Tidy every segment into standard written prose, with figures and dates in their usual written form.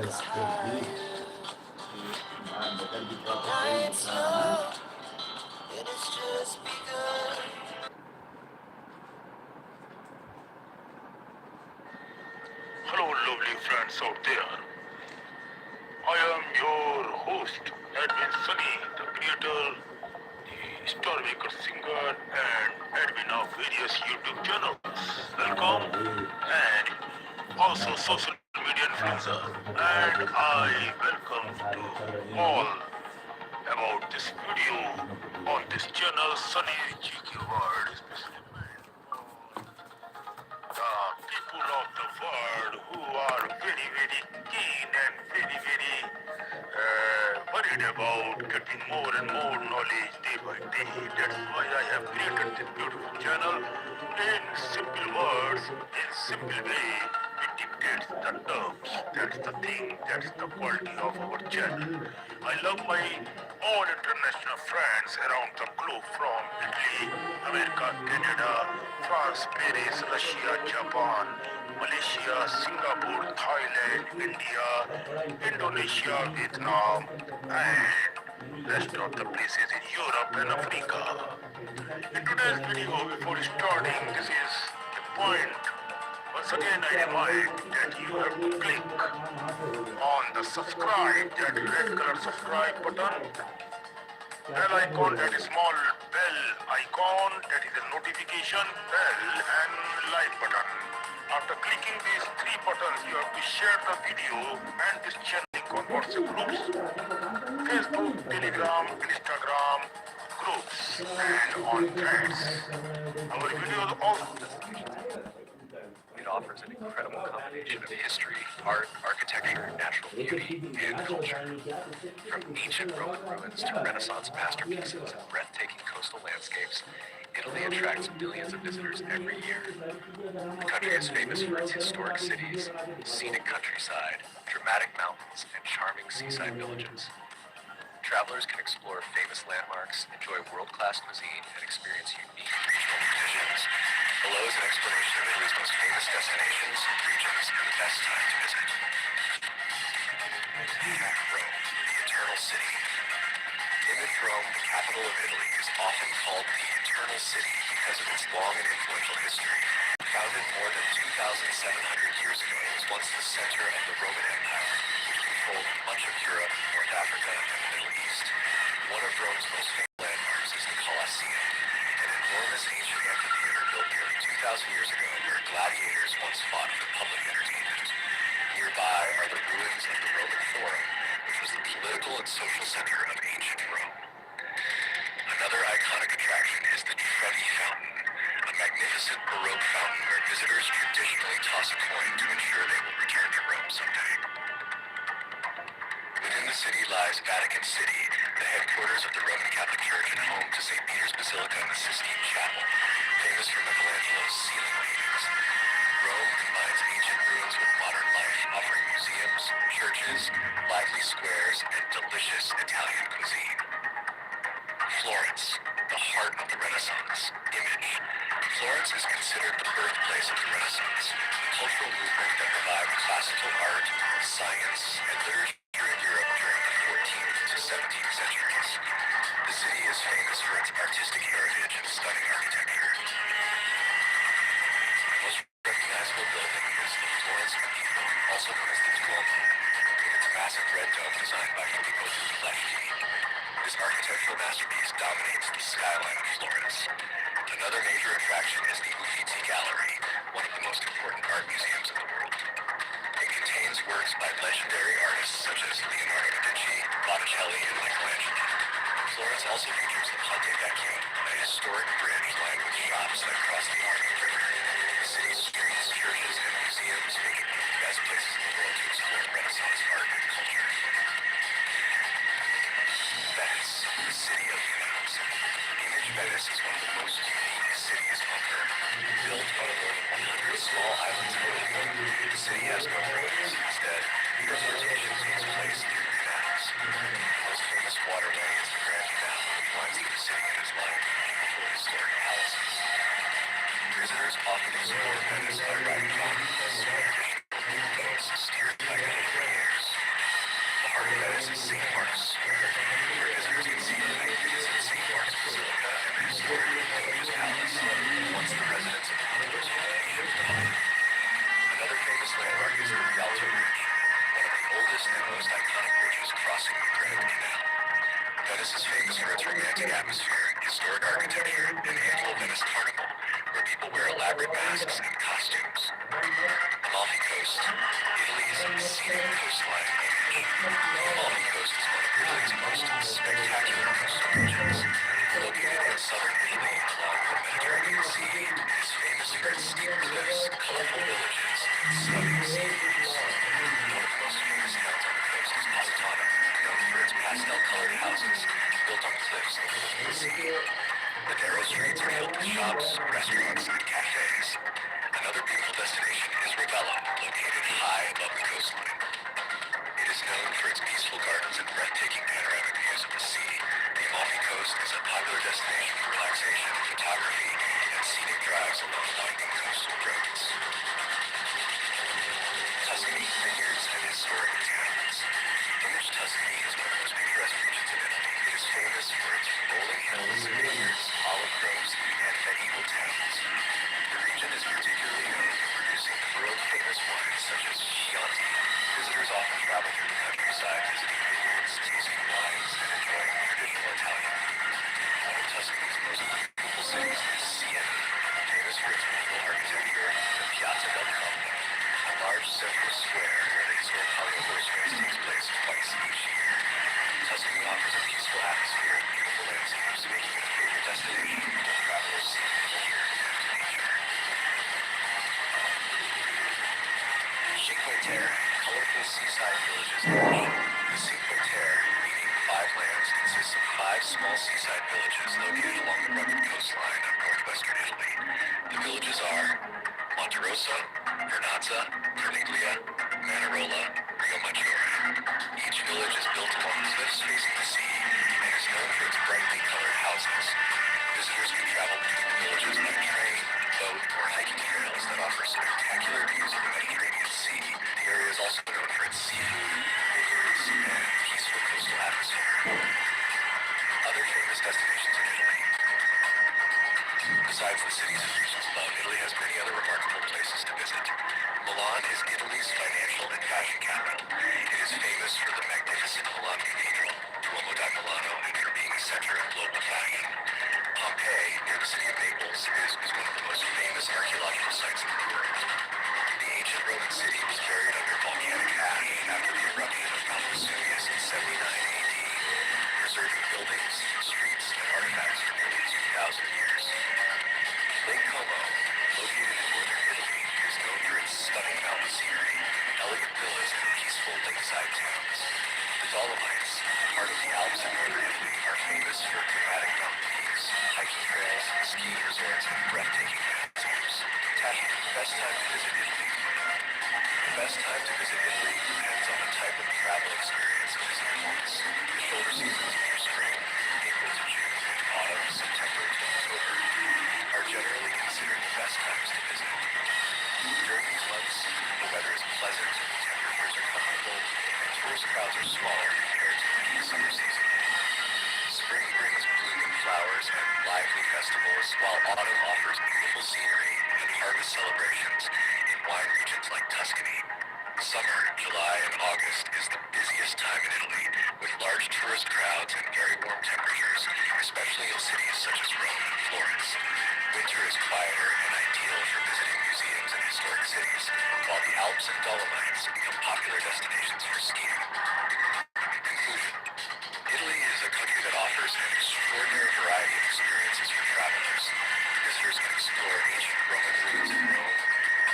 is high. Night's young, it has just begun. Hello, lovely friends out there. I am your host, Edwin Sunny, the creator, the star maker, singer, and admin of various YouTube channels. Welcome, and also social media influencer. And I welcome to all about this video on this channel, Sunny GK World, especially the people of the world who are very, very keen and very, very worried about getting more and more knowledge day by day. That's why I have created this beautiful channel in simple words, in simple way. It dictates the terms. That's the thing. That's the quality of our channel. I love my all international friends around the globe from Italy, America, Canada, France, Paris, Russia, Japan, Malaysia, Singapore, Thailand, India, Indonesia, Vietnam, and rest of the places in Europe and Africa. In today's video, before starting, this is the point. Once again, I remind that you have to click on the subscribe, that red color subscribe button, bell icon, that is small bell icon, that is a notification bell, and like button. After clicking these three buttons, you have to share the video and this channel link on WhatsApp groups, Facebook, Telegram, Instagram groups, and on threads. Our videos also it offers an incredible combination of history, art, architecture, natural beauty, and culture. From ancient Roman ruins to Renaissance masterpieces and breathtaking coastal landscapes, Italy attracts millions of visitors every year. The country is famous for its historic cities, scenic countryside, dramatic mountains, and charming seaside villages. Travelers can explore famous landmarks, enjoy world-class cuisine, and experience unique regional traditions. Below is an explanation of Italy's most famous destinations, regions, and the best time to visit. Rome, the Eternal City. Image Rome, the capital of Italy, is often called the Eternal City because of its long and influential history. Founded more than 2,700 years ago, it was once the center of the Roman Empire, which controlled much of Europe, North Africa, and the Middle East. One of Rome's most famous landmarks is the Colosseum, an enormous ancient amphitheater built nearly 2,000 years ago where gladiators once fought for public entertainment. Nearby are the ruins of the Roman Forum, which was the political and social center of ancient Rome. Another iconic attraction is the Trevi Fountain, a magnificent Baroque fountain where visitors traditionally toss a coin to ensure they will return to Rome someday. Within the city lies Vatican City, the headquarters of the Roman Catholic Church and home to St. Peter's Basilica and the Sistine Chapel, famous for Michelangelo's ceiling paintings. Rome combines ancient ruins with modern life, offering museums, churches, lively squares, and delicious Italian cuisine. Florence, the heart of the Renaissance. Image. Florence is considered the birthplace of the Renaissance, a cultural movement that revived classical art, science, and literature in Europe during the 14th to 17th centuries. The city is famous for its artistic heritage and stunning architecture. The most recognizable building is the Florence Cathedral, also known as the Duomo, with its massive red dome designed by Filippo Brunelleschi. This architectural masterpiece dominates the skyline of Florence. Another major attraction is the Uffizi Gallery, one of the most important art museums in the world. It contains works by legendary artists such as Leonardo da Vinci, Botticelli, and Michelangelo. Florence also features the Ponte Vecchio, a historic bridge lined with shops that cross the Arno River. The city's streets, churches, and museums make it one of the best places in the world to explore Renaissance art and culture. Venice, the city of canals. Image Venice is one of the most unique cities on Earth. Built on more than 100 small islands in Italy, the city has no roads. Instead, transportation takes place through canals. The most famous waterway is the Grand Canal, which winds through the city and is lined with beautiful historic palaces. Visitors often explore Venice by riding gondolas, traditional boats steered by engineers. for its romantic atmosphere, historic architecture, and annual Venice Carnival, where people wear elaborate masks and costumes. Amalfi Coast, Italy's scenic coastline image. The Amalfi Coast is one of Italy's most spectacular coastal regions. Located in southern Italy along the Mediterranean Sea, it is famous for its steep cliffs, colorful villages, and stunning sea views. One of the most famous towns on the coast is Positano, known for its pastel-colored houses built on cliffs overlooking the sea. The narrow streets are filled with shops, restaurants, and cafes. Another beautiful destination is Ravello, located high above the coastline. It is known for its peaceful gardens and breathtaking panoramic views of the sea. The Amalfi Coast is a popular destination for relaxation, photography, and scenic drives along winding coastal roads. Tuscany, vineyards, and historic towns. English Tuscany is one of the most picturesque regions of Italy. It is famous for its rolling hills, vineyards, olive groves, and medieval towns. The region is particularly known for producing world-famous wines such as Chianti. Visitors often travel through the countryside, visiting vineyards, tasting wines, and enjoying traditional Italian food. One of Tuscany's most beautiful cities is Siena, famous for its medieval architecture, the Piazza del Capo, a large central square where the historic Hollywood horse race takes place twice each year. Tuscany offers a peaceful atmosphere and beautiful landscapes, making it a favorite destination for travelers seeking nature and nature. Cinque Terre, colorful seaside villages in Italy. The Cinque Terre, meaning five lands, consists of five small seaside villages located along the rugged coastline of northwestern Italy. The villages are Monterosso, Vernazza, Carniglia, Manarola, Riomaggiore. Each village is built along cliffs facing the sea and is known for its brightly colored houses. Visitors can travel between the villages by train, boat, or hiking trails that offer spectacular views of the Mediterranean Sea. The area is also known for its seafood, vineyards, and peaceful coastal atmosphere. Other famous destinations in Italy. Besides the cities and regions above, Italy has many other remarkable places to visit. Milan is Italy's financial and fashion capital. It is famous for the magnificent Milan Cathedral, Duomo da Milano, and for being a center of global fashion. Pompeii, near the city of Naples, is one of the most famous archaeological sites in the world. The ancient Roman city was buried under volcanic ash after the eruption of Mount Vesuvius in 79 AD, preserving buildings, streets, and artifacts for nearly 2,000 years. Lake Como, located in northern Italy, is known for its stunning mountain scenery, elegant villas, and peaceful lakeside towns. The Dolomites, part of the Alps in northern Italy, are famous for dramatic mountain views, hiking trails, skiing resorts, and breathtaking landscapes. Tashi, best time to visit Italy. The best time to visit Italy depends on the type of travel experience a visitor wants. The shoulder seasons near spring, April to June, and autumn, September to October, are generally considered the best times to visit. During these months, the weather is pleasant, temperatures are comfortable, and tourist crowds are smaller compared to the peak summer season. Spring brings blooming flowers and lively festivals, while autumn offers beautiful scenery and harvest celebrations in wine regions like Tuscany. Summer, July, and August is the busiest time in Italy, with large tourist crowds and very warm temperatures, especially in cities such as Rome and Florence. Winter is quieter and ideal for visiting museums and historic cities, while the Alps and Dolomites become popular destinations for skiing. Conclusion. Italy is a country that offers an extraordinary variety of experiences for travelers. Visitors can explore ancient Roman ruins in Rome,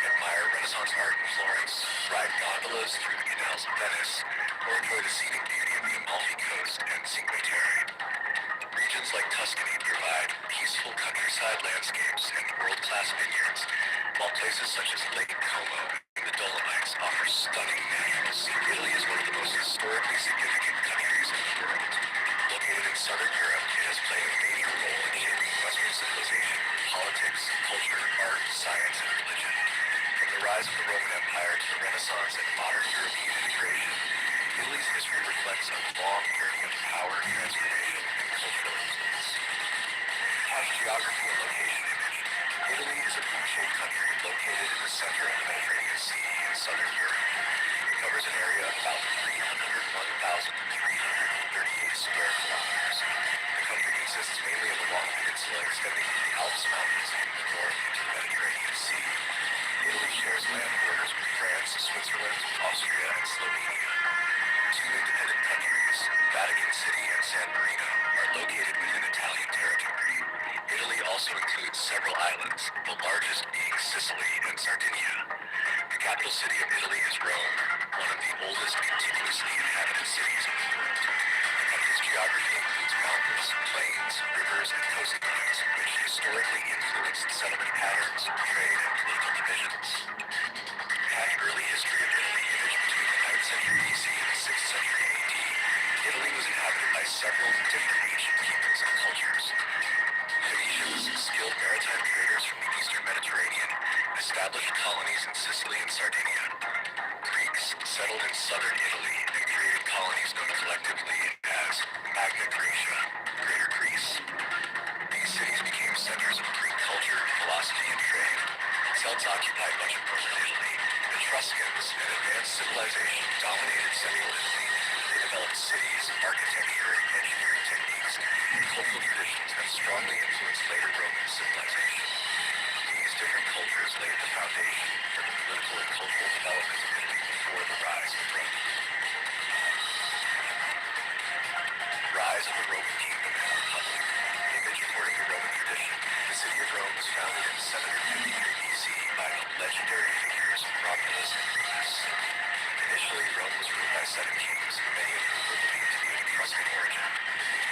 admire Renaissance art in Florence, ride gondolas through the canals of Venice, or enjoy the scenic beauty of the Amalfi Coast and Cinque Terre. Regions like Tuscany provide peaceful countryside landscapes and world-class vineyards, while places such as Lake Como and the Dolomites offer stunning natural scenery. Italy is one of the most historically significant countries in the world. Located in southern Europe, it has played a major role in shaping Western civilization, politics, culture, art, science, and religion. From the rise of the Roman Empire to the Renaissance and modern European integration, Italy's history reflects a long journey of power, transformation, and cultural influence. Has geography and location image. Italy is a boot-shaped country located in the center of the Mediterranean Sea in southern Europe. It covers an area of about 301,338 square kilometers. The consists mainly of a long peninsula extending from the Alps Mountains in the north into the Mediterranean Sea. Italy shares land borders with France, Switzerland, Austria, and Slovenia. Two independent countries, Vatican City and San Marino, are located within Italian territory. Italy also includes several islands, the largest being Sicily and Sardinia. The capital city of Italy is Rome, one of the oldest continuously inhabited cities in the world. The country's geography includes mountains, plains, rivers, and coastlines, which historically influenced settlement patterns, trade, and political divisions. The early history of Italy imaged between the 9th century BC and the 6th century AD. Italy was inhabited by several different ancient peoples and cultures. Phoenicians, skilled maritime traders from the eastern Mediterranean, established colonies in Sicily and Sardinia. Greeks settled in southern Italy and created colonies known collectively as Magna Graecia, Greater Greece. These cities became centers of Greek culture, philosophy, and trade. Celts occupied much of northern Italy. Etruscans, an advanced civilization, dominated central Italy. They developed cities, architecture, engineering techniques, and cultural traditions that strongly influenced later Roman civilization. These different cultures laid the foundation for the political and cultural development of Italy before the rise of Rome. Rise of the Roman Kingdom and Republic. Image according to Roman tradition. The city of Rome was founded in 753 BC by the legendary figures Romulus and Remus. Initially, Rome was ruled by 7 kings, many of whom were believed to be of Etruscan origin.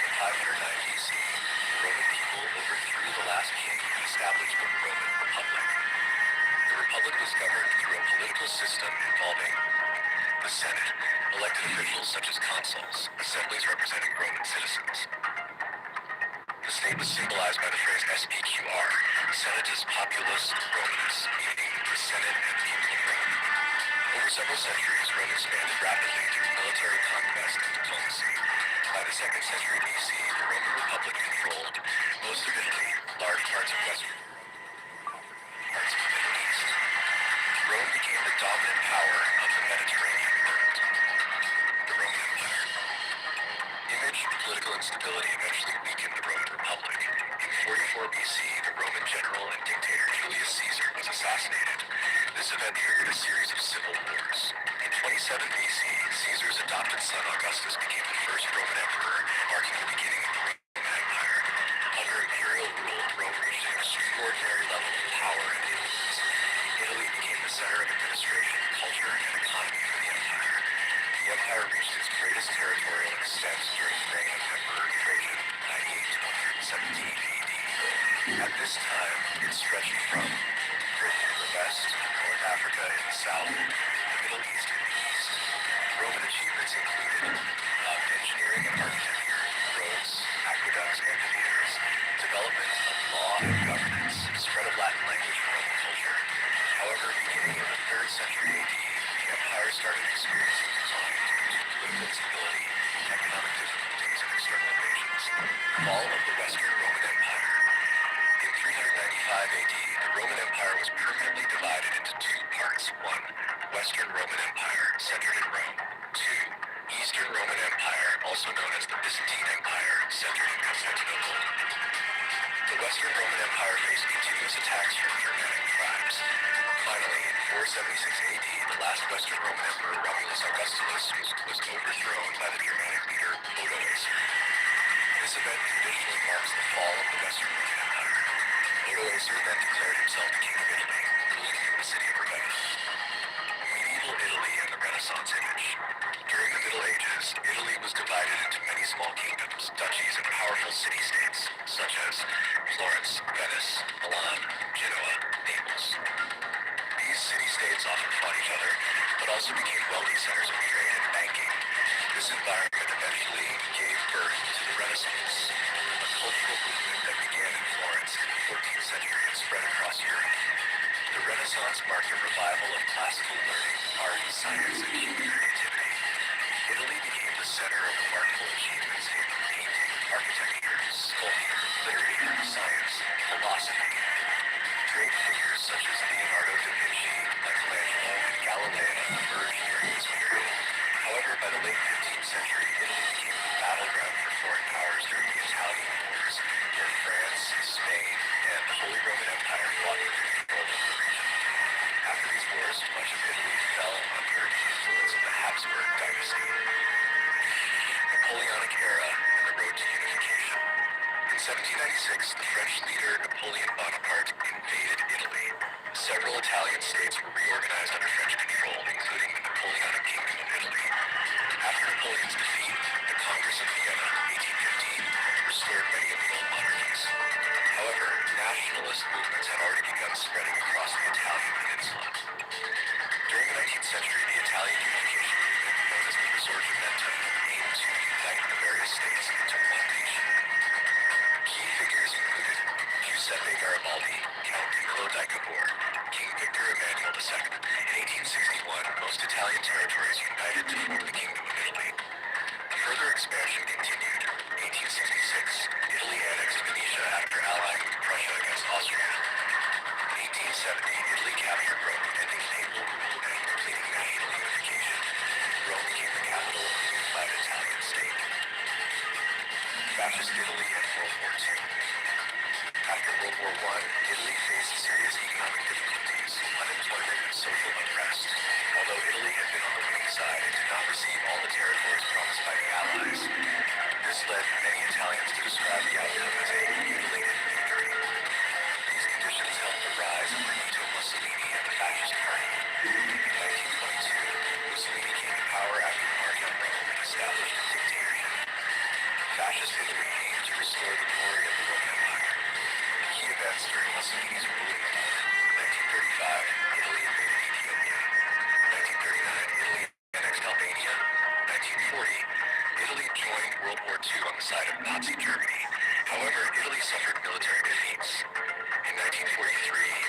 In 509 BC, the Roman people overthrew the last king and established the Roman Republic. The Republic was governed through a political system involving the Senate, elected officials such as consuls, assemblies representing Roman citizens. The state was symbolized by the phrase SPQR, Senatus Populus Romanus, meaning the Senate and people of Rome. Over several centuries, Rome expanded rapidly through military conquest and diplomacy. By the 2nd century BC, the Roman Republic controlled most of Italy, large parts of Western Europe, parts of the Middle East. Rome became the dominant power of the Mediterranean world. The Roman Empire. Image, political instability eventually weakened the Roman Republic. In 44 BC, the Roman general and dictator Julius Caesar was assassinated. This event triggered a series of civil wars. In 27 BC, Caesar's adopted son Augustus became the first Roman emperor, marking the beginning of the Roman Empire. Under imperial rule, Rome reached an extraordinary level of power and influence. Italy became the center of administration, culture, and economy for the empire. The empire reached its greatest territorial extent during the reign of Emperor Trajan, 98 to 117 AD. At this time, it stretched from Britain in the west, North Africa in the south, the Middle East in the east. Roman achievements included engineering and architecture, roads, aqueducts, amphitheaters, development of law and governance, spread of Latin language and Roman culture. However, beginning in the 3rd century AD, the empire started experiencing decline due to political instability, economic difficulties, and external invasions. Fall of the Western Roman Empire. In 395 AD, the Roman Empire was permanently divided into 2 parts. 1. Western Roman Empire, centered in Rome. 2. Eastern Roman Empire, also known as the Byzantine Empire, centered in Constantinople. The Western Roman Empire faced continuous attacks from Germanic tribes. Finally, in 476 AD, the last Western Roman Emperor Romulus Augustulus was overthrown by the Germanic leader Odoacer. This event traditionally marks the fall of the Western Roman Empire. Odoacer then declared himself the King of Italy, ruling from the city of Ravenna. Medieval Italy and the Renaissance image. During the Middle Ages, Italy was divided into many small kingdoms, duchies, and powerful city-states, such as Florence, Venice, Milan, Genoa, Naples. These city-states often fought each other, but also became wealthy centers of trade and banking. This environment eventually gave birth to the Renaissance, a cultural movement that began in Florence in the 14th century and spread across Europe. The Renaissance marked a revival of classical learning, art, science, and human creativity. Italy became the center of remarkable achievements in painting, architecture, sculpture, literature, science, philosophy. Great figures such as Leonardo da Vinci, Michelangelo, and Galileo emerged during this period. However, by the late 15th century, Italy became the battleground for foreign powers during the Italian Wars. years, much of Italy fell under the influence of the Habsburg dynasty, Napoleonic era, and the road to unification. In 1796, the French leader Napoleon Bonaparte invaded Italy. Several Italian states were reorganized under French control, including the Napoleonic Kingdom of Italy. After Napoleon's defeat, the Congress of Vienna, 1815, restored many of the old monarchies. However, nationalist movements had already begun spreading across the Italian peninsula. During the 19th century, the Italian unification movement, known as the Risorgimento, aimed to unite the various states into one nation. Key figures included Giuseppe Garibaldi, Count Camillo di Cavour, King Victor Emmanuel II. In 1861, most Italian territories united to form the Kingdom of Italy. Further expansion continued. 1866, Italy annexed Venetia after allying with Prussia against Austria. In 1870, Italy captured Rome, ending papal rule and completing national unification. Rome became the capital of the unified Italian state. Fascist Italy and World War II. After World War I, Italy faced serious economic difficulties, unemployment, and social unrest. Although Italy had been on the winning side, it did not receive all the territories promised by the Allies. This led many Italians to describe the outcome as a mutilated victory. These conditions helped the rise of Benito Mussolini and the Fascist Party. In 1922, Mussolini came to power after the March on Rome and established a dictatorship. Fascist Italy aimed to restore the glory of the Roman Empire. Key events during Mussolini's rule include 1935, Italy invaded Ethiopia. 1939, Italy annexed Albania. 1940, Italy joined World War II on the side of Nazi Germany. However, Italy suffered military defeats. In 1943,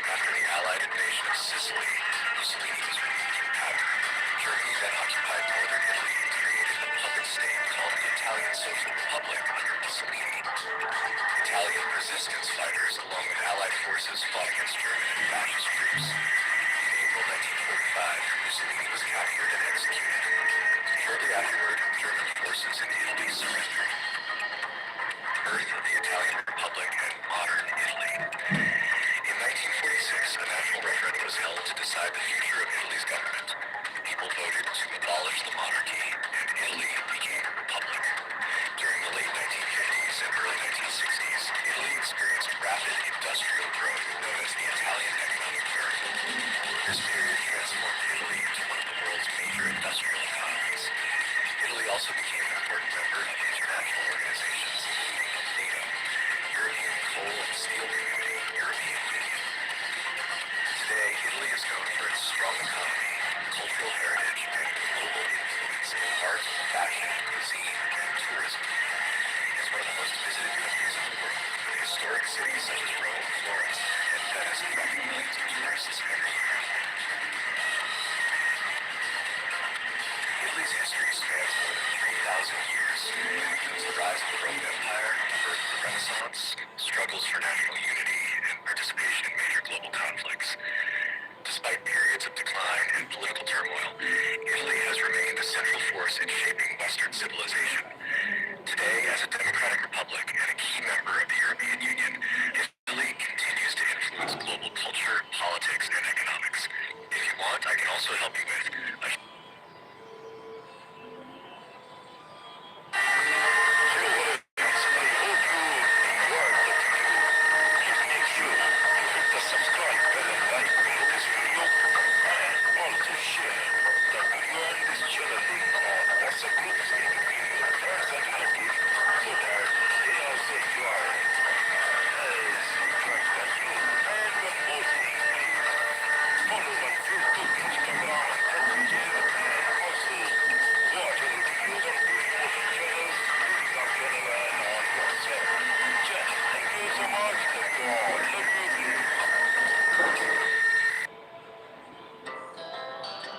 after the Allied invasion of Sicily, Mussolini was removed from power. Germany then occupied northern Italy and created a puppet state called the Italian Social Republic under Mussolini. Italian resistance fighters, along with Allied forces, fought against German and fascist groups. In April 1945, Mussolini was captured and executed. Shortly afterward, German forces in Italy surrendered. Birth of the Italian Republic and modern Italy. In 1946, a national referendum was held to decide the future of Italy's government. People voted to abolish the monarchy, and Italy became a republic. During the late 1950s and early 1960s, Italy experienced rapid industrial growth known as the Italian economic miracle. This period transformed Italy into one of the world's major industrial economies. Italy also became an important member of international organizations, including NATO, European Coal and Steel Community, European Union. Today, Italy is known for its strong economy, cultural heritage, and global influence in art, fashion, cuisine, and tourism. It is one of the most visited countries in the world, with historic cities such as Rome, Florence, and Venice attracting millions of tourists every year. Italy's history spans more than 3,000 years. It includes the rise of the Roman Empire, the birth of the Renaissance, struggles for national unity, and participation in major global conflicts. Despite periods of decline and political turmoil, Italy has remained a central force in shaping Western civilization. Today, as a democratic republic and a key member of the European Union, Italy continues to influence global culture, politics, and economics. If you want, I can also help you with a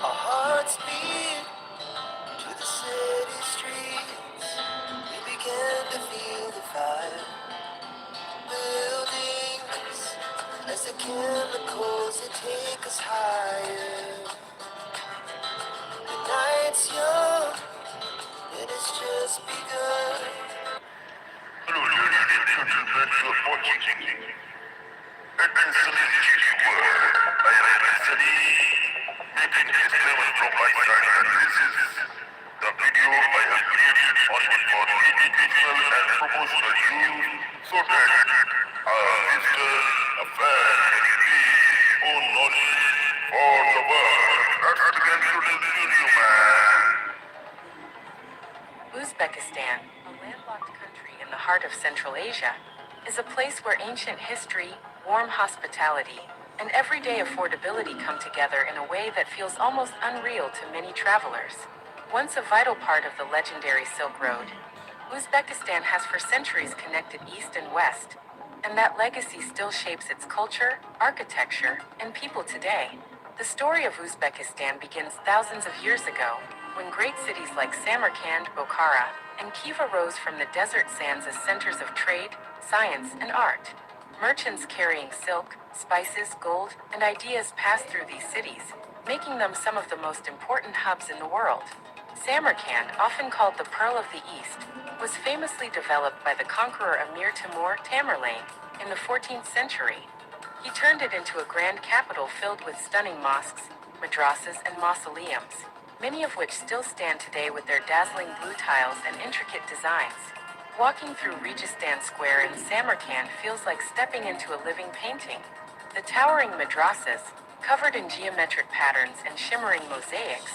Our hearts beat to the city streets. We began to feel the fire. Buildings as the chemicals that take us higher. The night's young and it's just begun. Hello, ladies and gentlemen, you're watching Itinerary. I am Itinerary. Making disclaimer from my side that this is the video I have created only for educational and promotional use so that visitors, a fan can gain more knowledge for the world. Let's begin today's video, man. Uzbekistan, a landlocked country in the heart of Central Asia, is a place where ancient history, warm hospitality, and everyday affordability come together in a way that feels almost unreal to many travelers. Once a vital part of the legendary Silk Road, Uzbekistan has for centuries connected East and West, and that legacy still shapes its culture, architecture, and people today. The story of Uzbekistan begins thousands of years ago, when great cities like Samarkand, Bokhara, and Khiva rose from the desert sands as centers of trade, science, and art. Merchants carrying silk, spices, gold, and ideas passed through these cities, making them some of the most important hubs in the world. Samarkand, often called the Pearl of the East, was famously developed by the conqueror Emir Timur Tamerlane in the 14th century. He turned it into a grand capital filled with stunning mosques, madrasas, and mausoleums, many of which still stand today with their dazzling blue tiles and intricate designs. Walking through Registan Square in Samarkand feels like stepping into a living painting. The towering madrasas, covered in geometric patterns and shimmering mosaics,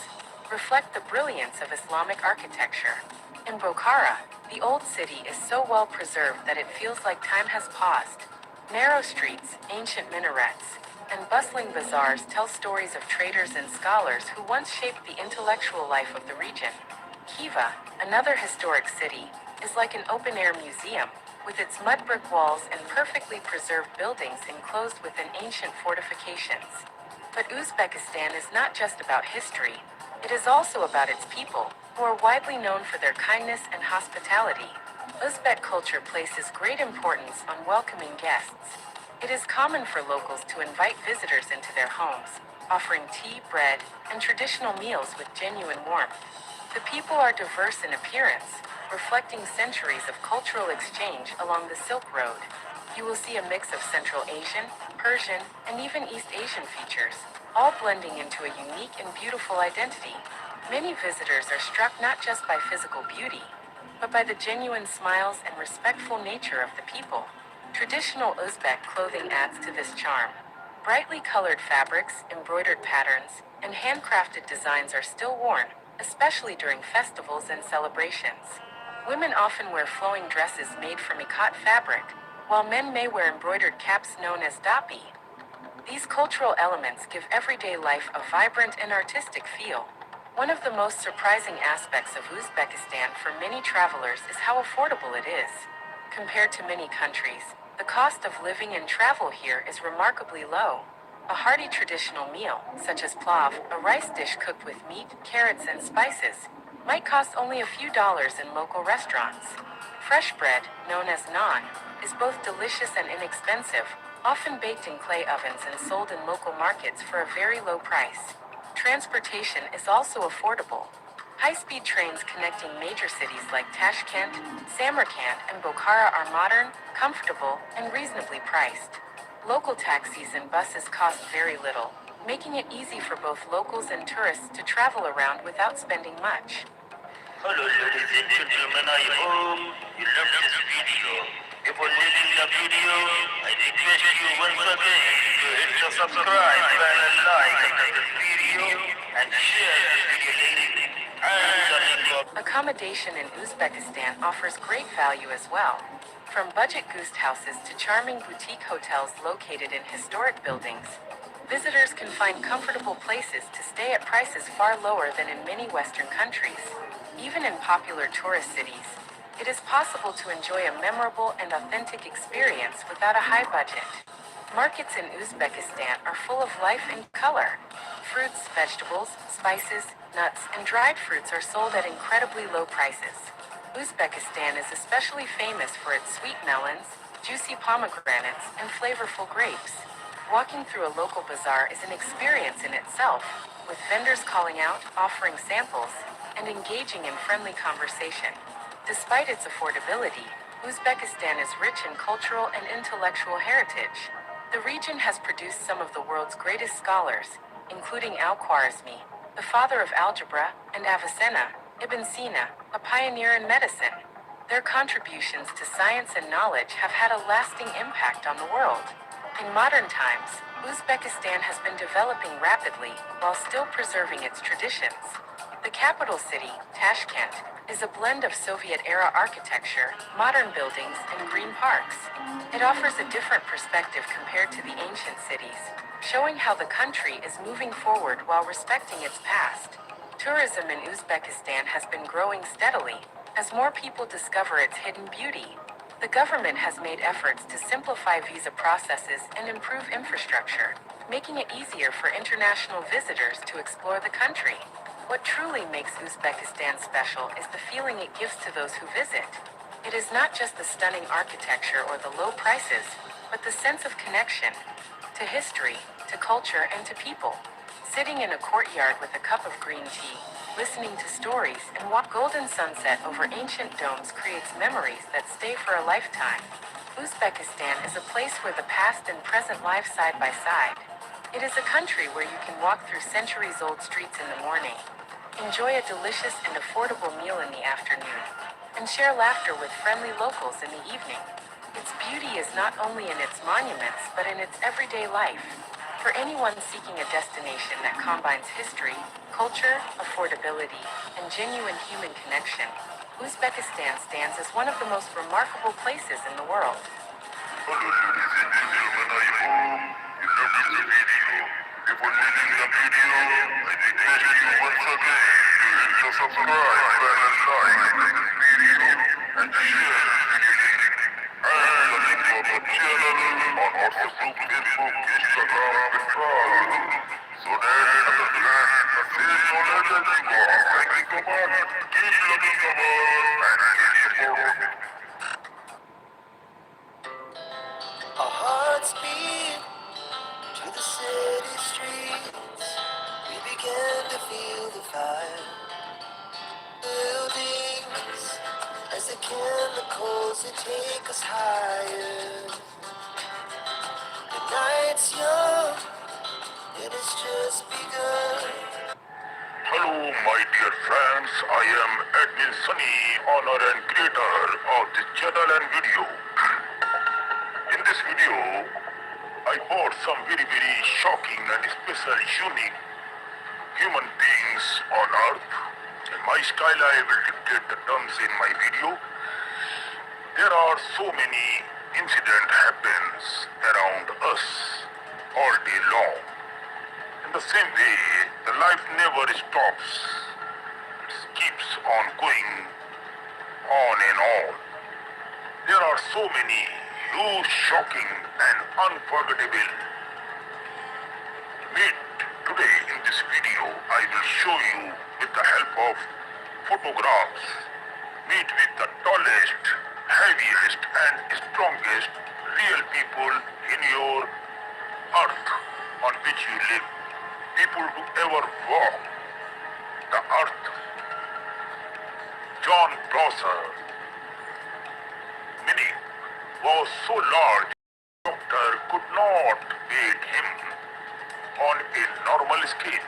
reflect the brilliance of Islamic architecture. In Bokhara, the old city is so well preserved that it feels like time has paused. Narrow streets, ancient minarets, and bustling bazaars tell stories of traders and scholars who once shaped the intellectual life of the region. Khiva, another historic city, is like an open-air museum, with its mud brick walls and perfectly preserved buildings enclosed within ancient fortifications. But Uzbekistan is not just about history, it is also about its people, who are widely known for their kindness and hospitality. Uzbek culture places great importance on welcoming guests. It is common for locals to invite visitors into their homes, offering tea, bread, and traditional meals with genuine warmth. The people are diverse in appearance, reflecting centuries of cultural exchange along the Silk Road. You will see a mix of Central Asian, Persian, and even East Asian features, all blending into a unique and beautiful identity. Many visitors are struck not just by physical beauty, but by the genuine smiles and respectful nature of the people. Traditional Uzbek clothing adds to this charm. Brightly colored fabrics, embroidered patterns, and handcrafted designs are still worn, especially during festivals and celebrations. Women often wear flowing dresses made from ikat fabric, while men may wear embroidered caps known as dapi. These cultural elements give everyday life a vibrant and artistic feel. One of the most surprising aspects of Uzbekistan for many travelers is how affordable it is. Compared to many countries, the cost of living and travel here is remarkably low. A hearty traditional meal, such as plav, a rice dish cooked with meat, carrots, and spices, might cost only a few dollars in local restaurants. Fresh bread, known as naan, is both delicious and inexpensive, often baked in clay ovens and sold in local markets for a very low price. Transportation is also affordable. High-speed trains connecting major cities like Tashkent, Samarkand, and Bokhara are modern, comfortable, and reasonably priced. Local taxis and buses cost very little, making it easy for both locals and tourists to travel around without spending much. Hello, ladies and gentlemen, I hope you love this video. Before leaving the video, I request you once again to hit the subscribe and like this video and share this video link and the link of Accommodation in Uzbekistan offers great value as well. From budget guest houses to charming boutique hotels located in historic buildings, visitors can find comfortable places to stay at prices far lower than in many Western countries. Even in popular tourist cities, it is possible to enjoy a memorable and authentic experience without a high budget. Markets in Uzbekistan are full of life and color. Fruits, vegetables, spices, nuts, and dried fruits are sold at incredibly low prices. Uzbekistan is especially famous for its sweet melons, juicy pomegranates, and flavorful grapes. Walking through a local bazaar is an experience in itself, with vendors calling out, offering samples, and engaging in friendly conversation. Despite its affordability, Uzbekistan is rich in cultural and intellectual heritage. The region has produced some of the world's greatest scholars, including Al-Khwarizmi, the father of algebra, and Avicenna, Ibn Sina, a pioneer in medicine. Their contributions to science and knowledge have had a lasting impact on the world. In modern times, Uzbekistan has been developing rapidly while still preserving its traditions. The capital city, Tashkent, is a blend of Soviet-era architecture, modern buildings, and green parks. It offers a different perspective compared to the ancient cities, showing how the country is moving forward while respecting its past. Tourism in Uzbekistan has been growing steadily as more people discover its hidden beauty. The government has made efforts to simplify visa processes and improve infrastructure, making it easier for international visitors to explore the country. What truly makes Uzbekistan special is the feeling it gives to those who visit. It is not just the stunning architecture or the low prices, but the sense of connection to history, to culture, and to people. Sitting in a courtyard with a cup of green tea, listening to stories, and watching golden sunset over ancient domes creates memories that stay for a lifetime. Uzbekistan is a place where the past and present live side by side. It is a country where you can walk through centuries-old streets in the morning, enjoy a delicious and affordable meal in the afternoon, and share laughter with friendly locals in the evening. Its beauty is not only in its monuments but in its everyday life. For anyone seeking a destination that combines history, culture, affordability, and genuine human connection, Uzbekistan stands as one of the most remarkable places in the world. Hello, ladies and gentlemen, I hope you love this video. Before leaving the video, I request you once again to hit the subscribe button and like this video and share this video. And the link of the channel on WhatsApp group, Facebook, Instagram, Pinterest. So that understand the same knowledge as you got. Thank you so much. Keep loving the world and keep supporting. Our hearts beat to the city streets. We began to feel the fire. Buildings as the chemicals that take us higher. The night's young, it has just begun. Hello, my dear friends. I am admin Sunny, owner and creator of this channel and video. In this video, I bought some very shocking and special, unique human beings on Earth. In my style, I will dictate the terms in my video. There are so many incidents happens around us all day long. In the same way, the life never stops. It keeps on going on and on. There are so many huge, shocking and unforgettable meet. Today in this video, I will show you with the help of photographs, meet with the tallest, heaviest and strongest real people in your earth on which you live. People who ever walk the earth. John Prosser, meaning, was so large, doctor could not weight him on a normal scale.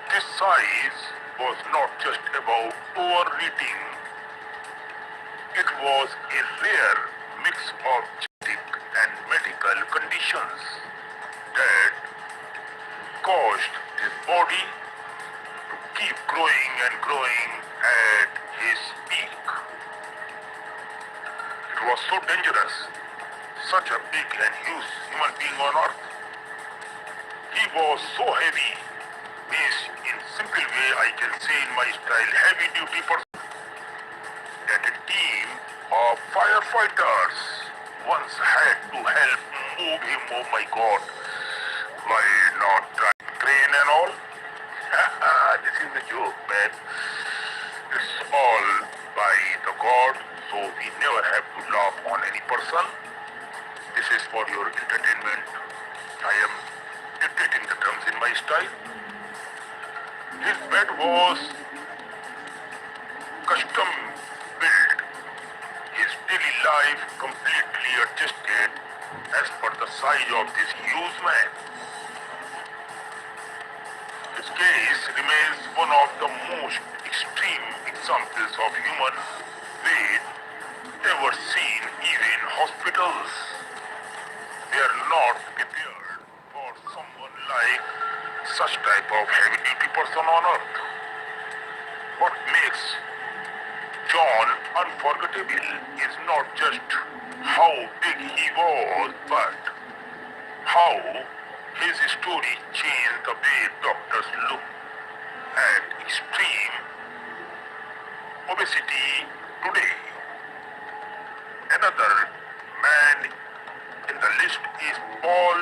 This size was not just about overeating. It was a rare mix of genetic and medical conditions that caused his body to keep growing and growing at his peak. It was so dangerous, such a big and huge human being on earth. He was so heavy, means in simple way I can say in my style, heavy duty person, that a team of firefighters once had to help move him. Oh my God, why not try crane and all? This is a joke, man. It's all by the God, so we never have to laugh on any person. This is for your entertainment. I am dictating the terms in my style. His bed was custom built. His daily life completely adjusted as per the size of this huge man. This case remains one of the most extreme examples of human weight ever seen. Even hospitals, they are not prepared for someone like such type of heavy duty person on earth. What makes John unforgettable is not just how big he was, but how his story changed the way doctors look at extreme obesity today. Another man in the list is Paul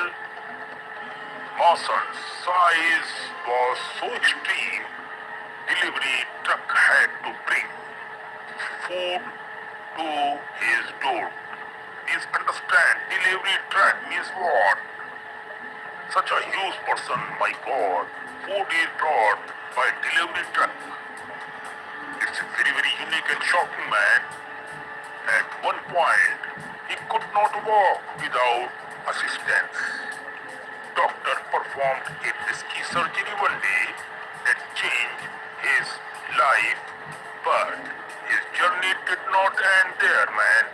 Marson's size was so extreme, delivery truck had to bring food to his door. Please understand, delivery truck means what? Such a huge person, my God. Food is brought by delivery truck. It's a very, very unique and shocking man. At one point, he could not walk without assistance. Doctor performed a risky surgery one day that changed his life, but his journey did not end there, man.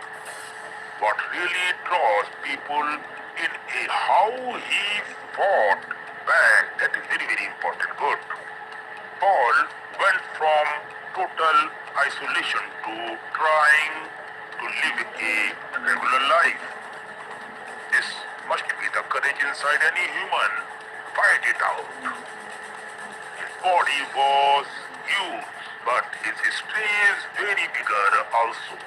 What really draws people in a how he fought back, that is very, very important. Good. Paul went from total isolation to trying to live a regular life. This must be the courage inside any human. Fight it out. His body was huge, but his history is very bigger also.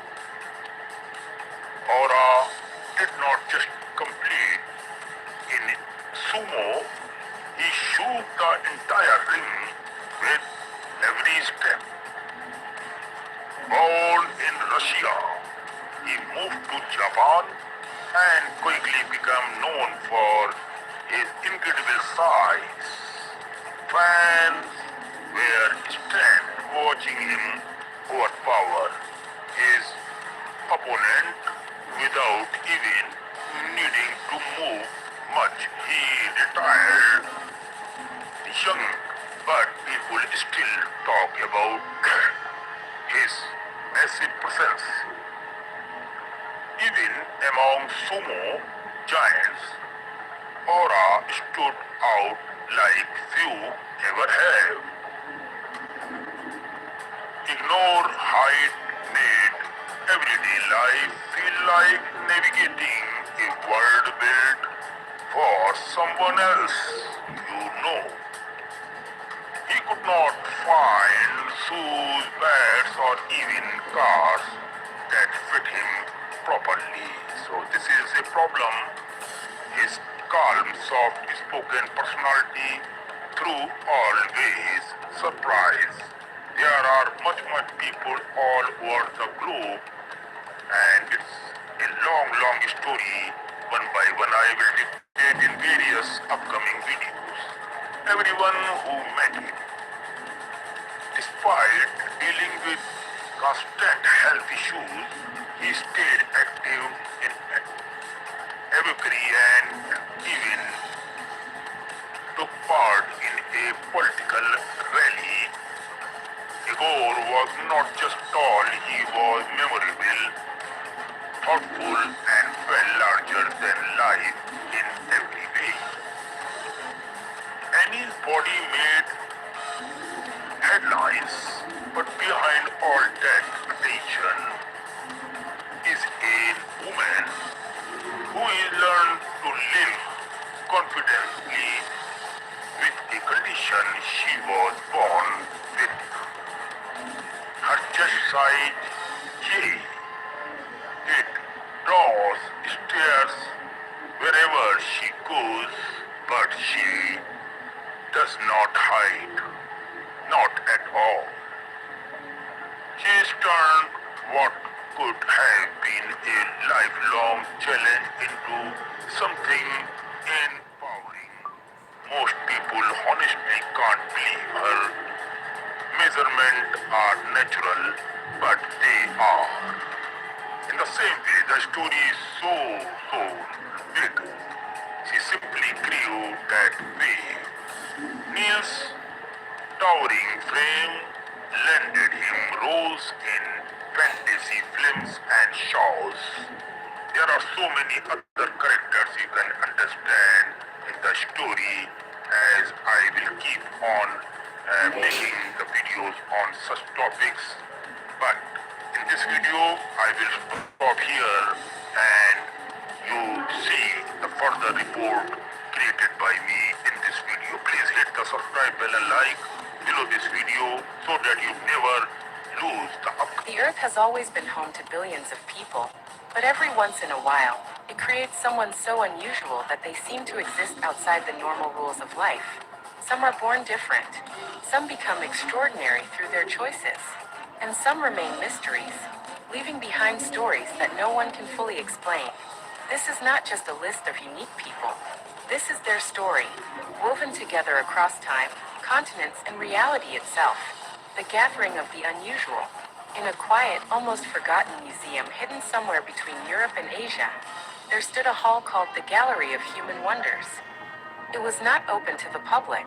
Aura did not just complete in sumo, he shook the entire ring with every step. Born in Russia, he moved to Japan and quickly became known for his incredible size. Fans were stunned watching him overpower his opponent without even needing to move much. He retired young, but people still talk about his massive presence. Even among sumo giants, Aura stood out like few ever have. Ignore height made everyday life feel like navigating a world built for someone else. You know, he could not find shoes, bags, or even cars that fit him properly. So this is a problem. His calm, soft-spoken personality through always surprise. There are much people all over the globe, and it's a long story. One by one I will dictate in various upcoming videos. Everyone who met him, despite dealing with constant health issues, he stayed active in advocacy and even took part in a political rally. Igor was not just tall, he was memorable, thoughtful, and felt larger than life in every way. And his body made headlines, but behind all that attention is a woman who has learned to live confidently with a condition she was born with. Her chest size, J, it draws stares wherever she goes, but she does not hide, not at all. She has turned what could have been a lifelong challenge into something empowering. Most people honestly can't believe her measurements are natural, but they are. In the same way, the story is so big. She simply grew that way. Niels towering frame lended him roles in fantasy films and shows. There are so many other characters you can understand in the story as I will keep on making the videos on such topics. But in this video, I will stop here and you see the further report created by me in this video. Please hit the subscribe bell and like below this video so that you never lose the upcoming. The Earth has always been home to billions of people, but every once in a while, it creates someone so unusual that they seem to exist outside the normal rules of life. Some are born different, some become extraordinary through their choices, and some remain mysteries, leaving behind stories that no one can fully explain. This is not just a list of unique people. This is their story, woven together across time, continents, and reality itself. The gathering of the unusual. In a quiet, almost forgotten museum hidden somewhere between Europe and Asia, there stood a hall called the Gallery of Human Wonders. It was not open to the public.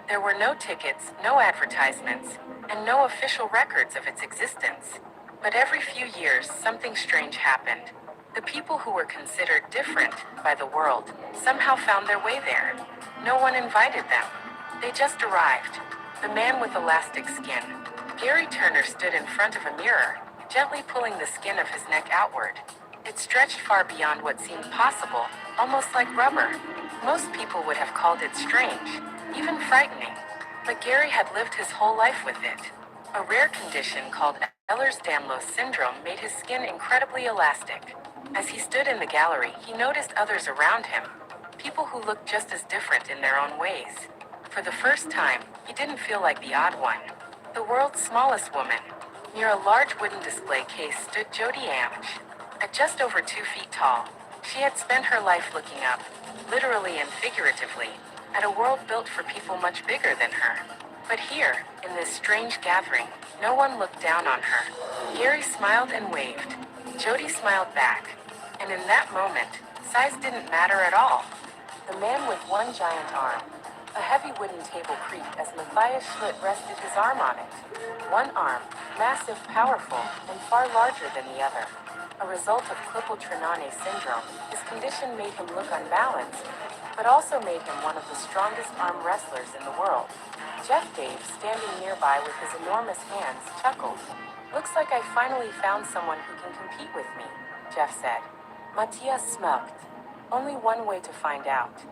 There were no tickets, no advertisements, and no official records of its existence. But every few years, something strange happened. The people who were considered different by the world somehow found their way there. No one invited them. They just arrived. The man with elastic skin. Gary Turner stood in front of a mirror, gently pulling the skin of his neck outward. It stretched far beyond what seemed possible, almost like rubber. Most people would have called it strange, even frightening. But Gary had lived his whole life with it. A rare condition called Ehlers-Danlos syndrome made his skin incredibly elastic. As he stood in the gallery, he noticed others around him, people who looked just as different in their own ways. For the first time, he didn't feel like the odd one. The world's smallest woman. Near a large wooden display case stood Jodi Amge. At just over 2 feet tall, she had spent her life looking up, literally and figuratively, at a world built for people much bigger than her. But here, in this strange gathering, no one looked down on her. Gary smiled and waved. Jodi smiled back. And in that moment, size didn't matter at all. The man with one giant arm. A heavy wooden table creaked as Matthias Schlitt rested his arm on it. One arm, massive, powerful, and far larger than the other. A result of Klippel-Trenaunay syndrome, his condition made him look unbalanced, but also made him one of the strongest arm wrestlers in the world. Jeff Dave, standing nearby with his enormous hands, chuckled. "Looks like I finally found someone who can compete with me," Jeff said. Matthias smirked. "Only one way to find out."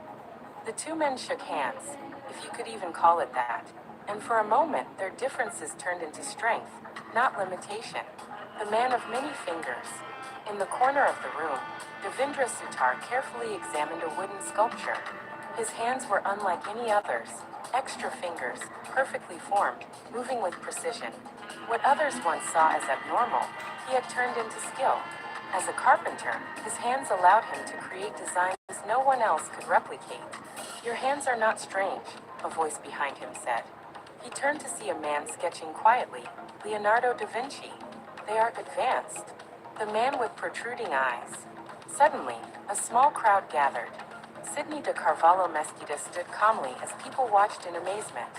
The two men shook hands, if you could even call it that, and for a moment their differences turned into strength, not limitation. The man of many fingers. In the corner of the room, Devendra Sutar carefully examined a wooden sculpture. His hands were unlike any others, extra fingers, perfectly formed, moving with precision. What others once saw as abnormal, he had turned into skill. As a carpenter, his hands allowed him to create designs no one else could replicate. "Your hands are not strange," a voice behind him said. He turned to see a man sketching quietly, Leonardo da Vinci. "They are advanced." The man with protruding eyes. Suddenly, a small crowd gathered. Sidney de Carvalho Mesquita stood calmly as people watched in amazement.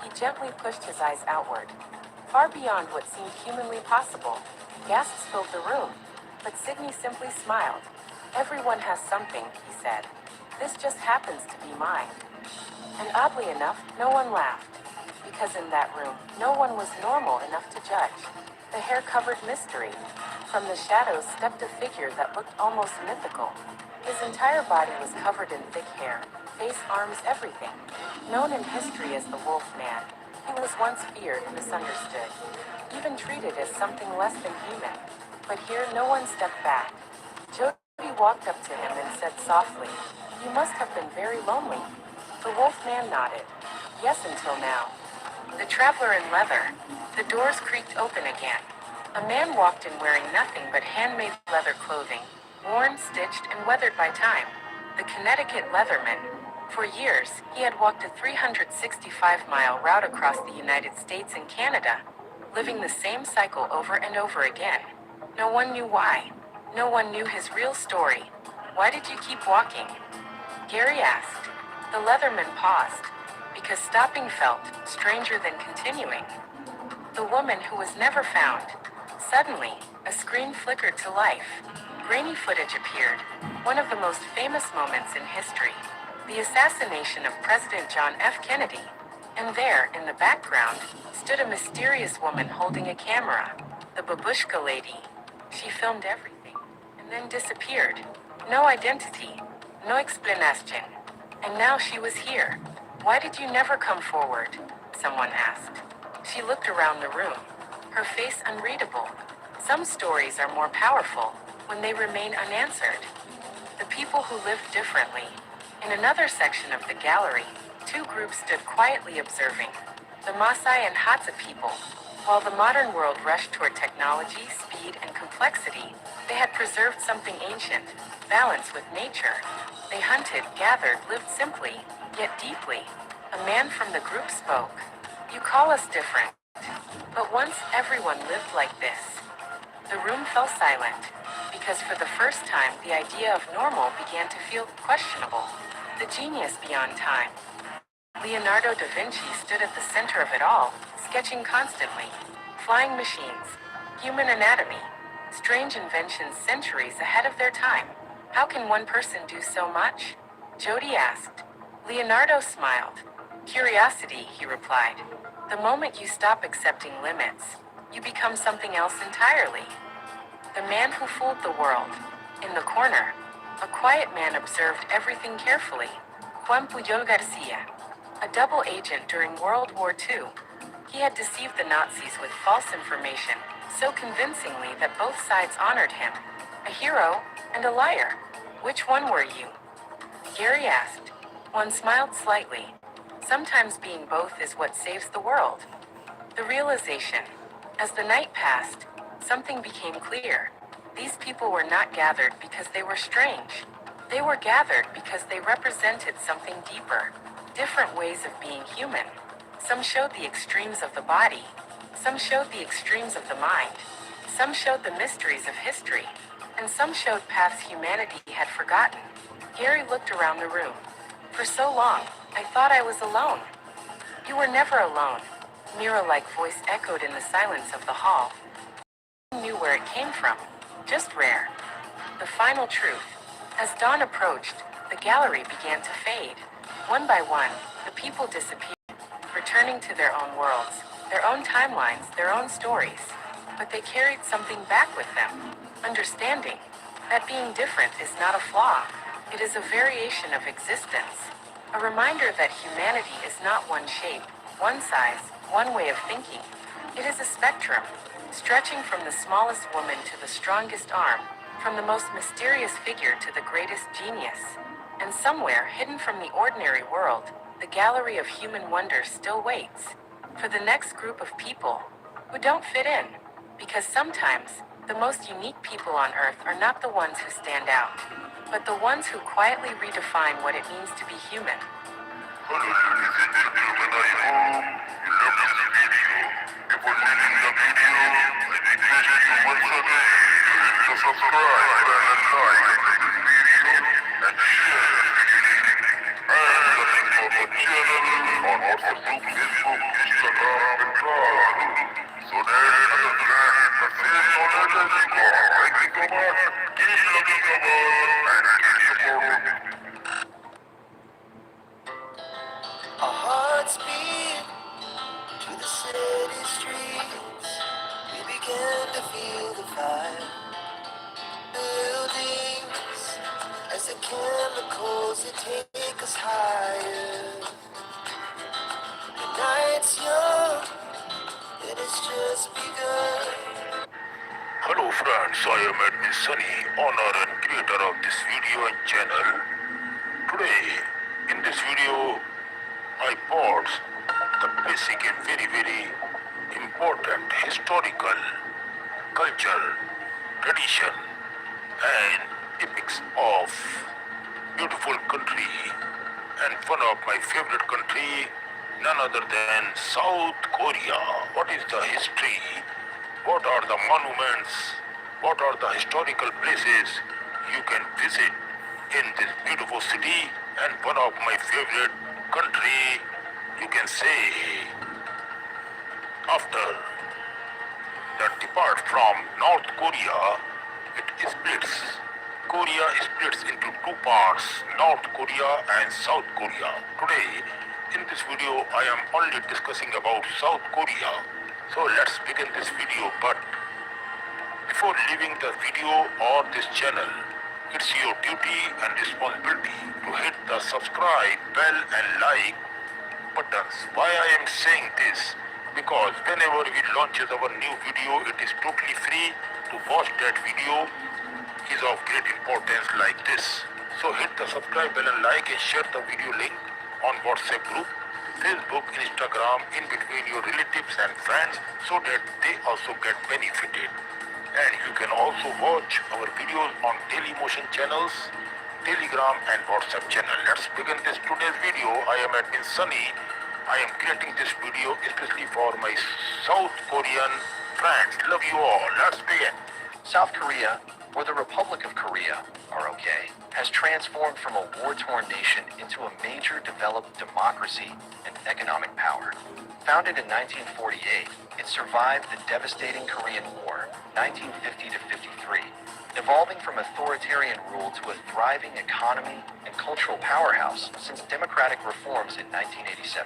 He gently pushed his eyes outward, far beyond what seemed humanly possible. Gasps filled the room, but Sidney simply smiled. "Everyone has something," he said. "This just happens to be mine." And oddly enough, no one laughed, because in that room, no one was normal enough to judge. The hair-covered mystery. From the shadows stepped a figure that looked almost mythical. His entire body was covered in thick hair, face, arms, everything. Known in history as the Wolf Man, he was once feared, misunderstood, even treated as something less than human. But here no one stepped back. Jody walked up to him and said softly, "You must have been very lonely." The Wolf Man nodded. "Yes, until now." The traveler in leather. The doors creaked open again. A man walked in wearing nothing but handmade leather clothing, worn, stitched, and weathered by time. The Connecticut Leatherman. For years, he had walked a 365-mile route across the United States and Canada, living the same cycle over and over again. No one knew why. No one knew his real story. "Why did you keep walking?" Gary asked. The Leatherman paused. because stopping felt stranger than continuing. The woman who was never found. Suddenly, a screen flickered to life. Grainy footage appeared, one of the most famous moments in history. The assassination of President John F. Kennedy. And there, in the background, stood a mysterious woman holding a camera. The babushka lady. She filmed everything, and then disappeared. No identity, no explanation. And now she was here. Why did you never come forward? Someone asked. She looked around the room, her face unreadable. Some stories are more powerful when they remain unanswered. The people who lived differently. In another section of the gallery, two groups stood quietly observing. The Maasai and Hadza people. While the modern world rushed toward technology, speed, and complexity, they had preserved something ancient, balance with nature. They hunted, gathered, lived simply, yet deeply. A man from the group spoke. You call us different, but once everyone lived like this. The room fell silent, because for the first time the idea of normal began to feel questionable. The genius beyond time. Leonardo da Vinci stood at the center of it all, sketching constantly. Flying machines, human anatomy, strange inventions centuries ahead of their time. How can one person do so much? Jody asked. Leonardo smiled. Curiosity, he replied. The moment you stop accepting limits, you become something else entirely. The man who fooled the world. In the corner, a quiet man observed everything carefully. Juan Puyol Garcia, a double agent during World War II. He had deceived the Nazis with false information, so convincingly that both sides honored him. A hero and a liar. Which one were you? Gary asked. One smiled slightly. Sometimes being both is what saves the world. The realization. As the night passed, something became clear. These people were not gathered because they were strange. They were gathered because they represented something deeper. Different ways of being human. Some showed the extremes of the body. Some showed the extremes of the mind. Some showed the mysteries of history. And some showed paths humanity had forgotten. Gary looked around the room. For so long, I thought I was alone. You were never alone. Mirror-like voice echoed in the silence of the hall. He knew where it came from. Just rare. The final truth. As dawn approached, the gallery began to fade. One by one, the people disappeared, returning to their own worlds, their own timelines, their own stories. But they carried something back with them. Understanding that being different is not a flaw. It is a variation of existence. A reminder that humanity is not one shape, one size, one way of thinking. It is a spectrum, stretching from the smallest woman to the strongest arm, from the most mysterious figure to the greatest genius. And somewhere, hidden from the ordinary world, the gallery of human wonders still waits for the next group of people who don't fit in. Because sometimes, the most unique people on Earth are not the ones who stand out, but the ones who quietly redefine what it means to be human. Hello, ladies and gentlemen, I hope you loved this video. If you're liking the video, I request you once again to hit the subscribe button and like this video and share this video. And the link for the channel on WhatsApp group, Facebook, Instagram, and blog. So there's the plan. The same knowledge as you got. Thank you so much. Keep loving the world and keep supporting. Our hearts beat to the city streets. We began to feel the fire. Buildings as the chemicals that take us higher. The night's young and it's just begun. Hello friends, I am admin Sunny, owner and creator of this video and channel. Today, in this video, I post the basic and very important historical, culture, tradition and epics of beautiful country and one of my favorite country, none other than South Korea. What is the history? What are the monuments? What are the historical places you can visit in this beautiful city and one of my favorite country, you can say, after that depart from North Korea, it splits. Korea splits into two parts, North Korea and South Korea. Today, in this video, I am only discussing about South Korea. So let's begin this video. But before leaving the video or this channel, it's your duty and responsibility to hit the subscribe bell and like buttons. Why I am saying this? Because whenever we launches our new video, it is totally free. To watch that video is of great importance like this. So hit the subscribe bell and like and share the video link on WhatsApp group, Facebook, Instagram, in between your relatives and friends so that they also get benefited. And you can also watch our videos on Daily Motion channels, Telegram and WhatsApp channel. Let's begin this today's video. I am at Sunny. I am creating this video especially for my South Korean friends. Love you all. Let's begin. South Korea, or the Republic of Korea, ROK, has transformed from a war-torn nation into a major developed democracy and economic power. Founded in 1948, it survived the devastating Korean War, 1950 to 53, evolving from authoritarian rule to a thriving economy and cultural powerhouse since democratic reforms in 1987.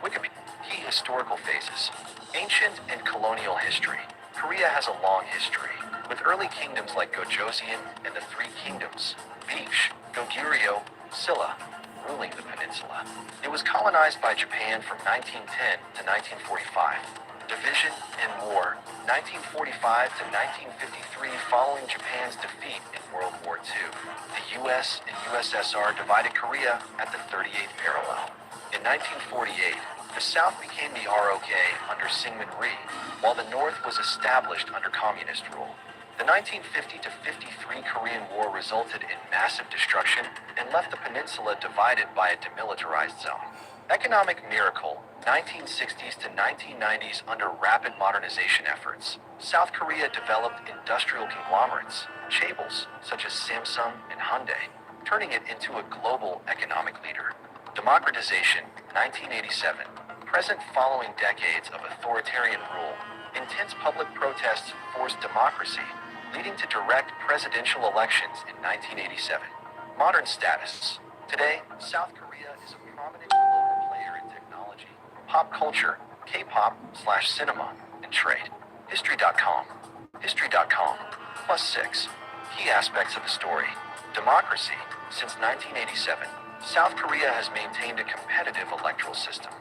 Wikipedia. Key historical phases. Ancient and colonial history. Korea has a long history, with early kingdoms like Gojoseon and the Three Kingdoms, Bish, Goguryeo, Silla, ruling the peninsula. It was colonized by Japan from 1910 to 1945. Division and War, 1945 to 1953 following Japan's defeat in World War II. The US and USSR divided Korea at the 38th parallel. In 1948, the South became the ROK under Syngman-rhee, while the North was established under communist rule. The 1950 to 53 Korean War resulted in massive destruction and left the peninsula divided by a demilitarized zone. Economic miracle, 1960s to 1990s under rapid modernization efforts. South Korea developed industrial conglomerates, chaebols such as Samsung and Hyundai, turning it into a global economic leader. Democratization, 1987. Present following decades of authoritarian rule, intense public protests forced democracy, leading to direct presidential elections in 1987. Modern status. Today, South Korea is a prominent global player in technology, pop culture, K-pop/cinema, and trade. History.com. History.com. +6. Key aspects of the story. Democracy. Since 1987, South Korea has maintained a competitive electoral system.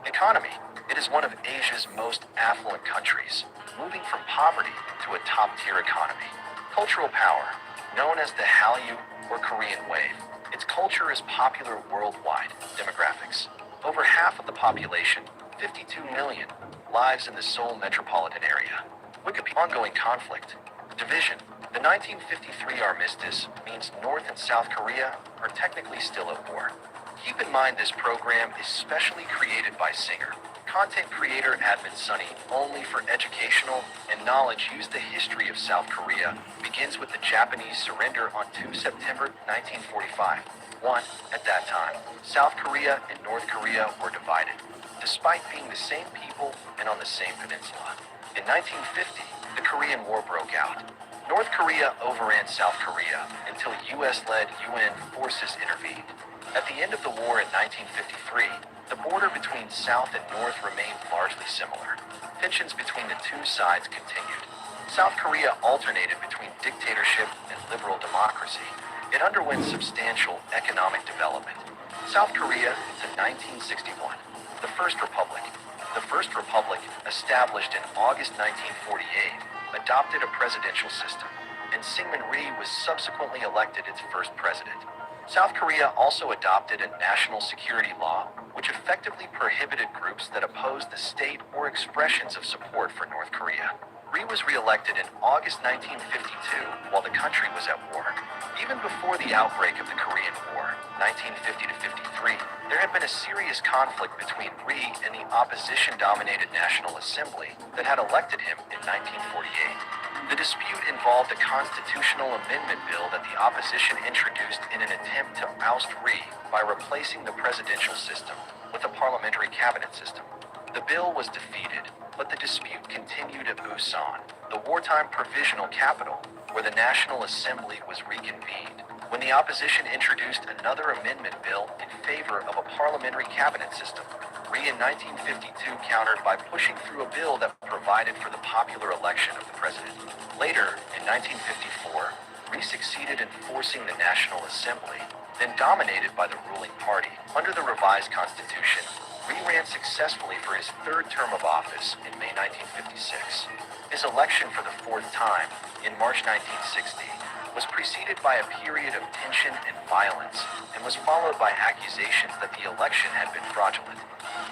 Economy. It is one of Asia's most affluent countries, moving from poverty to a top-tier economy. Cultural power. Known as the Hallyu or Korean Wave, its culture is popular worldwide. Demographics. Over half of the population, 52 million, lives in the Seoul metropolitan area. Wikipedia. Ongoing conflict. Division. The 1953 armistice means North and South Korea are technically still at war. Keep in mind this program is specially created by Singer, content creator admin Sunny, only for educational and knowledge. Use the history of South Korea begins with the Japanese surrender on 2 September 1945. At that time, South Korea and North Korea were divided, despite being the same people and on the same peninsula. In 1950, the Korean War broke out. North Korea overran South Korea until US-led UN forces intervened. At the end of the war in 1953, the border between South and North remained largely similar. Tensions between the two sides continued. South Korea alternated between dictatorship and liberal democracy. It underwent substantial economic development. South Korea to 1961, the First Republic. The First Republic, established in August 1948, adopted a presidential system, and Syngman-rhee was subsequently elected its first president. South Korea also adopted a national security law, which effectively prohibited groups that opposed the state or expressions of support for North Korea. Rhee was re-elected in August 1952 while the country was at war. Even before the outbreak of the Korean War, 1950 to 53, there had been a serious conflict between Rhee and the opposition-dominated National Assembly that had elected him in 1948. The dispute involved a constitutional amendment bill that the opposition introduced in an attempt to oust Rhee by replacing the presidential system. with a parliamentary cabinet system. The bill was defeated, but the dispute continued at Busan, the wartime provisional capital, where the National Assembly was reconvened, when the opposition introduced another amendment bill in favor of a parliamentary cabinet system. Rhee in 1952 countered by pushing through a bill that provided for the popular election of the president. Later, in 1954, Rhee succeeded in forcing the National Assembly, then dominated by the ruling party. Under the revised constitution, Rhee ran successfully for his third term of office in May 1956. His election for the fourth time, in March 1960, was preceded by a period of tension and violence, and was followed by accusations that the election had been fraudulent.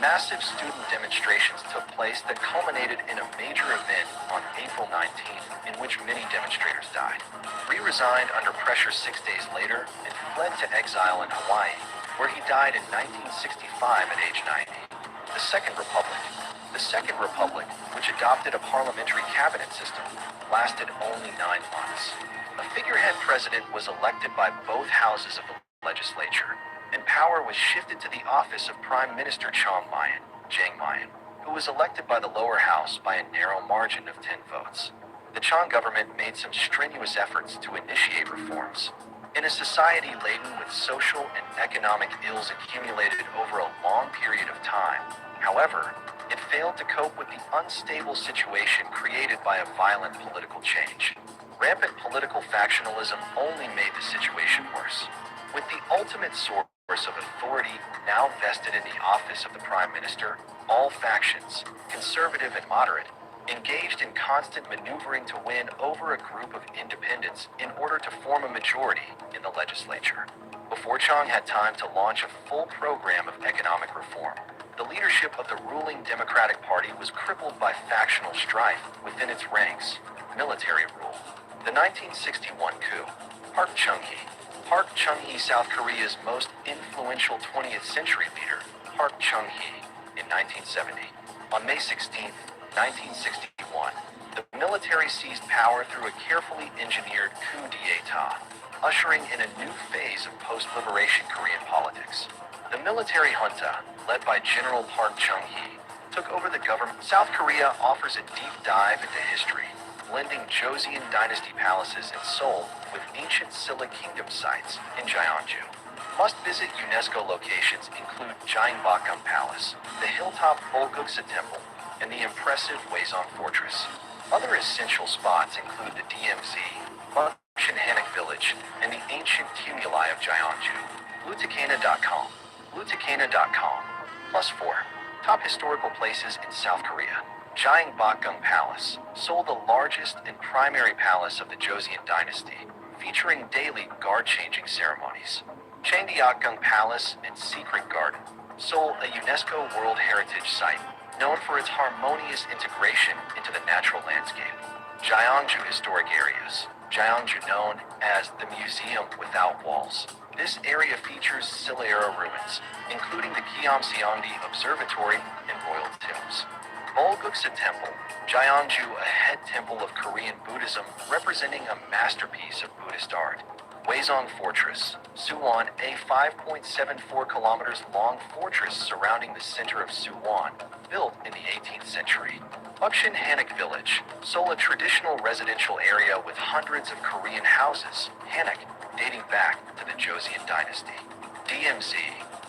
Massive student demonstrations took place that culminated in a major event on April 19th, in which many demonstrators died. Rhee resigned under pressure 6 days later and fled to exile in Hawaii, where he died in 1965 at age 90. The Second Republic. The Second Republic, which adopted a parliamentary cabinet system, lasted only 9 months. A figurehead president was elected by both houses of the legislature, and power was shifted to the office of Prime Minister Chiang Mayan, who was elected by the lower house by a narrow margin of 10 votes. The Chiang government made some strenuous efforts to initiate reforms. In a society laden with social and economic ills accumulated over a long period of time, however, it failed to cope with the unstable situation created by a violent political change. Rampant political factionalism only made the situation worse. With the ultimate source of authority now vested in the office of the Prime Minister, all factions, conservative and moderate, engaged in constant maneuvering to win over a group of independents in order to form a majority in the legislature. Before Chiang had time to launch a full program of economic reform, the leadership of the ruling Democratic Party was crippled by factional strife within its ranks, military rule. The 1961 coup. Park Chung-hee, South Korea's most influential 20th century leader, Park Chung-hee, in 1970. On May 16, 1961, the military seized power through a carefully engineered coup d'etat, ushering in a new phase of post-liberation Korean politics. The military junta, led by General Park Chung-hee, took over the government. South Korea offers a deep dive into history, blending Joseon dynasty palaces in Seoul with ancient Silla kingdom sites in Jeonju. Must-visit UNESCO locations include Gyeongbokgung Palace, the hilltop Bulguksa Temple, and the impressive Hwasong Fortress. Other essential spots include the DMZ, Munshin Hanok Village, and the ancient tumuli of Jeonju. Lutakana.com. Lutakana.com. +4. Top historical places in South Korea. Gyeongbokgung Palace, Seoul, the largest and primary palace of the Joseon dynasty, featuring daily guard-changing ceremonies. Changdeokgung Palace and Secret Garden, Seoul, a UNESCO World Heritage Site, known for its harmonious integration into the natural landscape. Jeonju Historic Areas, Jeonju known as the Museum Without Walls. This area features Silla-era ruins, including the Gyeongseongdi Observatory and Royal Tombs. Bulguksa Temple, Jeonju, a head temple of Korean Buddhism representing a masterpiece of Buddhist art. Hwasong Fortress, Suwon, a 5.74 kilometers long fortress surrounding the center of Suwon, built in the 18th century. Munshin Hanok Village, Seoul, a traditional residential area with hundreds of Korean houses, Hanok, dating back to the Joseon dynasty. DMZ,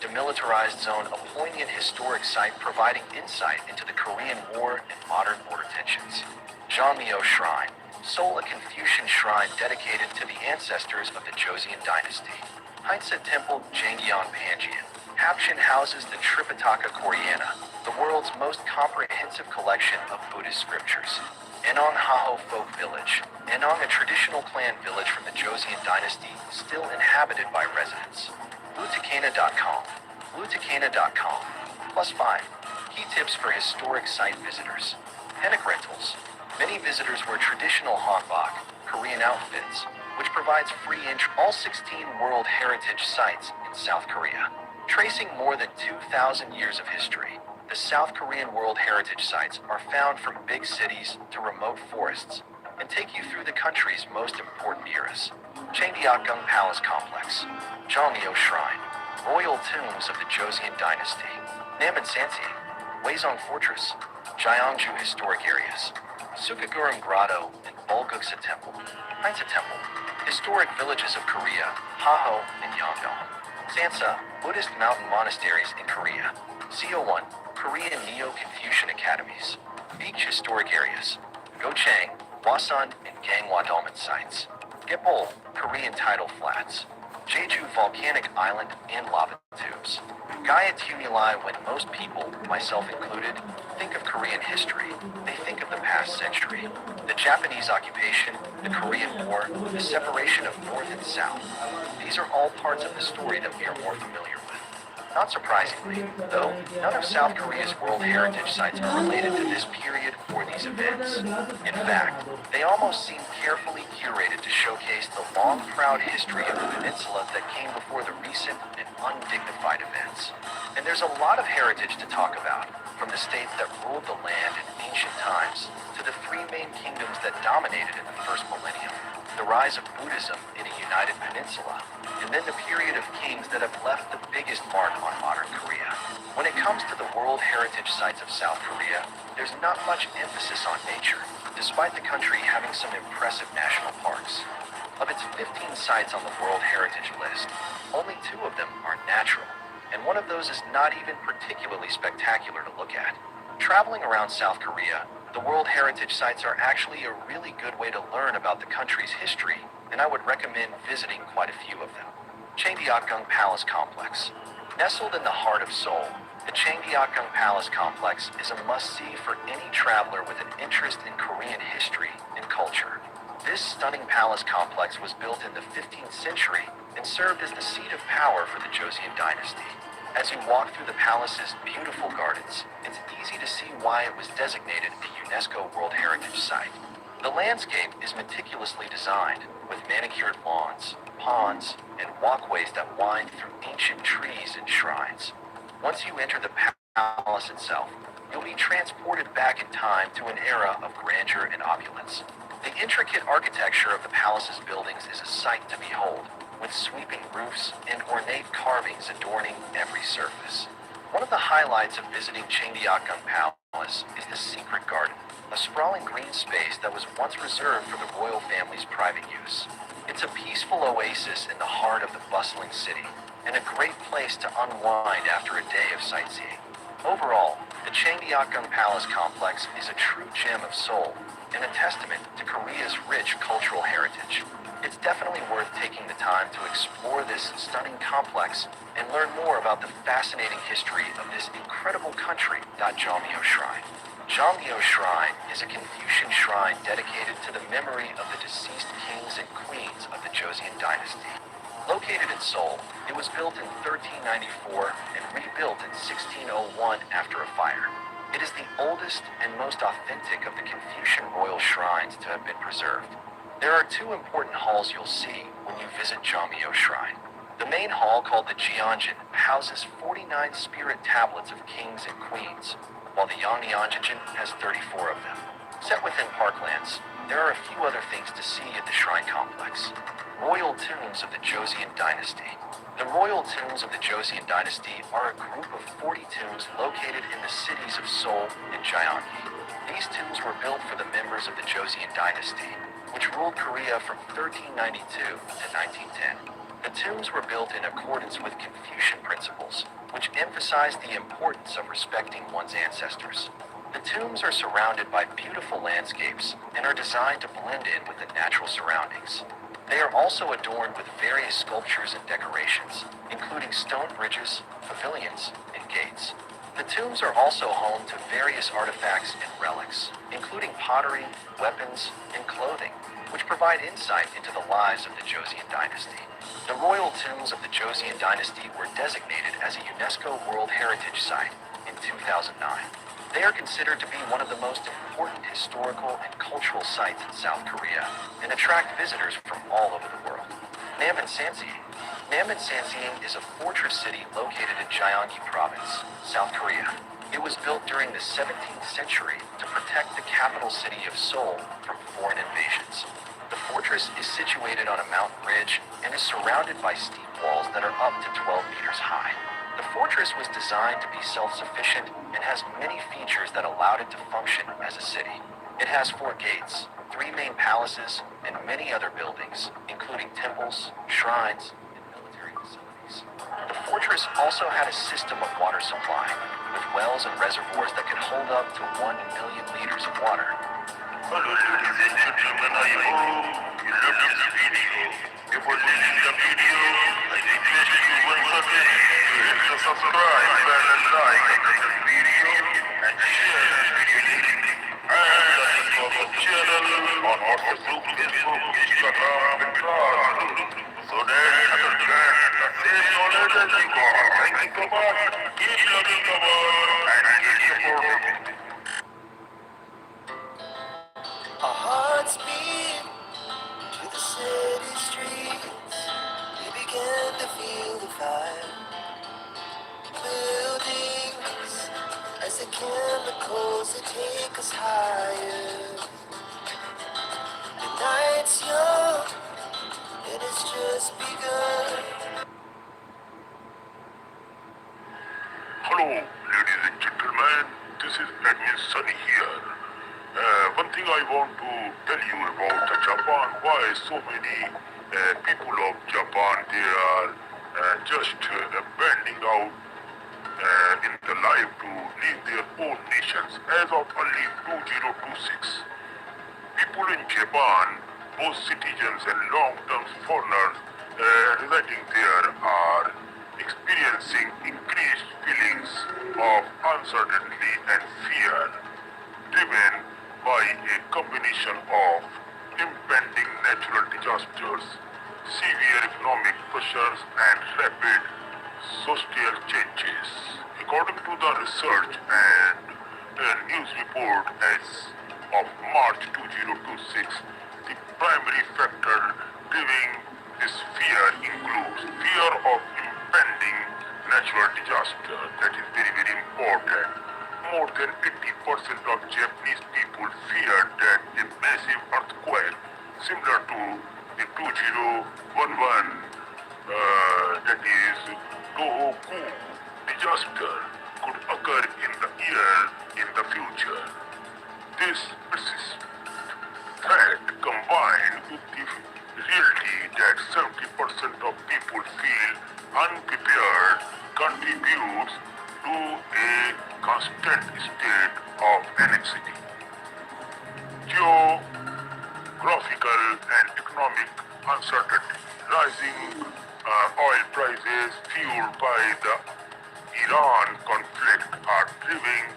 Demilitarized Zone, a poignant historic site providing insight into the Korean War and modern border tensions. Jeonmyo Shrine, Seoul, a Confucian shrine dedicated to the ancestors of the Joseon dynasty. Heinsa Temple, Jangyeon Panjian. Hapcheon houses the Tripitaka Koreana, the world's most comprehensive collection of Buddhist scriptures. Enong Haho Folk Village, Enong, a traditional clan village from the Joseon dynasty, still inhabited by residents. Lutakana.com. Lutakana.com. +5. Key tips for historic site visitors. Hanok rentals. Many visitors wear traditional hanbok, Korean outfits, which provides free entry to all 16 World Heritage Sites in South Korea. Tracing more than 2,000 years of history, the South Korean World Heritage Sites are found from big cities to remote forests and take you through the country's most important eras. Changdeokgung Palace Complex, Jeonmyo Shrine, Royal tombs of the Joseon Dynasty. Namonsansi, Huizong Fortress, Gyeongju Historic Areas, Sugagurum Grotto and Bulguksa Temple, Heinsa Temple, Historic villages of Korea, Haho and Yongdong. Sansa, Buddhist mountain monasteries in Korea. CO1, Korean Neo-Confucian academies. Beach historic areas. Gochang, Hwasun and Ganghwa Dolmen sites. Gepol, Korean tidal flats. Jeju volcanic island and lava tubes. Gaya tumuli. When most people, myself included, think of Korean history, they think of the past century. The Japanese occupation, the Korean War, the separation of North and South. These are all parts of the story that we are more familiar with. Not surprisingly, though, none of South Korea's World Heritage Sites are related to this period or these events. In fact, they almost seem carefully curated to showcase the long, proud history of the peninsula that came before the recent and undignified events. And there's a lot of heritage to talk about, from the states that ruled the land in ancient times to the three main kingdoms that dominated in the first millennium, the rise of Buddhism in a united peninsula, and then the period of kings that have left the biggest mark on modern Korea. When it comes to the World Heritage Sites of South Korea, there's not much emphasis on nature, despite the country having some impressive national parks. Of its 15 sites on the World Heritage list, only 2 of them are natural, and one of those is not even particularly spectacular to look at. Traveling around South Korea, the World Heritage Sites are actually a really good way to learn about the country's history, and I would recommend visiting quite a few of them. Cheonggyeokgung Palace Complex. Nestled in the heart of Seoul, the Cheonggyeokgung Palace Complex is a must-see for any traveler with an interest in Korean history and culture. This stunning palace complex was built in the 15th century and served as the seat of power for the Joseon dynasty. As you walk through the palace's beautiful gardens, it's easy to see why it was designated a UNESCO World Heritage Site. The landscape is meticulously designed, with manicured lawns, ponds, and walkways that wind through ancient trees and shrines. Once you enter the palace itself, you'll be transported back in time to an era of grandeur and opulence. The intricate architecture of the palace's buildings is a sight to behold, with sweeping roofs and ornate carvings adorning every surface. One of the highlights of visiting Cheonggyeokgung Palace is the Secret Garden, a sprawling green space that was once reserved for the royal family's private use. It's a peaceful oasis in the heart of the bustling city, and a great place to unwind after a day of sightseeing. Overall, the Cheonggyeokgung Palace complex is a true gem of Seoul and a testament to Korea's rich cultural heritage. It's definitely worth taking the time to explore this stunning complex and learn more about the fascinating history of this incredible country. Jeonmyo Shrine. Jeonmyo Shrine is a Confucian shrine dedicated to the memory of the deceased kings and queens of the Joseon dynasty. Located in Seoul, it was built in 1394 and rebuilt in 1601 after a fire. It is the oldest and most authentic of the Confucian royal shrines to have been preserved. There are 2 important halls you'll see when you visit Jeonmyo Shrine. The main hall, called the Gyeongjin, houses 49 spirit tablets of kings and queens, while the Yeongnyeongjin has 34 of them. Set within parklands, there are a few other things to see at the shrine complex. Royal tombs of the Joseon dynasty. The royal tombs of the Joseon dynasty are a group of 40 tombs located in the cities of Seoul and Gyeonggi. These tombs were built for the members of the Joseon dynasty, which ruled Korea from 1392 to 1910. The tombs were built in accordance with Confucian principles, which emphasize the importance of respecting one's ancestors. The tombs are surrounded by beautiful landscapes and are designed to blend in with the natural surroundings. They are also adorned with various sculptures and decorations, including stone bridges, pavilions, and gates. The tombs are also home to various artifacts and relics, including pottery, weapons, and clothing, which provide insight into the lives of the Joseon dynasty. The royal tombs of the Joseon dynasty were designated as a UNESCO World Heritage Site in 2009. They are considered to be one of the most important historical and cultural sites in South Korea and attract visitors from all over the world. Namonsansi. Namonsansi is a fortress city located in Gyeonggi Province, South Korea. It was built during the 17th century to protect the capital city of Seoul from foreign invasions. The fortress is situated on a mountain ridge and is surrounded by steep walls that are up to 12 meters high. The fortress was designed to be self-sufficient and has many features that allowed it to function as a city. It has 4 gates, 3 main palaces, and many other buildings, including temples, shrines, and military facilities. The fortress also had a system of water supply, with wells and reservoirs that could hold up to 1 million liters of water. Hello, ladies and gentlemen, I hope you love this video. Before watching the video, I request you once again to hit the subscribe button, like the video, and share this video link. And like our channel on WhatsApp, Facebook, Instagram, and Twitter, so that other can the same knowledge as you got. Thank you so much. Keep loving the world and keep supporting. Our hearts beat to the city streets. We began to feel the fire. Buildings as the chemicals that take us higher. The night's young and it's just begun. Hello, ladies and gentlemen. This is Admin Sunny here. One thing I want to tell you about the Japan, why so many people of Japan, they are just bending out in the life to leave their own nations. As of early 2026, people in Japan, both citizens and long-term foreigners residing there, are experiencing increased feelings of uncertainty and fear, driven by a combination of impending natural disasters, severe economic pressures, and rapid social changes. According to the research and news report as of March 2026, the primary factor driving this fear includes fear of impending natural disaster. That is very, very important. More than 80% of Japanese people fear that a massive earthquake similar to the 2011 that is Tohoku disaster could occur in the future. This persistent threat combined with the reality that 70% of people feel unprepared contributes to a constant state of anxiety. Geographical and economic uncertainty, rising oil prices fueled by the Iran conflict are driving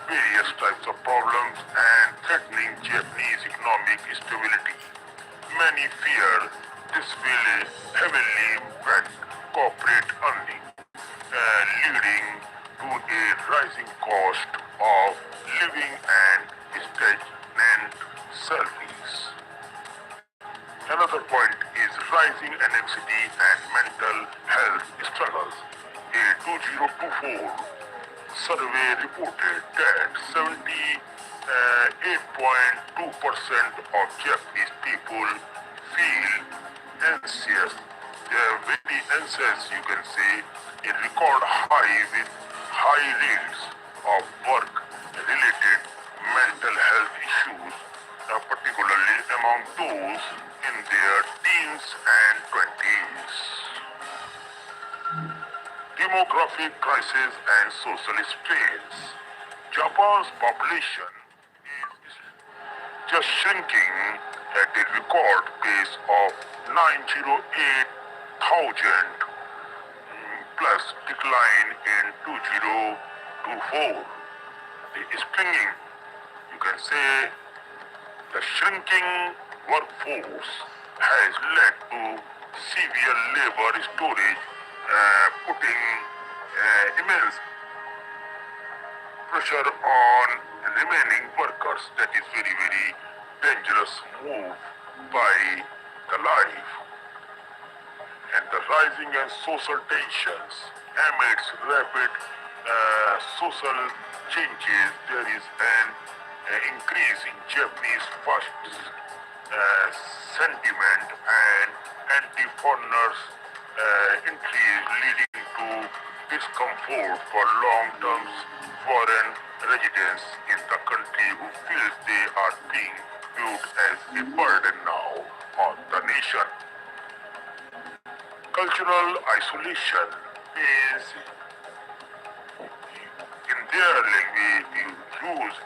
various types of problems and threatening Japanese economic stability. Many fear this will heavily impact corporate earnings, leading to a rising cost of living and stagnant salaries. Another point is rising anxiety and mental health struggles. A 2024 survey reported that 78.2% of Japanese people feel anxious. They are very anxious, you can say, in record high with high rates of work-related mental health issues, particularly among those in their teens and 20s. Demographic crisis and social strains. Japan's population is just shrinking at a record pace of 908,000 plus decline in 2024. The springing, you can say, the shrinking workforce has led to severe labor shortage, putting immense pressure on remaining workers. That is very, very dangerous move by the life. And the rising and social tensions amidst rapid social changes, there is an increase in Japanese fast sentiment and anti-foreigners entries leading to discomfort for long-term foreign residents in the country who feel they are being viewed as a burden now on the nation. Cultural isolation means in their language you use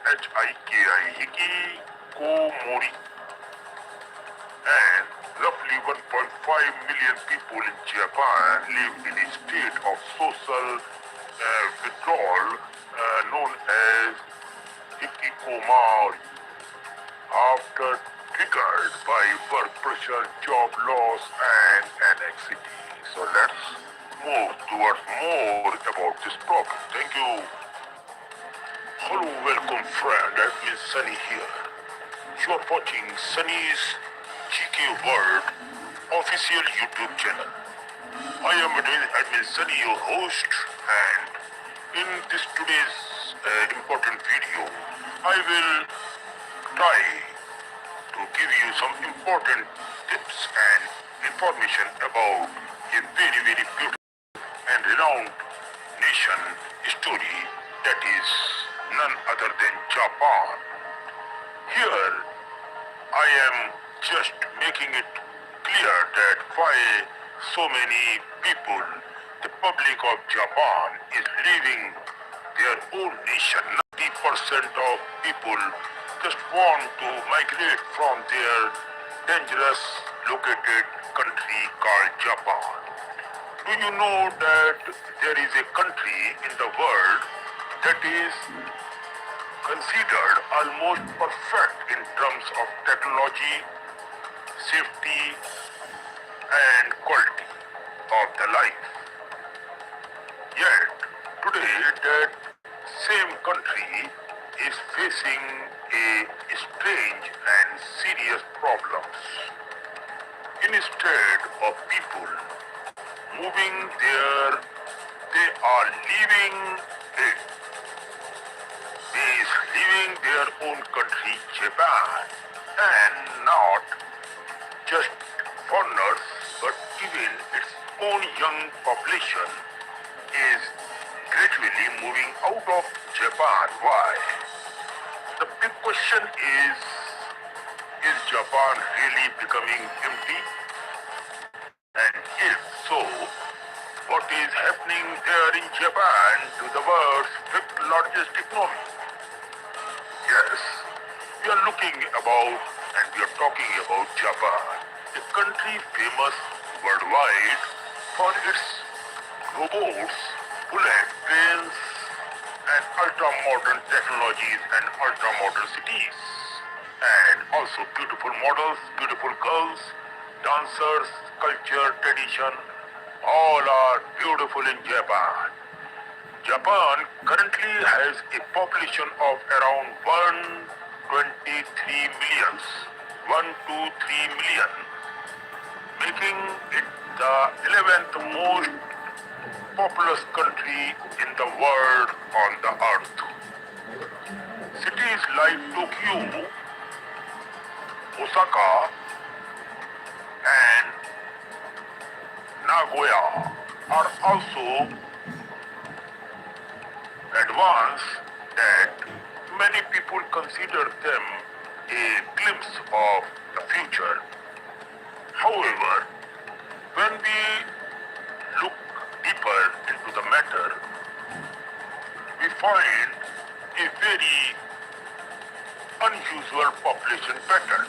hiki, ko mori, and roughly 1.5 million people in Japan live in a state of social withdrawal known as hikikomori after triggered by work pressure, job loss and anxiety. So let's move towards more about this problem. Thank you. Hello, welcome friend, admin Sunny here. You are watching Sunny's GK World official YouTube channel. I am admin Sunny, your host, and in this today's important video, I will try to give you some important tips and information about a very beautiful and renowned nation story that is none other than Japan. Here I am just making it clear that why so many people, the public of Japan, is leaving their own nation. 90% of people just want to migrate from their dangerous located country called Japan. Do you know that there is a country in the world that is considered almost perfect in terms of technology, safety, and quality of the life? Yet, today that same country is facing a strange and serious problems. Instead of people moving there, they are leaving it. They is leaving their own country, Japan, and not just foreigners, but even its own young population is gradually moving out of Japan. Why? The big question is Japan really becoming empty? And if so, what is happening there in Japan to the world's fifth largest economy? Yes, we are looking about and we are talking about Japan, a country famous worldwide for its robots, bullet trains, and ultra-modern technologies and ultra-modern cities. And also beautiful models, beautiful girls, dancers, culture, tradition, all are beautiful in Japan. Japan currently has a population of around 123 millions, 123 million, making it the 11th most populous country in the world on the earth. Cities like Tokyo, Osaka, and Nagoya are also advanced that many people consider them a glimpse of the future. However, when we look deeper into the matter, we find a very unusual population pattern.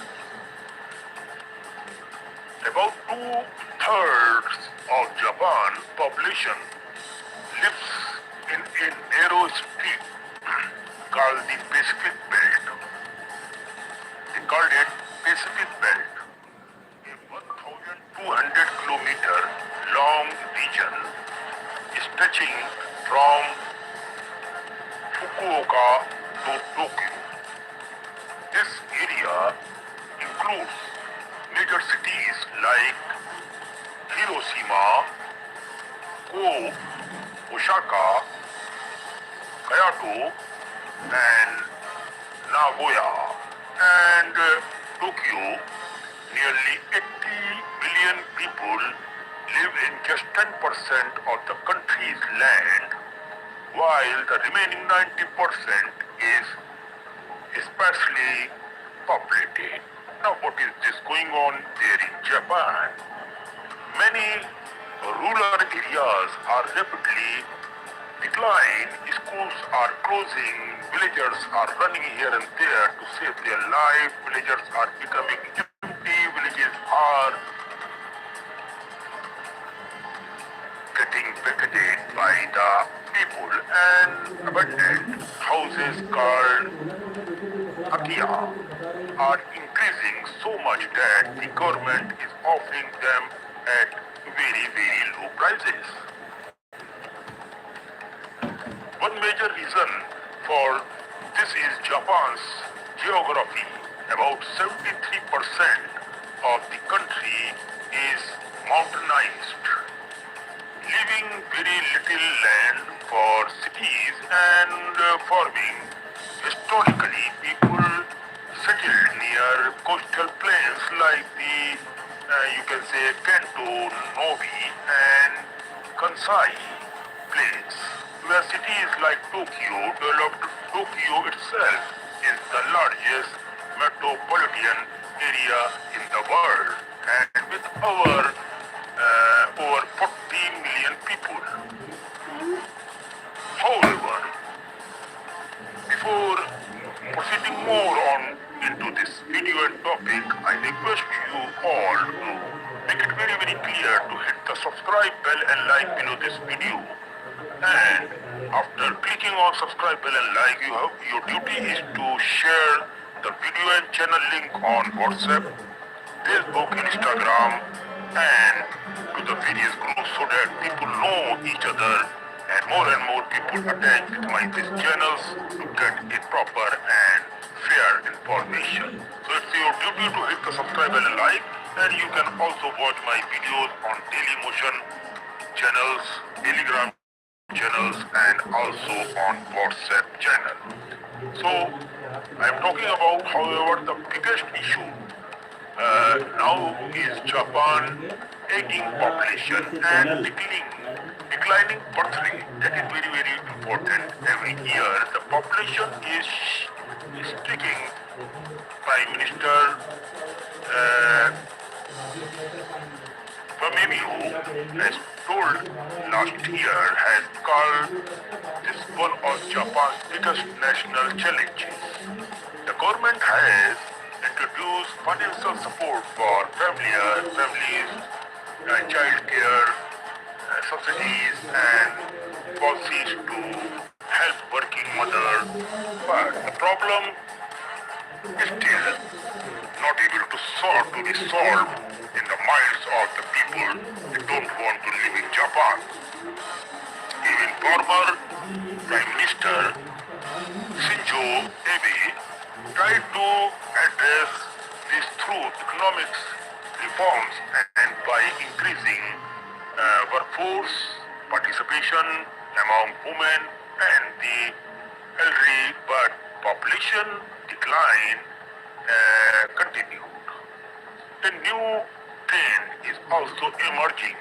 About two-thirds of Japan population lives in a narrow strip called the Pacific Belt. They called it Pacific Belt, a 1,200-kilometer long region stretching from Fukuoka to Tokyo. This area includes major cities like Hiroshima, Osaka, Kyoto, and Nagoya, and Tokyo Nearly 80 million people live in just 10% of the country's land, while the remaining 90% is sparsely populated. Now, what is this going on there in Japan? Many rural areas are rapidly decline, schools are closing, villagers are running here and there to save their life, villagers are becoming empty, villages are getting vacated by the people and abandoned houses called Akia are increasing so much that the government is offering them at very, very low prices. One major reason for this is Japan's geography. About 73% of the country is mountainized, leaving very little land for cities and farming. Historically, people settled near coastal plains like the, you can say, Kanto, Nobi, and Kansai plains, where cities like Tokyo developed. Tokyo itself is the largest metropolitan area in the world, and with over 40 million people. However, before proceeding more on into this video and topic, I request you all to make it very, very clear to hit the subscribe bell and like below this video. And after clicking on subscribe bell and like, your duty is to share the video and channel link on WhatsApp, Facebook, Instagram, and to the various groups so that people know each other and more people attach with these channels to get a proper and fair information. So it's your duty to hit the subscribe bell and like, and you can also watch my videos on Daily Motion channels, Telegram channels, and also on WhatsApp channel. So I'm talking about, however, the biggest issue now is Japan aging population and declining birth rate. That is very, very important. Every year the population is sticking. Prime Minister Fumimio has told last year, has called this one of Japan's biggest national challenges. The government has introduced financial support for families, child care, subsidies and policies to help working mothers. But the problem is still not able to be solved in the minds of the people who don't want to live in Japan. Even former Prime Minister Shinzo Abe tried to address this through economics reforms and by increasing workforce participation among women and the elderly, but population decline continued. A new trend is also emerging.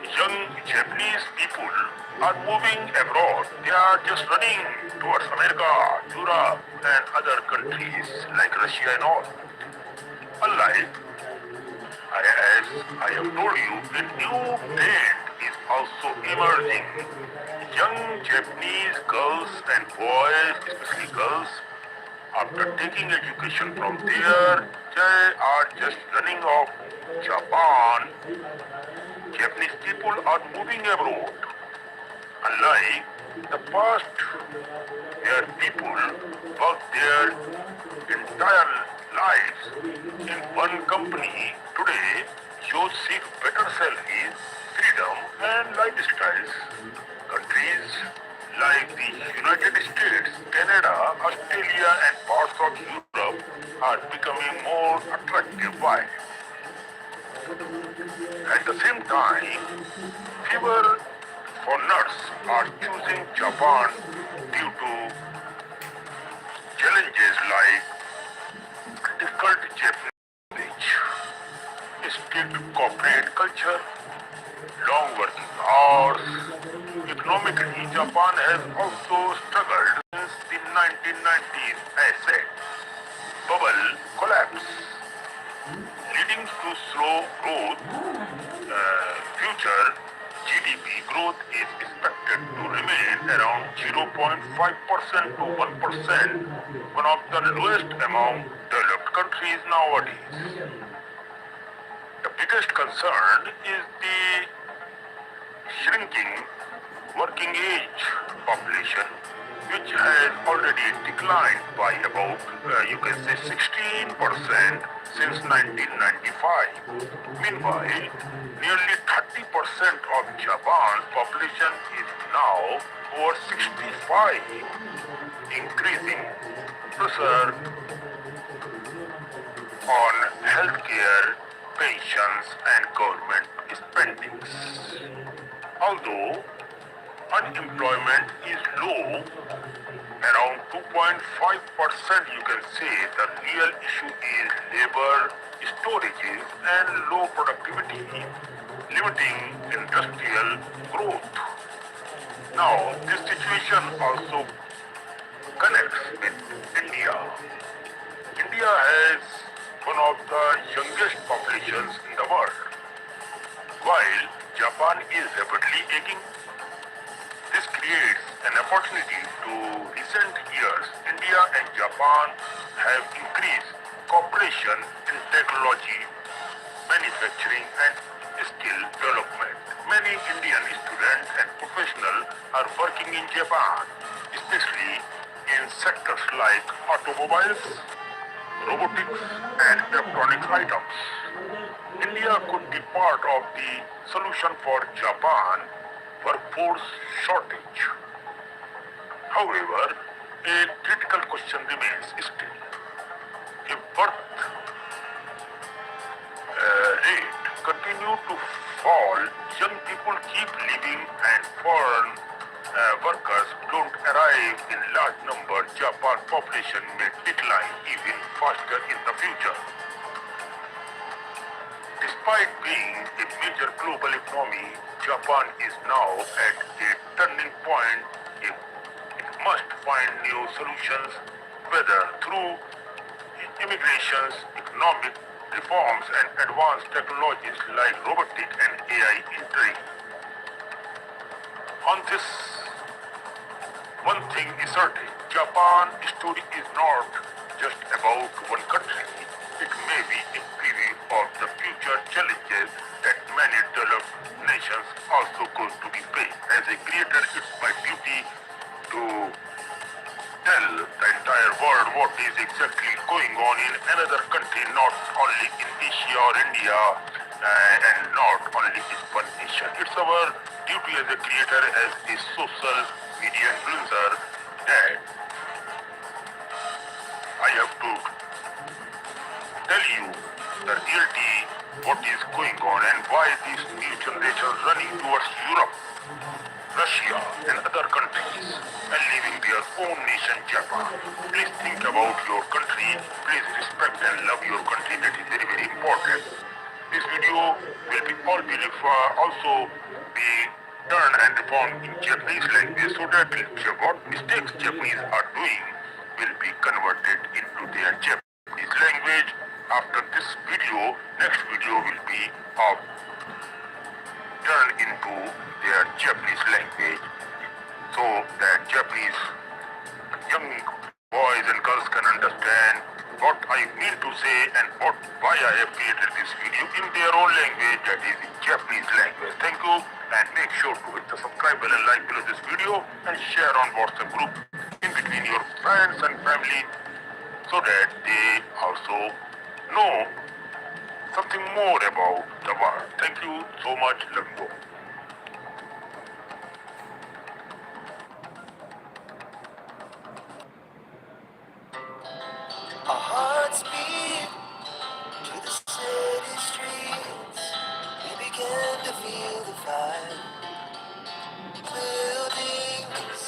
Young Japanese people are moving abroad. They are just running towards America, Europe, and other countries like Russia and all. Unlike, as I have told you, a new trend is also emerging. Young Japanese girls and boys, especially girls, after taking education from there, they are just running off Japan. Japanese people are moving abroad. Unlike the past, their people work their entire lives in one company. Today, you seek better salaries, freedom, and lifestyles. Countries like the United States, Canada, Australia, and parts of Europe are becoming more attractive. Why? At the same time, fewer foreigners are choosing Japan due to challenges like difficult Japanese strict corporate culture, long working hours. Economically, Japan has also struggled since the 1990s asset bubble collapse, leading to slow growth. Future GDP growth is expected to remain around 0.5% to 1%, one of the lowest among developed countries nowadays. The biggest concern is the shrinking working age population, which has already declined by about, you can say, 16% since 1995. Meanwhile, nearly 30% of Japan's population is now over 65, increasing pressure on healthcare, pensions, and government spendings. Although unemployment is low, around 2.5%, you can say the real issue is labor storages and low productivity, limiting industrial growth. Now, this situation also connects with India. India has one of the youngest populations in the world. While Japan is rapidly aging, this creates an opportunity. To recent years, India and Japan have increased cooperation in technology, manufacturing, and skill development. Many Indian students and professionals are working in Japan, especially in sectors like automobiles, robotics, and electronic items. India could be part of the solution for Japan workforce shortage. However, a critical question remains still. If birth rate continue to fall, young people keep leaving, and foreign workers don't arrive in large numbers, Japan population may decline even faster in the future. Despite being a major global economy, Japan is now at a turning point. It must find new solutions, whether through immigrations, economic reforms, and advanced technologies like robotic and AI entry. On this, one thing is certain: Japan's story is not just about one country. It may be a preview of the future challenges that many developed nations also going to be faced. As a creator, it's my duty to tell the entire world what is exactly going on in another country, not only in Asia or India, and not only in one nation. It's our duty as a creator, as a social media influencer, that I have to tell you the reality, what is going on, and why these new generations running towards Europe, Russia, and other countries, and leaving their own nation, Japan. Please think about your country. Please respect and love your country. That is very, very important. This video will be also be turned and reformed in Japanese language, so that what mistakes Japanese are doing will be converted into their Japanese language. After this video, next video will be of turned into their Japanese language, so that Japanese young boys and girls can understand what I mean to say and why I have created this video in their own language, that is in Japanese language. Thank you, and make sure to hit the subscribe button and like below this video, and share on WhatsApp group in between your friends and family, so that they also know something more about the world. Thank you so much. Love you all. Our hearts beat to the city streets. We began to feel the fire. Buildings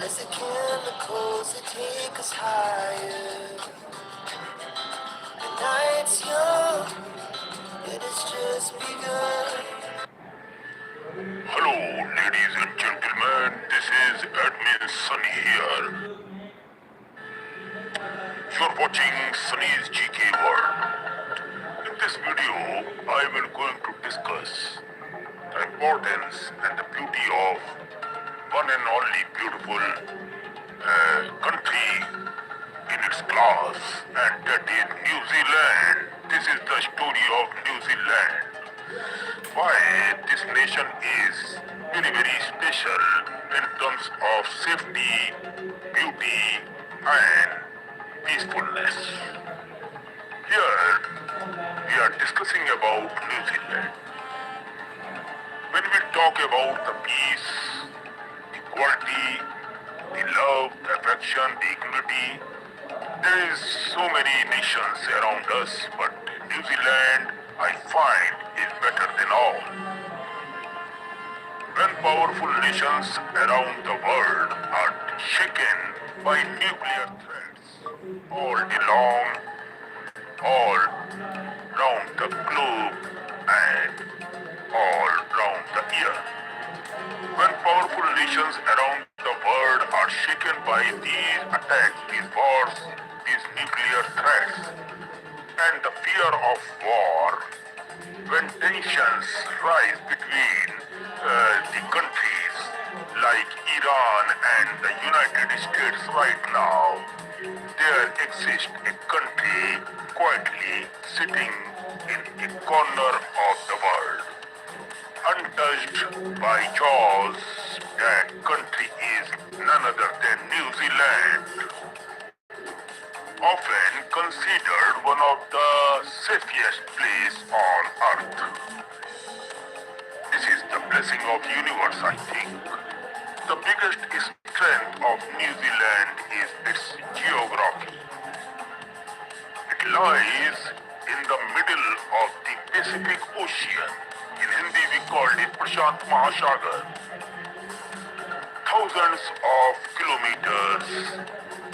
as the chemicals that take us higher. The night's young, it is has just begun. Hello, ladies and gentlemen. This is Admin Sunny here. You're watching Sunny's GK World. In this video, I will going to discuss the importance and the beauty of one and only beautiful country in its class, and that is New Zealand. This is the story of New Zealand. Why this nation is very, very special in terms of safety, beauty, and peacefulness. Here, we are discussing about New Zealand. When we talk about the peace, the quality, the love, the affection, the equality, there is so many nations around us, but New Zealand, I find, is better than all. When powerful nations around the world are shaken by nuclear threats all day long, all round the globe and all round the year. When powerful nations around the world are shaken by these attacks, these wars, these nuclear threats, and the fear of war, when tensions rise between the countries like Iran and the United States right now, there exists a country quietly sitting in a corner of the world, untouched by jaws. That country is none other than New Zealand, often considered one of the safest places on earth. This is the blessing of universe, I think. The biggest strength of New Zealand is its geography. It lies in the middle of the Pacific Ocean. In Hindi we call it Prashant Mahasagar. Thousands of kilometers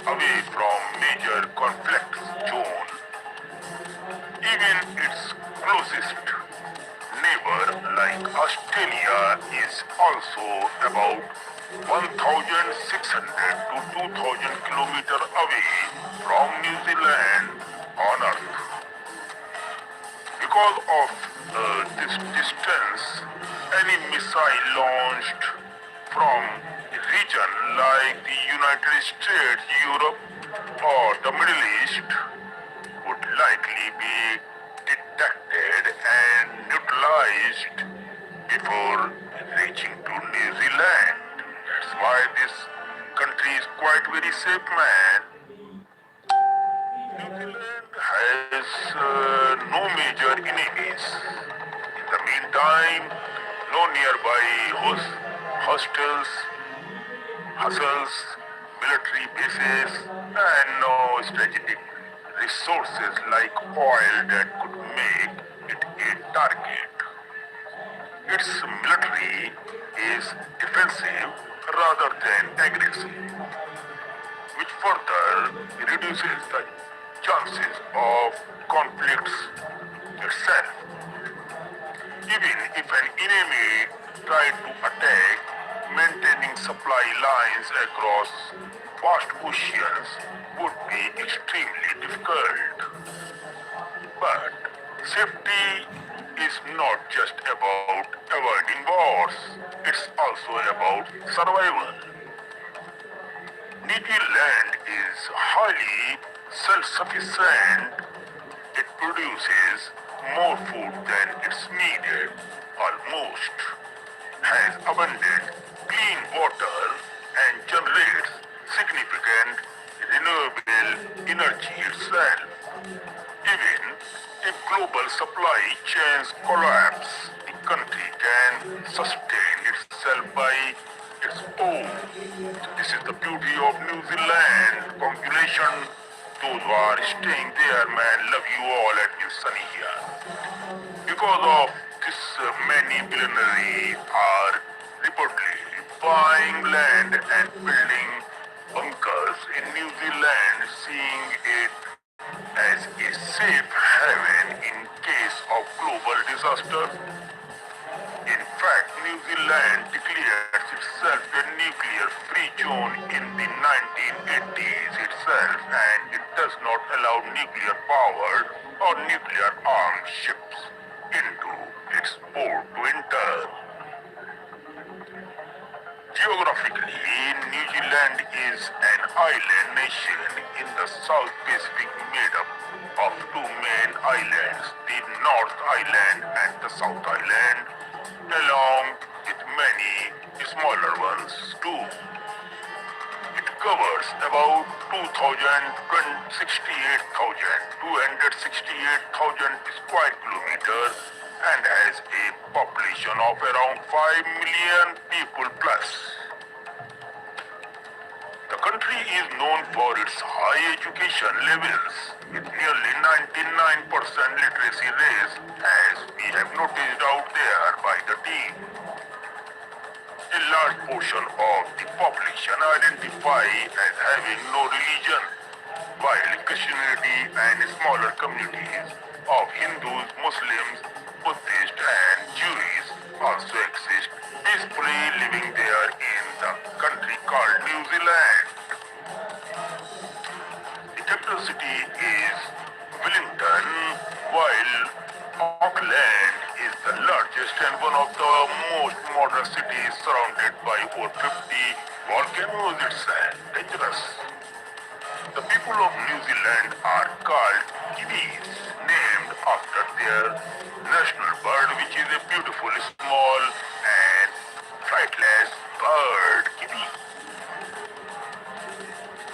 away from major conflict zone. Even its closest neighbor like Australia is also about 1,600 to 2,000 kilometers away from New Zealand on Earth. Because of this distance, any missile launched from a region like the United States, Europe, or the Middle East would likely be detected and neutralized before reaching to New Zealand. That's why this country is quite very safe, man. New Zealand has no major enemies. In the meantime, no nearby hostels, hustles, military bases, and no strategic resources like oil that could make it a target. Its military is defensive rather than aggressive, which further reduces the chances of conflicts itself. Even if an enemy tried to attack, maintaining supply lines across vast oceans would be extremely difficult. But safety is not just about avoiding wars, it's also about survival. New Zealand is highly self-sufficient. It produces more food than it's needed, almost, has abundant clean water, and generates significant renewable energy itself. Even if global supply chains collapse, the country can sustain itself by its own. This is the beauty of New Zealand. Congratulations, those who are staying there, man. Love you all at New Sunny here. Because of this, many billionaires are reportedly buying land and building bunkers in New Zealand, seeing it as a safe haven in case of global disaster? In fact, New Zealand declared itself a nuclear-free zone in the 1980s itself, and it does not allow nuclear-powered or nuclear-armed ships into its port to enter. Geographically, New Zealand is an island nation in the South Pacific made up of two main islands, the North Island and the South Island, along with many smaller ones too. It covers about 268,268,000 square kilometers and has a population of around 5 million people plus. The country is known for its high education levels with nearly 99% literacy rate, as we have noticed out there by the team. A large portion of the population identify as having no religion, while Christianity and smaller communities of Hindus, Muslims, Buddhists and Jews also exist, peacefully living there in the country called New Zealand. The capital city is Wellington, while Auckland is the largest and one of the most modern cities surrounded by over 50 volcanoes. It's dangerous. The people of New Zealand are called Kiwis, named after their national bird, which is a beautiful, small and flightless bird, kiwi.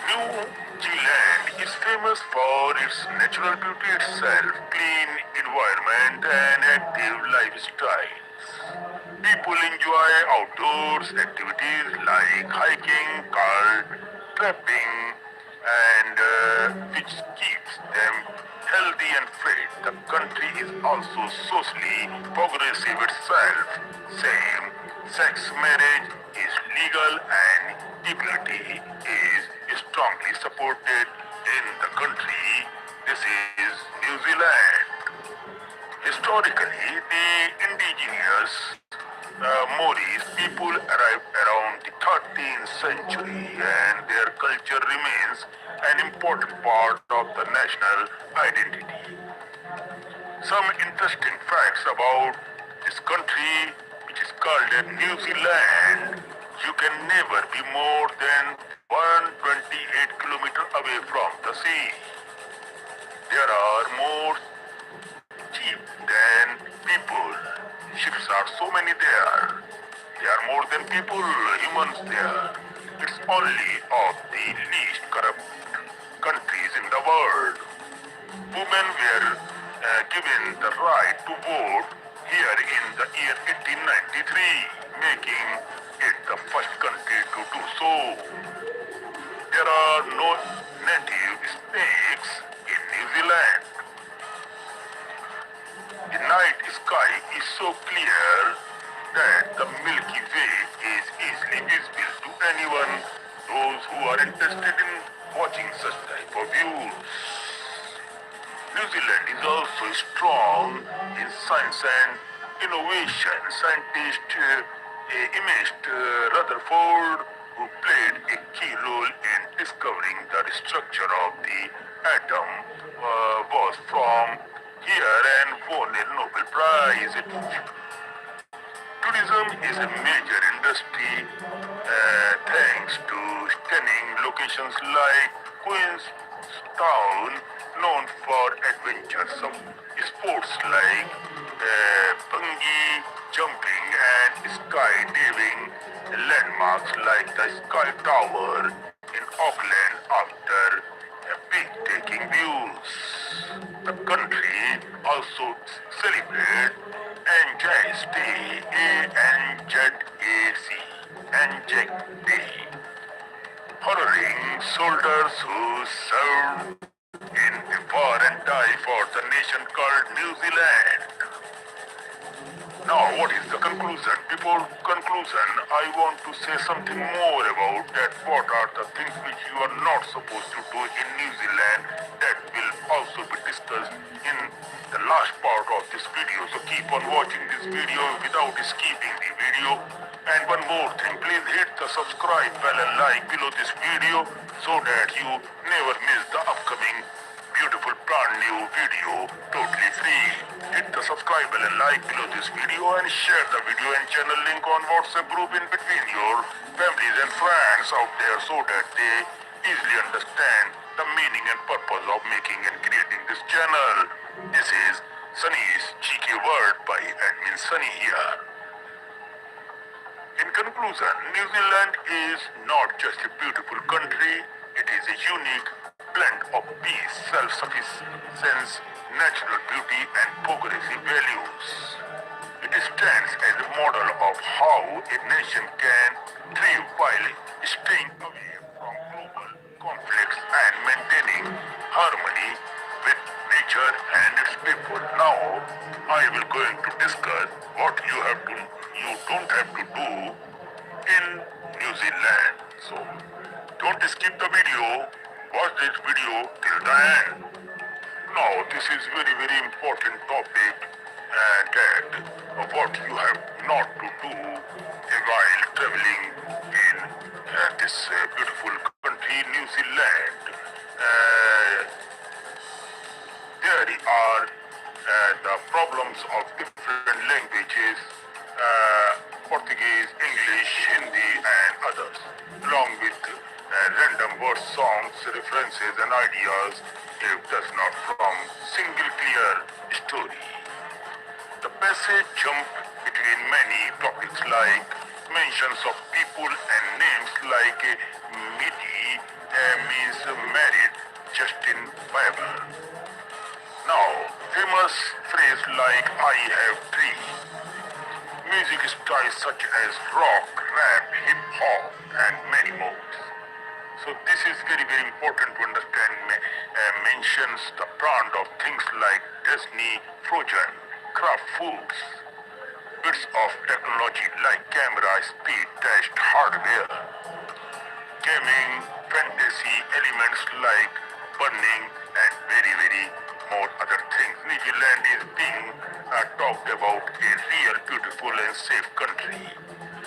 New Zealand is famous for its natural beauty itself, clean environment and active lifestyles. People enjoy outdoors activities like hiking, kart, trapping, and which keeps them healthy and fit. The country is also socially progressive itself. Same-sex marriage is legal and equality is strongly supported in the country. This is New Zealand. Historically, the indigenous Maoris people arrived around the 13th century, and their culture remains an important part of the national identity. Some interesting facts about this country, which is called New Zealand. You can never be more than 128 kilometers away from the sea. There are more sheep than people. Ships are so many there. There are more than people, humans there. It's only of the least corrupt countries in the world. Women were given the right to vote here in the year 1893, making it the first country to do so. There are no native snakes in New Zealand. The night sky is so clear that the Milky Way is easily visible to anyone, those who are interested in watching such type of views. New Zealand is also strong in science and innovation. Scientist Ernest Rutherford, who played a key role in discovering the structure of the atom, was from here and won a Nobel Prize. Tourism is a major industry thanks to stunning locations like Queenstown, known for adventure. Some sports like bungee jumping and skydiving, landmarks like the Sky Tower in Auckland after breathtaking views. The country also celebrates Anzac Day, Anzac Day, honoring soldiers who served in the war and died for the nation called New Zealand. Now, what is the conclusion? Before conclusion, conclusion, I want to say something more about that. What are the things which you are not supposed to do in New Zealand that will also be discussed in the last part of this video. So keep on watching this video without skipping the video. And one more thing, please hit the subscribe bell and like below this video so that you never miss the upcoming beautiful brand new video totally free. Hit the subscribe bell and like below this video and share the video and channel link on WhatsApp group in between your families and friends out there so that they easily understand the meaning and purpose of making and creating this channel. This is Sunny's cheeky word by admin Sunny here. In conclusion, New Zealand is not just a beautiful country, it is a unique blend of peace, self-sufficiency, natural beauty and progressive values. It stands as a model of how a nation can thrive while staying away from global conflicts and maintaining harmony with nature and its people. Now, I will going to discuss what you don't have to do in New Zealand. So, don't skip the video. Watch this video till the end. Now, this is very important topic and that what you have not to do while traveling in this beautiful country, New Zealand. There are the problems of different languages, Portuguese, English, Hindi and others, along with random word songs, references and ideas if does not from single clear story. The passage jump between many topics like mentions of people and names like Midi means married Justin Bieber. Now, famous phrase like I have three. Music styles such as rock, rap, hip hop and many more. So this is very important to understand. Mentions the brand of things like Disney, Frozen, craft foods, bits of technology like camera, speed test, hardware, gaming, fantasy elements like burning and very more other things. New Zealand is being talked about a real beautiful and safe country.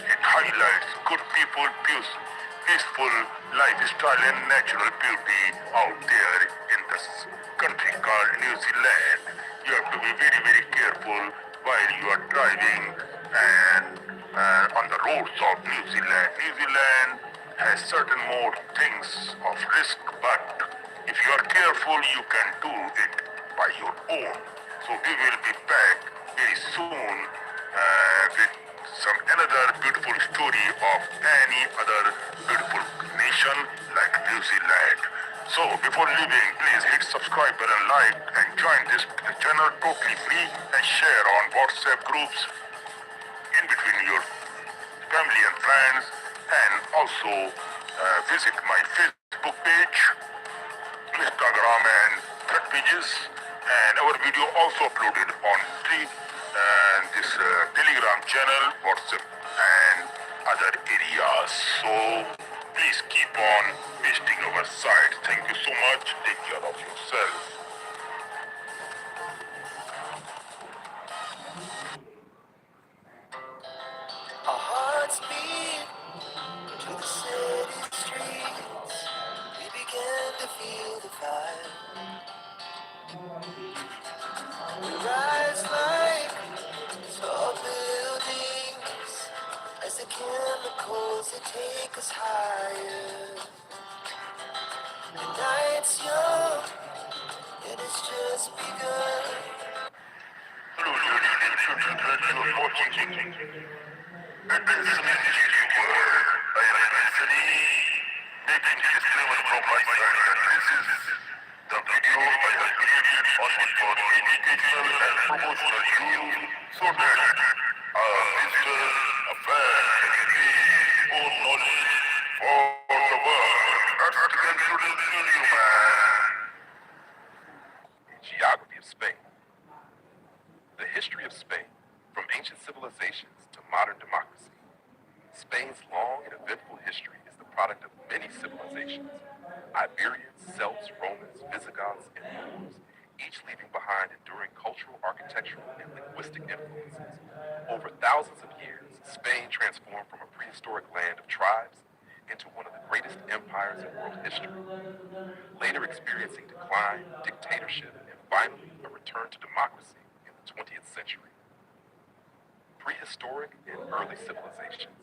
It highlights good people, peaceful lifestyle and natural beauty out there in this country called New Zealand. You have to be very careful while you are driving and on the roads of New Zealand. New Zealand has certain more things of risk, but if you are careful, you can do it by your own. So we will be back very soon with some another beautiful story of any other beautiful nation like New Zealand. So before leaving, please hit subscribe button, like and join this channel totally free and share on WhatsApp groups in between your family and friends, and also visit my Facebook page, Instagram and thread pages, and our video also uploaded on this Telegram channel, WhatsApp and other areas. So please keep on visiting our site. Thank you so much. Take care of yourself. Our hearts beat to the city streets. We began to feel the fire. We rise like tall buildings as the chemicals they take us higher. The night's young and it's just begun. Hello, ladies and gentlemen, you are watching Adventure Word. I am Anthony, making a disclaimer from my side that this is the video I have created only for educational and promotional use, so that a visitor, a fan can gain more knowledge for the world. That's the concluding video, man. Geography of Spain. The history of Spain, from ancient civilizations to modern democracy, Spain's long and eventful history is the product of many civilizations. Iberians, Celts, Romans, Visigoths, and Moors, each leaving behind enduring cultural, architectural, and linguistic influences. Over thousands of years, Spain transformed from a prehistoric land of tribes into one of the greatest empires in world history, later experiencing decline, dictatorship, and finally a return to democracy in the 20th century. Prehistoric and early civilizations.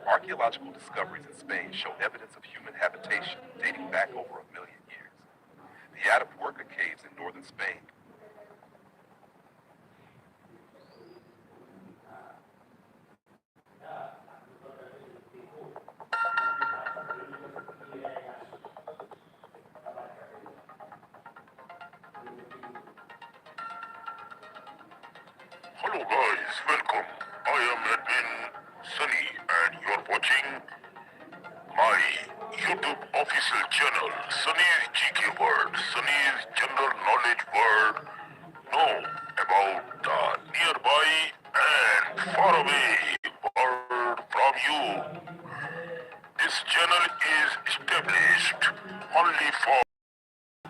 Archaeological discoveries in Spain show evidence of human habitation dating back over 1 million years. The Atapuerca caves in northern Spain Hello guys, welcome. I am Edwin Sunny and you're watching my YouTube official channel, Sunny's GK World, Sunny's General Knowledge World. Know about the nearby and far away world from you. This channel is established only for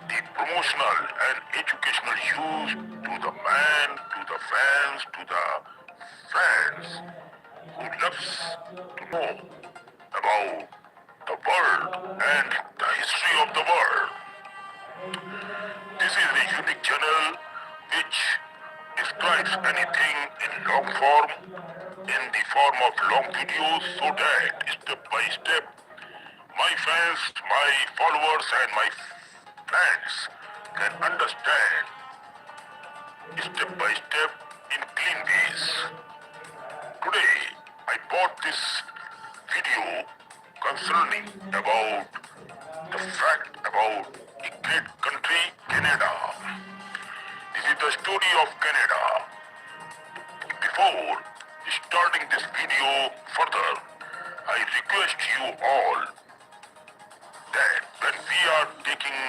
the promotional and educational use to the man, to the fans, to the fans who loves to know about the world and the history of the world. This is a unique channel which describes anything in long form, in the form of long videos, so that step by step my fans, my followers and my fans can understand step by step in clean ways. Today I bought this video concerning about the fact about a great country, Canada. This is the story of Canada. Before starting this video further, I request you all that when we are taking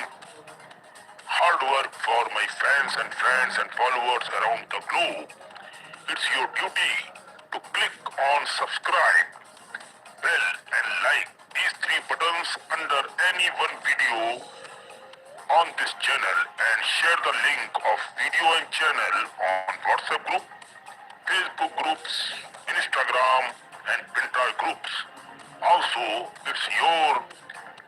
hard work for my fans and followers around the globe, it's your duty to click on subscribe, bell and like these 3 buttons under any one video on this channel and share the link of video and channel on WhatsApp group, Facebook groups, Instagram and Pinterest groups. Also, it's your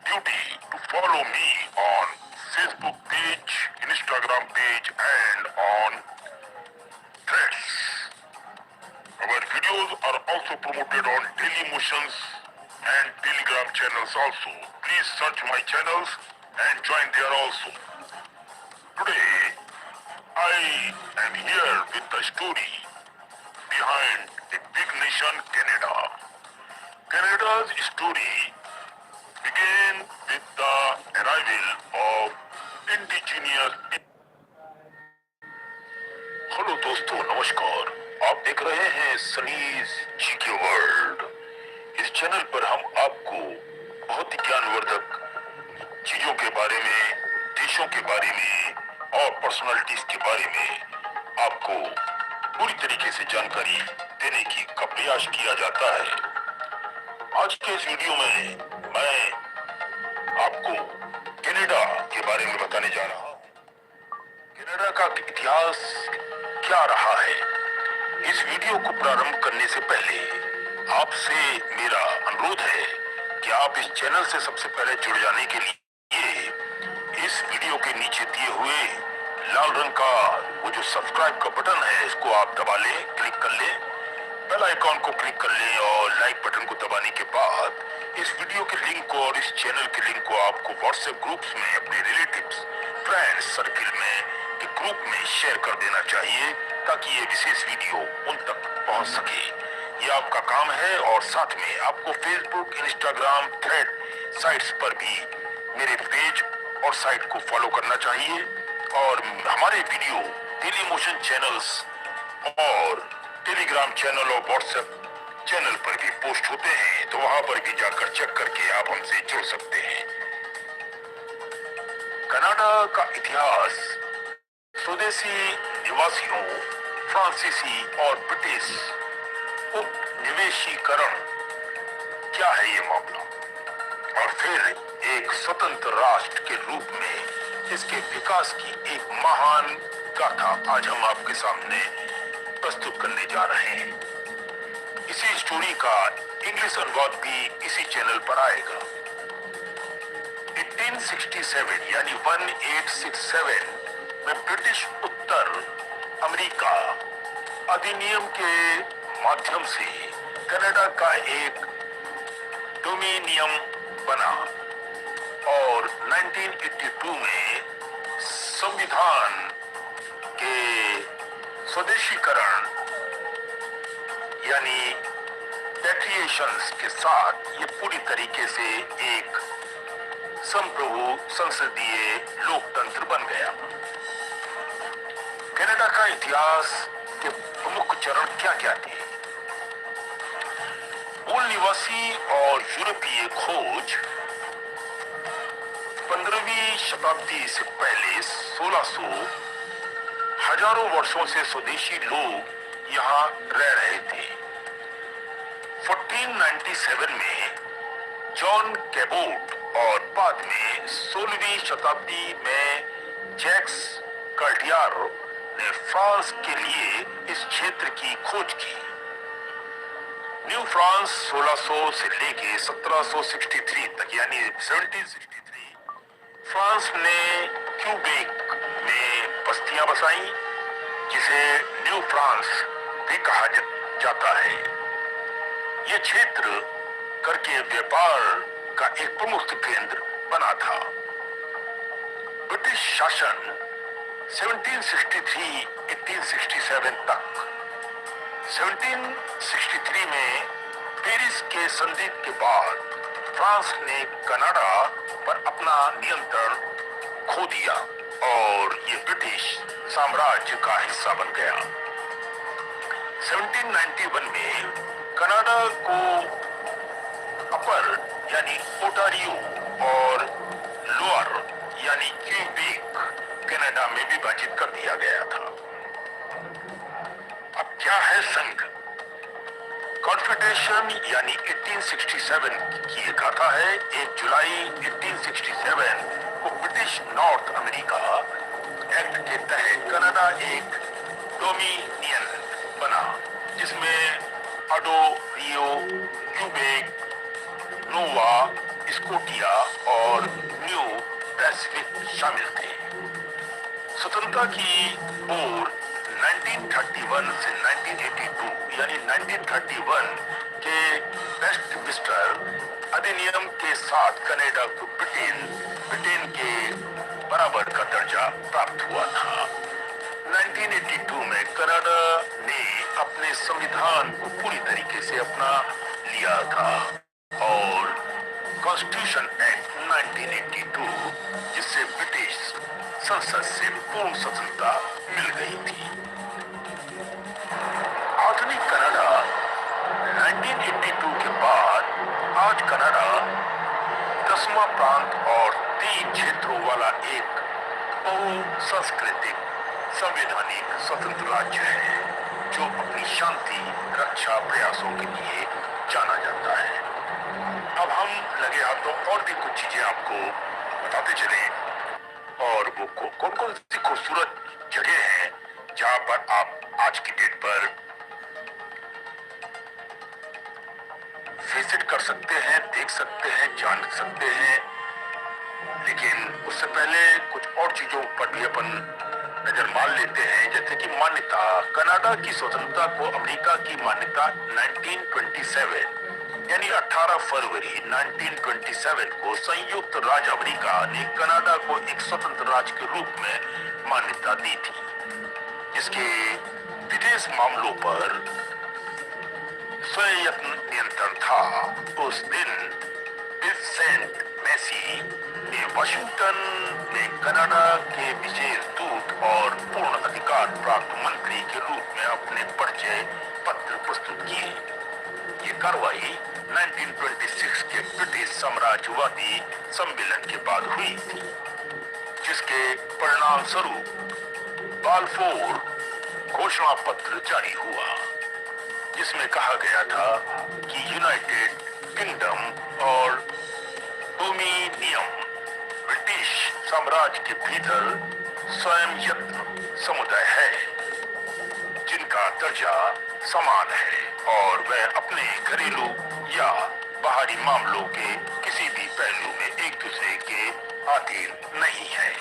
duty to follow me on Facebook page, Instagram page and on Threads. Our videos are also promoted on Daily Motions and Telegram channels also. Please search my channels and join there also. Today, I am here with the story behind the big nation Canada. Canada's story began with the arrival of indigenous. Hello दोस्तों, नमस्कार। आप देख रहे हैं Sunny's GK world. इस channel पर हम आपको बहुत ही ज्ञानवर्धक चीजों के बारे में, देशों के बारे में और पर्सनालिटीज के बारे में आपको पूरी तरीके से जानकारी देने का प्रयास किया जाता है। आज के इस वीडियो में मैं आपको कनाडा के बारे में बताने जा रहा हूँ। कनाडा का इतिहास क्या रहा है। इस वीडियो को प्रारंभ करने से पहले आपसे मेरा अनुरोध है कि आप इस चैनल से सबसे पहले जुड़ जाने के लिए इस वीडियो के नीचे दिए हुए लाल रंग का वो जो सब्सक्राइब का बटन है, इसको आप दबा लें, क्लिक कर लें, बेल आइकॉन को क्लिक कर लें और लाइक बटन को दबाने के बाद इस वीडियो के लिंक को और इस चैनल के लिंक को आपको व्हाट्सएप ग्रुप्स में, अपने रिलेटिव्स, फ्रेंड्स सर्किल में के ग्रुप में शेयर कर देना चाहिए ताकि ये विशेष वीडियो उन तक पहुंच सके। ये आपका काम है और साथ में आपको फेसबुक, इंस्टाग्राम, थ्रेड साइट्स पर भी मेरे पेज और साइट को फॉलो करना चाहिए और हमारे वीडियो डेली मोशन चैनल्स और टेलीग्राम चैनल और व्हाट्सएप चैनल पर भी पोस्ट होते हैं, तो वहां पर भी जाकर चेक करके आप हमसे जुड़ सकते हैं। कनाडा का इतिहास स्वदेशी निवासियों, फ्रांसीसी और ब्रिटिश उपनिवेशीकरण क्या है ये मामला, और फिर एक स्वतंत्र राष्ट्र के रूप में इसके विकास की एक महान गाथा आज हम आपके सामने प्रस्तुत करने जा रहे हैं। इसी स्टोरी का इंग्लिश अनुवाद भी इसी चैनल पर आएगा। 1867 यानी 1867 में ब्रिटिश उत्तर अमेरिका अधिनियम के माध्यम से कनाडा का एक डोमिनियन बना और 1982 में संविधान के स्वदेशीकरण यानी पैट्रिएशंस के साथ ये पूरी तरीके से एक संप्रभु संसदीय लोकतंत्र बन गया। कनाडा का इतिहास के प्रमुख चरण क्या क्या थे? मूल निवासी और यूरोपीय खोज 15वीं शताब्दी से पहले 1600 हजारों वर्षों से स्वदेशी लोग यहाँ रह रहे थे। 1497 में जॉन कैबोट और बाद में 16वीं शताब्दी में जैक्स कार्टियर ने फ्रांस के लिए इस क्षेत्र की खोज की। न्यू फ्रांस 1600 से लेके 1763 तक यानी 1763 फ्रांस ने क्यूबेक में बस्तियां बसाई, जिसे न्यू फ्रांस भी कहा जाता है। यह क्षेत्र करके व्यापार का एक प्रमुख केंद्र बना था। ब्रिटिश शासन 1763-1867 तक 1763 में पेरिस के संधि के बाद फ्रांस ने कनाडा पर अपना नियंत्रण खो दिया और ये ब्रिटिश साम्राज्य का हिस्सा बन गया। 1791 में कनाडा को अपर यानी ओटारियो और लोअर यानी क्यूबेक कनाडा में विभाजित कर दिया गया था। अब क्या है संघ? कॉन्फेडरेशन यानी 1867 की एक गाथा है। 1 जुलाई 1867 को ब्रिटिश नॉर्थ अमेरिका एक्ट के तहत कनाडा एक डोमिनियन बना, जिसमें अडो, रियो, क्यूबेक, नोवा स्कोटिया और न्यू पैसिफिक शामिल थे। स्वतंत्रता की ओर 1931 से 1982 यानी 1931 के वेस्टमिंस्टर अधिनियम के साथ कनाडा को ब्रिटेन के बराबर का दर्जा प्राप्त हुआ था। 1982 में कनाडा ने अपने संविधान को पूरी तरीके से अपना लिया था और कॉन्स्टिट्यूशन एक्ट 1982 जिससे ब्रिटिश संसद से पूर्ण स्वतंत्रता मिल गई थी। आधुनिक कनाडा 1982 के बाद आज कनाडा 10वां प्रांत और 3 क्षेत्रों वाला एक बहुसांस्कृतिक संवैधानिक स्वतंत्र राज्य है, जो अपनी शांति रक्षा प्रयासों के लिए जाना जाता है। अब हम लगे हाथों और भी कुछ चीजें आपको बताते चले, और वो कौन कौन सी खूबसूरत जगह हैं जहां पर आप आज की डेट पर विजिट कर सकते हैं, देख सकते हैं, जान सकते हैं। लेकिन उससे पहले कुछ और चीजों पर भी अपन नजर मार लेते हैं, जैसे कि मान्यता। कनाडा की स्वतंत्रता को अमेरिका की मान्यता 1927 यानी 18 फरवरी 1927 को संयुक्त राज्य अमेरिका ने कनाडा को एक स्वतंत्र राज्य के रूप में मान्यता दी थी, जिसके विदेश मामलों पर स्वयं नियंत्रण था। उस दिन विंसेंट मैसी ने वाशिंगटन में कनाडा के विशेष दूत और पूर्ण अधिकार प्राप्त मंत्री के रूप में अपने परिचय पत्र प्रस्तुत किए। ये कार्रवाई 1926 के ब्रिटिश साम्राज्यवादी सम्मेलन के बाद हुई थी, जिसके परिणाम स्वरूप बालफोर घोषणा पत्र जारी हुआ, जिसमें कहा गया था कि यूनाइटेड किंगडम और डोमिनियम ब्रिटिश साम्राज्य के भीतर स्वयं यत्न समुदाय है जिनका दर्जा समान है और वह अपने घरेलू या बाहरी मामलों के किसी भी पहलू में एक दूसरे के अधीन नहीं है।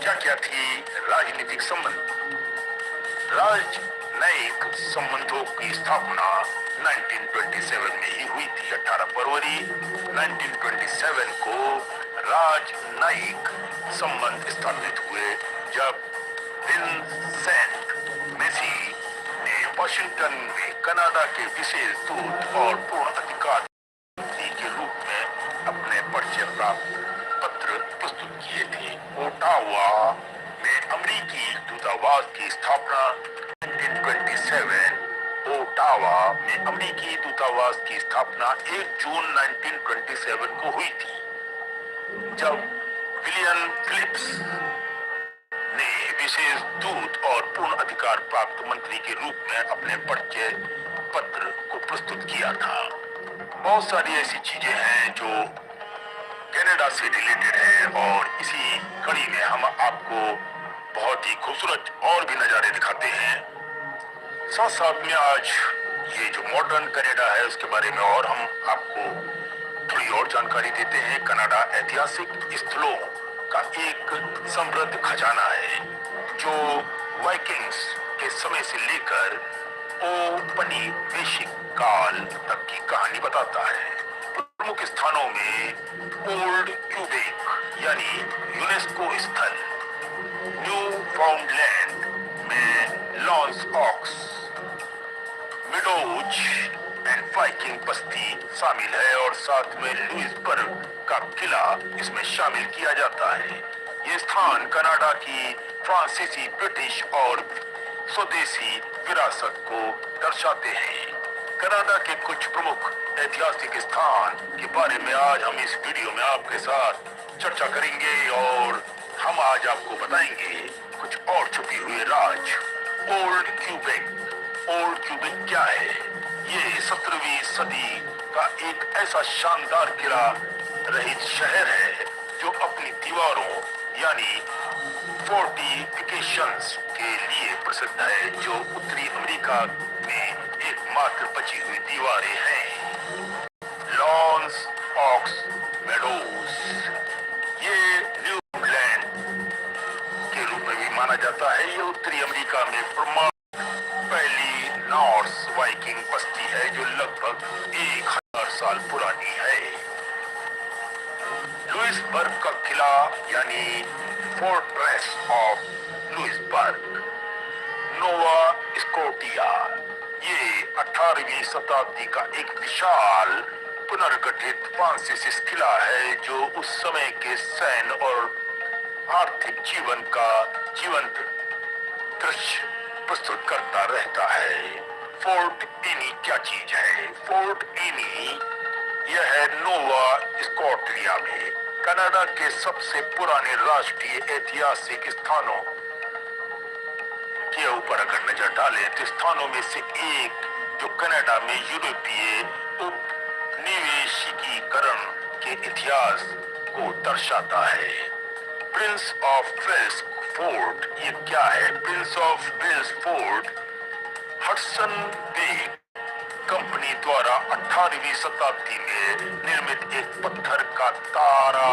क्या क्या थी राजनीतिक संबंध? राजनयिक संबंधों की स्थापना 1927 में ही हुई थी। 18 फरवरी 1927 को राजनयिक संबंध स्थापित हुए जब विंसेंट मेसी ने वॉशिंगटन में कनाडा के विशेष दूत और पूर्ण अधिकारी के रूप में अपने परिचय प्राप्त पत्र प्रस्तुत किए थे। ओटावा में अमेरिकी दूतावास की स्थापना 1927 ओटावा में अमेरिकी दूतावास की स्थापना 1 जून 1927 को हुई थी जब विलियम फिलिप्स ने विशेष दूत और पूर्ण अधिकार प्राप्त मंत्री के रूप में अपने परिचय पत्र को प्रस्तुत किया था। बहुत सारी ऐसी चीजें हैं जो कनाडा से रिलेटेड है और इसी कड़ी में हम आपको बहुत ही खूबसूरत और भी नजारे दिखाते हैं। साथ साथ में आज ये जो मॉडर्न कनाडा है उसके बारे में और हम आपको थोड़ी और जानकारी देते हैं। कनाडा ऐतिहासिक स्थलों का एक समृद्ध खजाना है जो वाइकिंग्स के समय से लेकर औपनिवेशिक काल तक की कहानी बताता है। प्रमुख स्थानों में ओल्ड क्यूबेक यानी यूनेस्को स्थल, न्यू फाउंडलैंड में L'Anse aux, Meadows and Viking बस्ती शामिल है और साथ में लुइसबर्ग का किला इसमें शामिल किया जाता है। ये स्थान कनाडा की फ्रांसीसी, ब्रिटिश और स्वदेशी विरासत को दर्शाते हैं। कनाडा के कुछ प्रमुख ऐतिहासिक स्थान के बारे में आज हम इस वीडियो में आपके साथ चर्चा करेंगे और हम आज आपको बताएंगे कुछ और छुपी हुई राज। ओल्ड क्यूबेक क्या है? ये 17वीं सदी का एक ऐसा शानदार किला रहित शहर है जो अपनी दीवारों यानी फोर्टिफिकेशंस के लिए प्रसिद्ध है, जो उत्तरी अमेरिका में एकमात्र बची हुई दीवारें हैं। लॉन्स ऑक्स मेडोज ये न्यूलैंड के रूप में भी माना जाता है। ये उत्तरी अमेरिका में पहली नॉर्स वाइकिंग बस्ती है जो लगभग 1000 साल पुरानी है। लुइसबर्ग का किला यानी fortress of Louisbourg, Nova Scotia, ये 18वीं शताब्दी का एक विशाल पुनर्गठित फ्रांसीसी किला है जो उस समय के सैन्य और आर्थिक जीवन का जीवंत दृश्य प्रस्तुत करता रहता है। फोर्ट एनी क्या चीज है? फोर्ट एनी यह है नोवा स्कॉटिया में कनाडा के सबसे पुराने राष्ट्रीय ऐतिहासिक स्थानों के ऊपर अगर नजर डालें तो स्थानों में से एक जो कनाडा में यूरोपीय उपनिवेशीकरण के इतिहास को दर्शाता है। प्रिंस ऑफ वेल्स फोर्ट ये क्या है? Prince of Wales Fort Hudson Bay Company द्वारा 18वीं शताब्दी में निर्मित एक पत्थर का तारा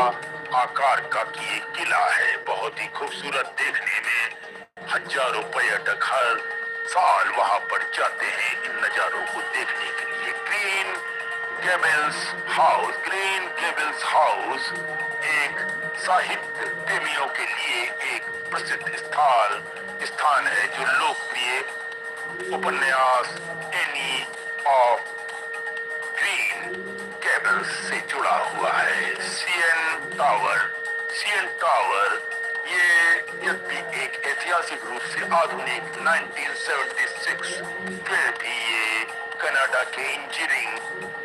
आकार का की एक किला है। बहुत ही खूबसूरत देखने में हजारों पर्यटक हर साल वहां पर जाते हैं इन नजारों को देखने के लिए। ग्रीन गेबल्स हाउस एक साहित्य प्रेमियों के लिए एक प्रसिद्ध स्थान है जो लोकप्रिय उपन्यास एनी ऑफ ग्रीन गेबल्स से जुड़ा हुआ है। सीएन टावर ये भी एक ऐतिहासिक रूप से आधुनिक 1976 फिर भी ये कनाडा के इंजीनियरिंग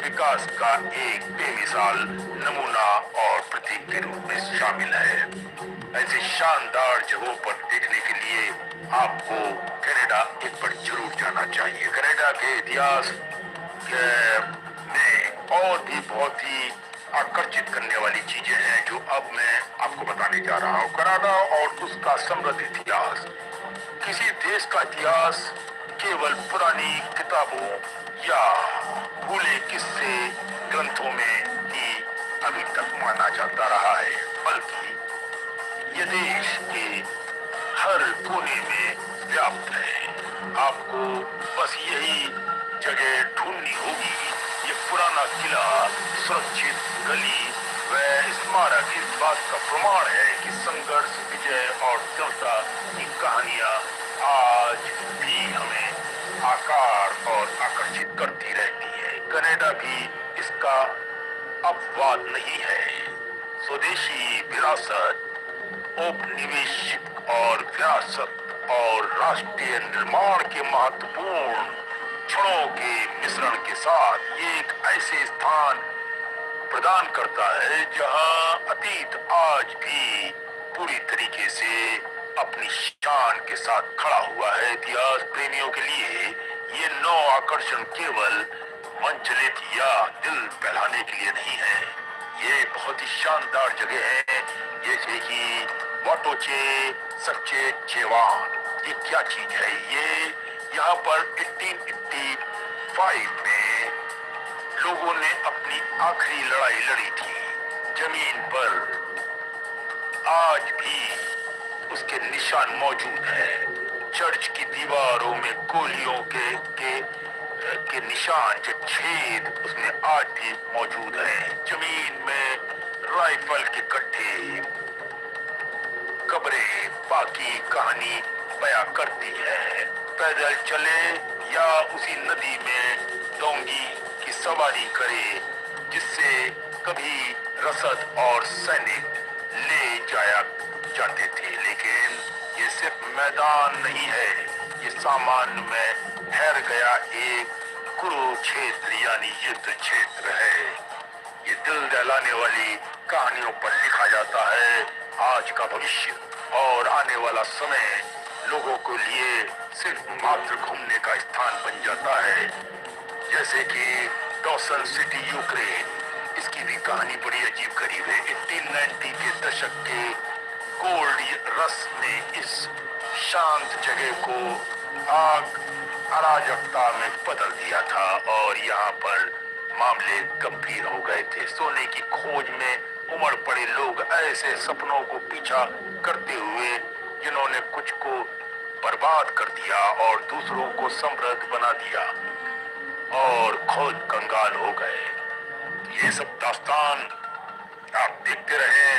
विकास का एक बेमिसाल नमूना और प्रतीक के रूप में शामिल है। ऐसे शानदार जगहों पर देखने के लिए आपको कनाडा एक बार जरूर जाना चाहिए। कनाडा के इतिहास में और अट्रैक्ट करने वाली चीजें हैं जो अब मैं आपको बताने जा रहा हूँ। कनाडा और उसका समृद्ध इतिहास। किसी देश का इतिहास केवल पुरानी किताबों या भूले किस्से ग्रंथों में ही अभी तक माना जाता रहा है, बल्कि ये देश के हर कोने में व्याप्त है। आपको बस यही जगह ढूंढनी होगी। ये पुराना किला, सुरक्षित गली व स्मारक इस बात का प्रमाण है कि संघर्ष, विजय और दृढ़ता की कहानियां आज भी हमें आकार और आकर्षित करती रहती है। कनाडा भी इसका अपवाद नहीं है। स्वदेशी विरासत, औपनिवेशिक और विरासत और राष्ट्रीय निर्माण के महत्वपूर्ण क्षणों के मिश्रण के साथ ये एक ऐसे स्थान प्रदान करता है जहां अतीत आज भी पूरी तरीके से अपनी शान के साथ खड़ा हुआ है। इतिहास प्रेमियों के लिए ये नौ आकर्षण केवल मंचलित या दिल बहलाने के लिए नहीं है। ये बहुत ही शानदार जगह है, जैसे कि वाटोचे सच्चे चेवान। ये क्या चीज है? ये यहाँ पर 1885 में लोगों ने अपनी आखिरी लड़ाई लड़ी थी। जमीन पर आज भी उसके निशान मौजूद हैं। चर्च की दीवारों में गोलियों के निशान, जो छेद उसमें आज भी मौजूद हैं। जमीन में राइफल के गड्ढे, कब्रें बाकी कहानी बयां करती है। पैदल चले या उसी नदी में डोंगी की सवारी करे जिससे कभी रसद और सैनिक ले जाया जाते थे। लेकिन ये सिर्फ मैदान नहीं है, ये सामान्य में ठहर गया एक कुरुक्षेत्र यानी युद्ध क्षेत्र है। ये दिल दहलाने वाली कहानियों पर लिखा जाता है आज का भविष्य और आने वाला समय लोगों के लिए सिर्फ मात्र घूमने का स्थान बन जाता है। जैसे कि डॉसन सिटी यूक्रेन, इसकी भी कहानी बड़ी अजीब गरीब है। 1890 के दशक के गोल्ड रश ने इस शांत जगह को आग अराजकता में बदल दिया था और यहाँ पर मामले गंभीर हो गए थे। सोने की खोज में उमड़ पड़े लोग ऐसे सपनों को पीछा करते हुए जिन्होंने कुछ को बर्बाद कर दिया और दूसरों को समृद्ध बना दिया और खुद कंगाल हो गए। ये सब दास्तान आप देखते रहे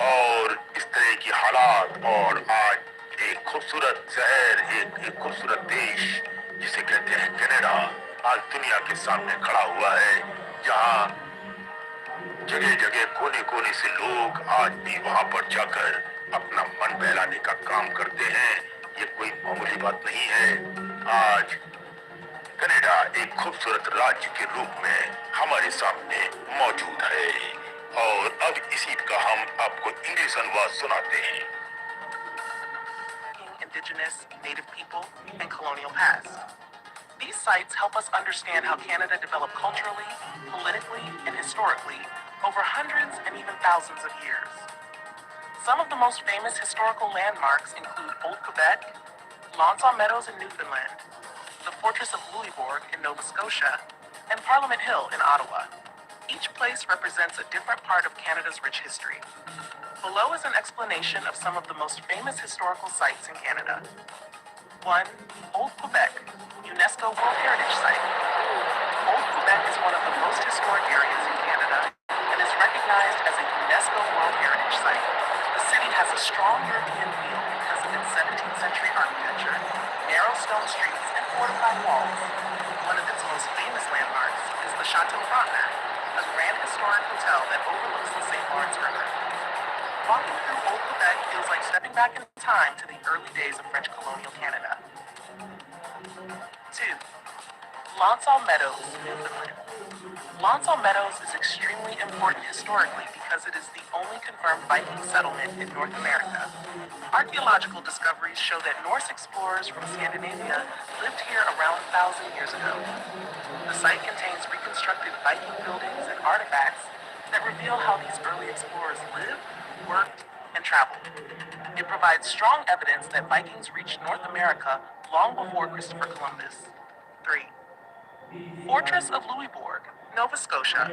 और इस तरह की हालात। और आज एक खूबसूरत शहर, एक खूबसूरत देश जिसे कहते हैं कनाडा, आज दुनिया के सामने खड़ा हुआ है, जहां जगह जगह कोने कोने से लोग आज भी वहां पर जाकर अपना मन बहलाने का काम करते हैं। ये कोई मामूली बात नहीं है। आज कनाडा एक खूबसूरत राज्य के रूप में हमारे सामने मौजूद है और अब इसी का हम आपको इंग्लिश अनुवाद सुनाते हैं। Indigenous, Native people, and colonial past. These sites help us understand how Canada developed culturally, politically, and historically over hundreds and even thousands of years. Some of the most famous historical landmarks include Old Quebec, L'Anse Meadows in Newfoundland, the Fortress of Louisbourg in Nova Scotia, and Parliament Hill in Ottawa. Each place represents a different part of Canada's rich history. Below is an explanation of some of the most famous historical sites in Canada. 1. Old Quebec, UNESCO World Heritage Site. Old Quebec is one of the most historic areas in Canada and is recognized as a UNESCO World Heritage Site. The city has a strong European feel because of its 17th century architecture, narrow stone streets, and fortified walls. One of its most famous landmarks is the Chateau Frontenac, a grand historic hotel that overlooks the St. Lawrence River. Walking through Old Quebec feels like stepping back in time to the early days of French colonial Canada. 2. L'Anse Meadows, Newfoundland. L'Anse Meadows is extremely important historically because it is the only confirmed Viking settlement in North America. Archaeological discoveries show that Norse explorers from Scandinavia lived here around 1,000 years ago. The site contains reconstructed Viking buildings and artifacts that reveal how these early explorers lived, worked, and traveled. It provides strong evidence that Vikings reached North America long before Christopher Columbus. 3. Fortress of Louisbourg, Nova Scotia.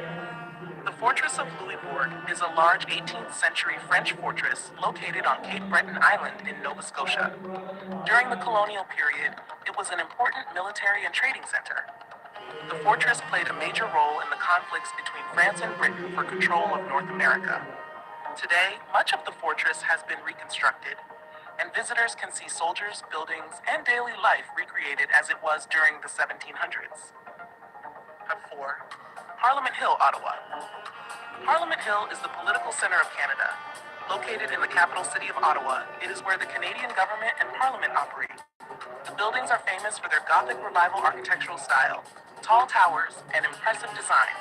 The Fortress of Louisbourg is a large 18th century French fortress located on Cape Breton Island in Nova Scotia. During the colonial period, it was an important military and trading center. The fortress played a major role in the conflicts between France and Britain for control of North America. Today, much of the fortress has been reconstructed, and visitors can see soldiers, buildings, and daily life recreated as it was during the 1700s. 4. Parliament Hill, Ottawa. Parliament Hill is the political center of Canada. Located in the capital city of Ottawa, it is where the Canadian government and Parliament operate. The buildings are famous for their Gothic Revival architectural style, tall towers, and impressive design.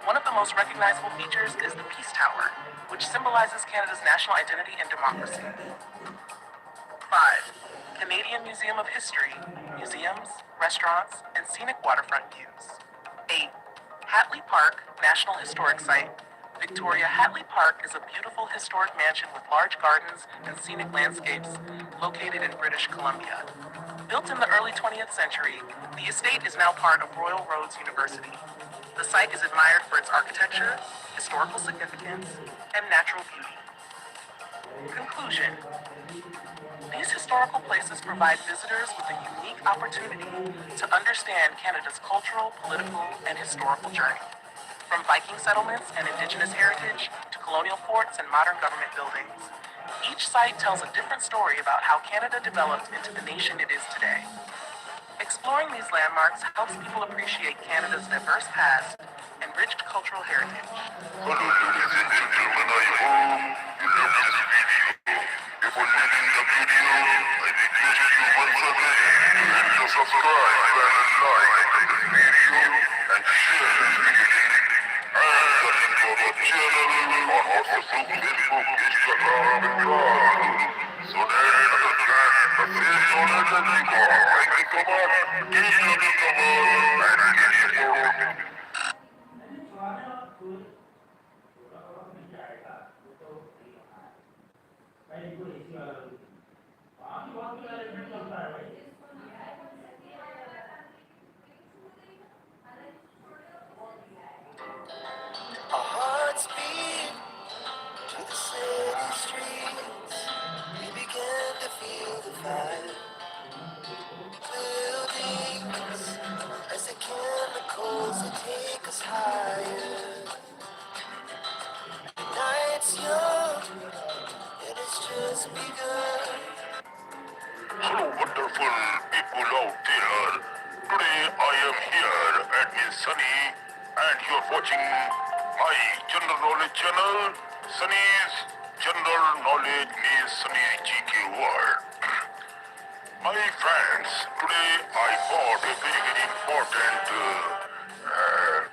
One of the most recognizable features is the Peace Tower, which symbolizes Canada's national identity and democracy. 5. Canadian Museum of History, museums, restaurants, and scenic waterfront views. 8. Hatley Park, National Historic Site. Victoria Hatley Park is a beautiful historic mansion with large gardens and scenic landscapes located in British Columbia. Built in the early 20th century, the estate is now part of Royal Roads University. The site is admired for its architecture, historical significance, and natural beauty. Conclusion. These historical places provide visitors with a unique opportunity to understand Canada's cultural, political, and historical journey. From Viking settlements and Indigenous heritage to colonial forts and modern government buildings, each site tells a different story about how Canada developed into the nation it is today. Exploring these landmarks helps people appreciate Canada's diverse past and rich cultural heritage. Hello, ladies and gentlemen, I hope you love this video. Before leaving the video, I request you once again to hit the subscribe and like this video and share this video. And the link to our channel on WhatsApp, Facebook, Instagram, and Twitter. So that understand the face on it and you go. Thank you so much. Keep loving the world and keep supporting. Our hearts beat to the city streets. We began to feel the fire. Buildings as the chemicals that take us higher. Night's young and it's just begun. Hello, wonderful people out there. Today I am here at Miss Sunny, and you are watching my General Knowledge channel, Sunny's General Knowledge Miss Sunny GK World. My friends, today I bought a very, very important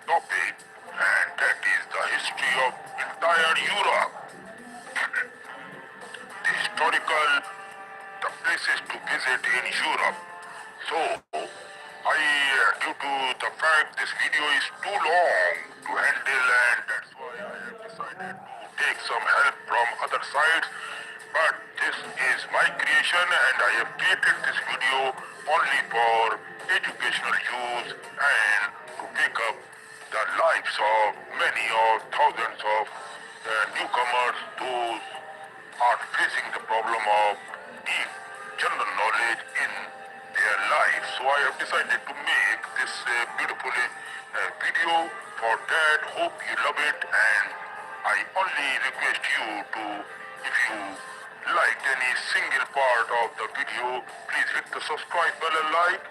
topic, and that is the history of entire Europe. The historical, the places to visit in Europe. So, due to the fact this video is too long to handle, and that's why I have decided to take some help from other sites. But this is my creation, and I have created this video only for educational use and to pick up the lives of many or thousands of newcomers, those are facing the problem of deep general knowledge in their lives. So I have decided to make this beautiful video for that. Hope you love it, and I only request you to, if you liked any single part of the video, please hit the subscribe bell and like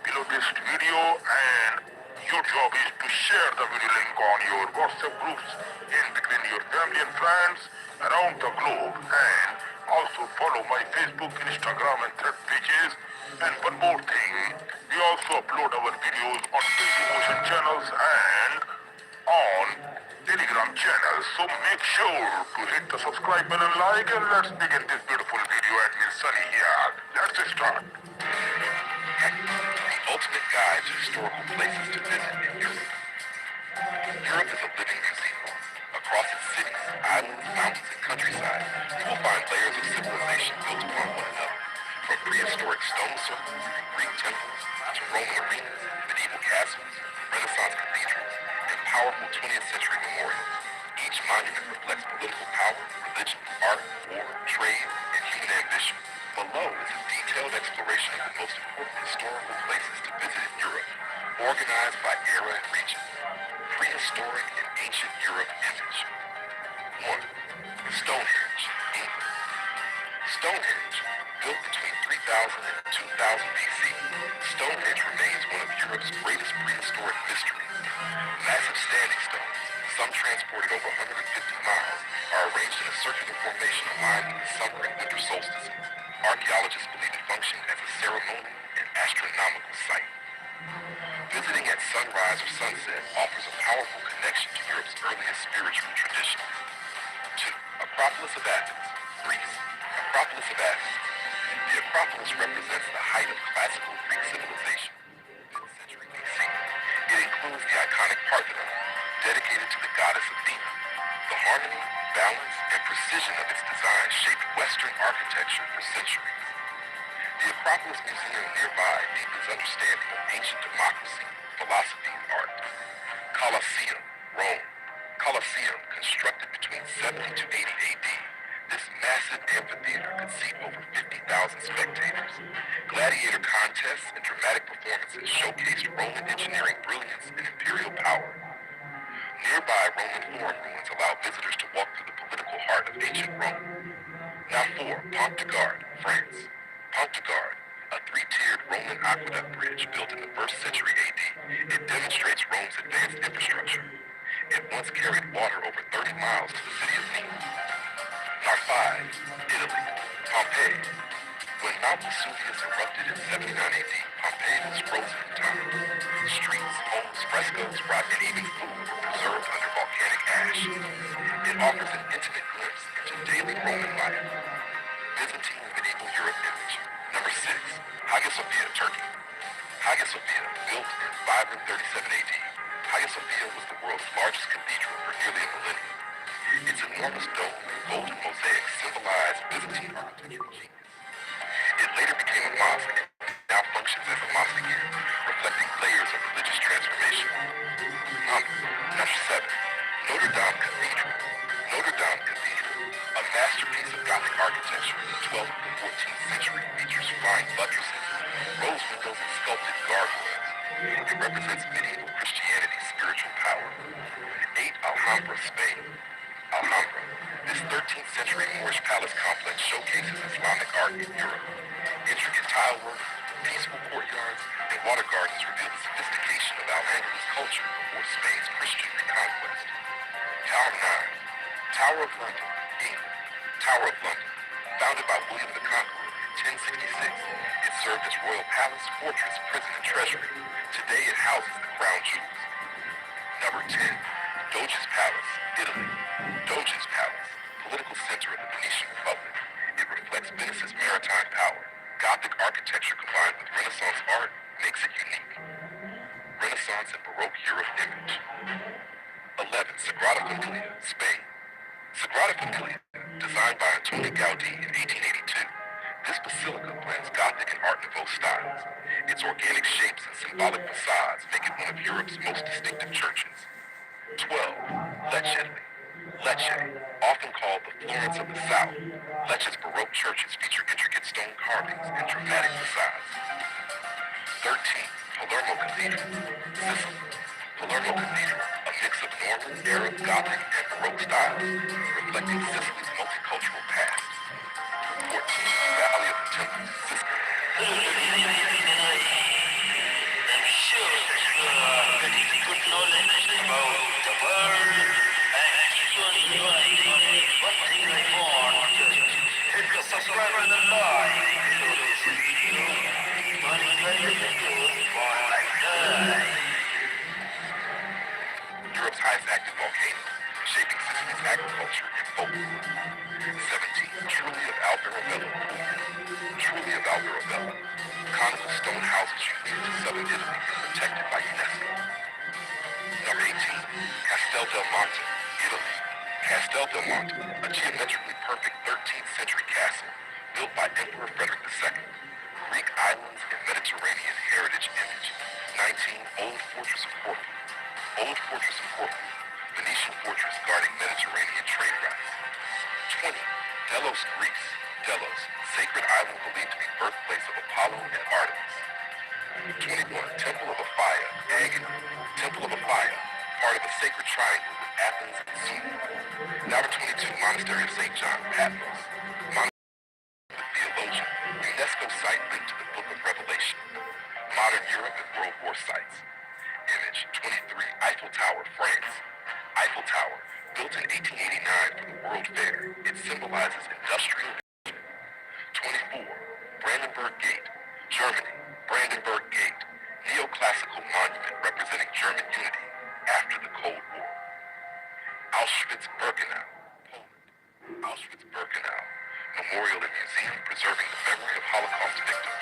below this video, and your job is to share the video link on your WhatsApp groups in between your family and friends around the globe, and also follow my Facebook, Instagram, and Thread pages. And one more thing, we also upload our videos on Dailymotion channels and on Telegram channel. So make sure to hit the subscribe button, like, and let's begin this beautiful video at Miss Sunny here. Let's start. The ultimate guide to historical places to visit in Europe. Europe is a living museum. islands, mountains, and countryside, you will find layers of civilization built upon one another. From prehistoric stone circles and Greek temples to Roman arenas, medieval castles, Renaissance cathedrals, and powerful 20th century memorials. Each monument reflects political power, religion, art, war, trade, and human ambition. Below is a detailed exploration of the most important historical places to visit in Europe, organized by era and region. Prehistoric and ancient Europe image. 1. Stonehenge, England. Stonehenge, built between 3000 and 2000 BC, Stonehenge remains one of Europe's greatest prehistoric mysteries. Massive standing stones, some transported over 150 miles, are arranged in a circular formation aligned with the summer and winter solstices. Archaeologists believe it functioned as a ceremonial and astronomical site. Visiting at sunrise or sunset offers a powerful connection to Europe's earliest spiritual traditions. 2. Acropolis of Athens, Greece. Acropolis of Athens. The Acropolis represents the height of classical Greek civilization. 5th century BC. It includes the iconic Parthenon, dedicated to the goddess Athena. The harmony, balance, and precision of its design shaped Western architecture for centuries. The Acropolis Museum nearby deepens understanding of ancient democracy, philosophy, and art. Colosseum, Rome. Colosseum, constructed between 70 to 80 AD. This massive amphitheater could seat over 50,000 spectators. Gladiator contests and dramatic performances showcased Roman engineering brilliance and imperial power. Nearby Roman Forum ruins allow visitors to walk through the political heart of ancient Rome. Now 4. Pont de Garde, France. Pont de Garde, a three-tiered Roman aqueduct bridge built in the 1st century AD. It demonstrates Rome's advanced infrastructure. It once carried water over 30 miles to the city of Nice. Now 5. Italy, Pompeii. When Mount Vesuvius erupted in 79 AD, Pompeii was frozen in time. Streets, homes, frescoes, rock, and even food were preserved under volcanic ash. It offers an intimate glimpse into daily Roman life. Byzantine and medieval Europe image. Number 6. Hagia Sophia, Turkey. Hagia Sophia, built in 537 AD. Hagia Sophia was the world's largest cathedral for nearly a millennium. Its enormous dome and golden mosaics symbolize Byzantine architectural genius. It later became a mosque and now functions as a mosque again, reflecting layers of religious transformation. Number 7. Notre Dame Cathedral. Notre Dame Cathedral, a masterpiece of Gothic architecture in the 12th and 14th century, features flying buttresses, rose windows, and sculpted gargoyles. It represents medieval Christianity's spiritual power. 8. Alhambra, Spain. Alhambra. This 13th century Moorish palace complex showcases Islamic art in Europe. Intricate tile work, peaceful courtyards, and water gardens reveal the sophistication of Al-Andalus culture before Spain's Christian reconquest. Tower 9. Tower of London, England. Tower of London. Founded by William the Conqueror in 1066, it served as royal palace, fortress, prison, and treasury. Today it houses the crown jewels. Number 10. Doge's Palace, Italy. Doge's Palace, political center of the Venetian Republic. It reflects Venice's maritime power. Gothic architecture combined with Renaissance art makes it unique. Renaissance and Baroque Europe image. 11. Sagrada Familia, Spain. Sagrada Familia, designed by Antoni Gaudí in 1882. This basilica blends Gothic and Art Nouveau styles. Its organic shapes and symbolic facades make it one of Europe's most distinctive churches. 12. Lecce, Italy. Lecce, often called the Florence of the South. Lecce's Baroque churches feature intricate stone carvings and dramatic facades. 13. Palermo Cathedral, Sicily. Palermo Cathedral, a mix of Norman, Arab, Gothic, and Baroque styles, reflecting Sicily's multicultural past. 14. Valley of the Temples, Sicily. I'm sure that you are getting good knowledge about the world and keep on enjoying one thing I want. Hit the subscribe and the like below this video. For enjoying the videos for like that. Europe's highest active volcano, shaping Sicily's agriculture and folklore. 17. Truly of Alberobello. Truly of Alberobello. Conical stone houses unique to southern Italy and protected by UNESCO. Number 18. Castel del Monte, Italy. Castel del Monte, a geometrically perfect 13th century castle built by Emperor Frederick II. Greek islands and Mediterranean heritage image. 19. Old Fortress of Corfu. Old Fortress of Corfu, Venetian fortress guarding Mediterranean trade routes. 20. Delos, Greece. Delos, sacred island believed to be birthplace of Apollo and Artemis. 21. Temple of Apphia, Agony. Temple of Apphia, part of a sacred triangle with Athens and Singh. Number 22. Monastery of St. John, Patmos. Monastery of the Theologian, UNESCO site linked to the Book of Revelation. Modern Europe and World War sites. Image 23. Eiffel Tower, France. Eiffel Tower, built in 1889 for the World Fair. It symbolizes industrial. 24. Brandenburg Gate, Germany. Brandenburg Gate, neoclassical monument representing German unity after the Cold War. Auschwitz-Birkenau, Poland. Auschwitz-Birkenau, memorial and museum preserving the memory of Holocaust victims.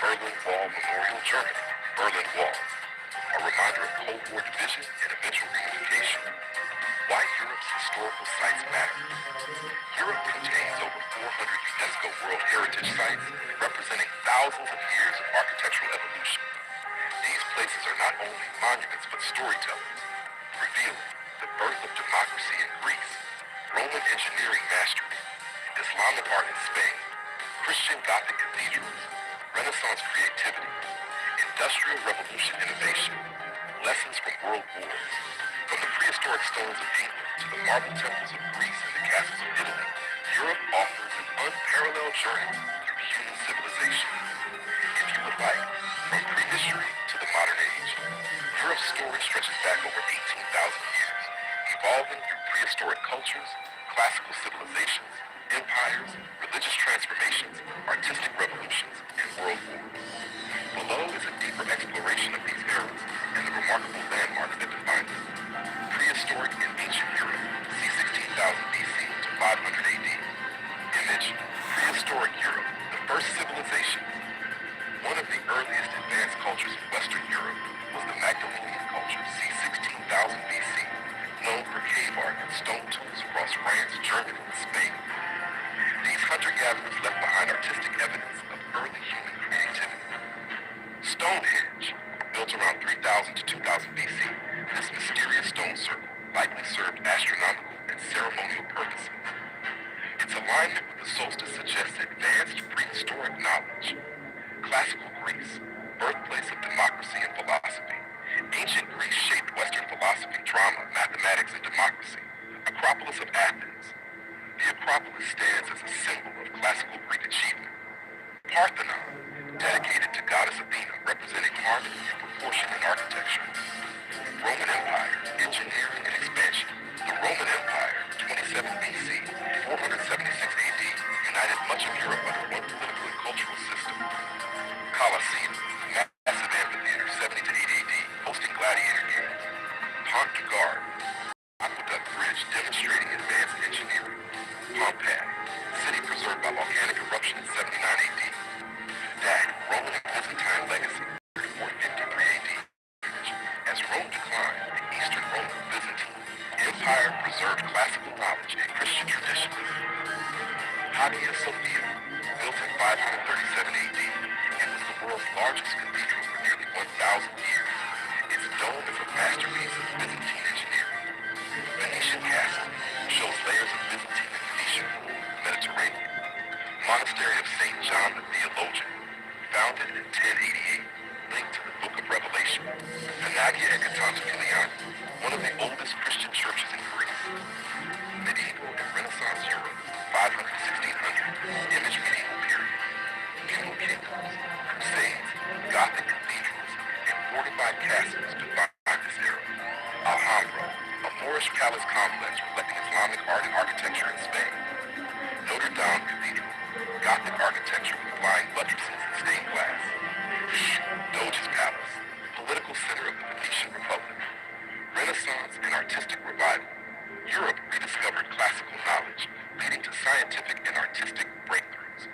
Berlin Wall Memorial, Germany. Berlin Wall, a reminder of Cold War division and eventual reunification. Why Europe's historical sites matter. Europe contains over 400 UNESCO World Heritage Sites representing thousands of years of architectural evolution. These places are not only monuments but storytellers, revealing the birth of democracy in Greece, Roman engineering mastery, Islamic art in Spain, Christian Gothic cathedrals, Renaissance creativity, Industrial Revolution innovation, lessons from world wars, from the prehistoric stones of England to the marble temples of Greece and the castles of Italy, Europe offers an unparalleled journey through human civilization. If you would like, from prehistory to the modern age, Europe's story stretches back over 18,000 years, evolving through prehistoric cultures, classical civilizations, empires, religious transformations, artistic revolutions, and world wars. Below is a deeper exploration of these eras and the remarkable landmarks that define them. Prehistoric and ancient Europe, c. 16,000 BC to 500 AD. Image, prehistoric Europe, the first civilization. One of the earliest advanced cultures of Western Europe was the Magdalenian culture, c. 16,000 BC, known for cave art and stone tools across France, Germany, and Spain. These hunter-gatherers left behind artistic evidence of early human creativity. Stonehenge, built around 3000 to 2000 BC, this mysterious stone circle likely served astronomical and ceremonial purposes. Its alignment with the solstice suggests advanced prehistoric knowledge. Classical Greece, birthplace of democracy and philosophy. Ancient Greece shaped Western philosophy, drama, mathematics, and democracy. Acropolis of Athens. The Acropolis stands as a symbol of classical Greek achievement. Parthenon, dedicated to goddess Athena, representing harmony and proportion in architecture. Roman Empire, engineering and expansion. The Roman Empire, 27 BC, 476 AD, united much of Europe under one political and cultural system. Colosseum, massive amphitheater, 70 to 80 AD, hosting gladiator games. Pont du Gard, aqueduct bridge demonstrating advanced engineering. Pompeii, city preserved by volcanic eruption in 79 AD. Dak, Roman and Byzantine legacy, 453 AD. As Rome declined, the Eastern Roman Byzantine Empire preserved classical knowledge and Christian traditions. Hagia Sophia, built in 537 AD, it was the world's largest cathedral for nearly 1,000 years. Its dome is a masterpiece of Byzantine engineering. Venetian Castle shows layers of Byzantine and Venetian rule in the Mediterranean. Monastery of St. John the Theologian, founded in 1088, linked to the Book of Revelation. Panagia Ekatantopiliani, one of the oldest Christian churches in Greece. Medieval and Renaissance Europe, 500 to 1600, image medieval period. Feudal kingdoms, crusades, Gothic cathedrals, and fortified castles define this era. Alhambra, a Moorish palace complex reflecting Islamic art and architecture in Spain. Notre Dame Cathedral, Gothic architecture with flying buttresses and stained glass. Doge's Palace, political center of the Venetian Republic. Renaissance and artistic revival. Europe rediscovered classical knowledge, leading to scientific and artistic breakthroughs.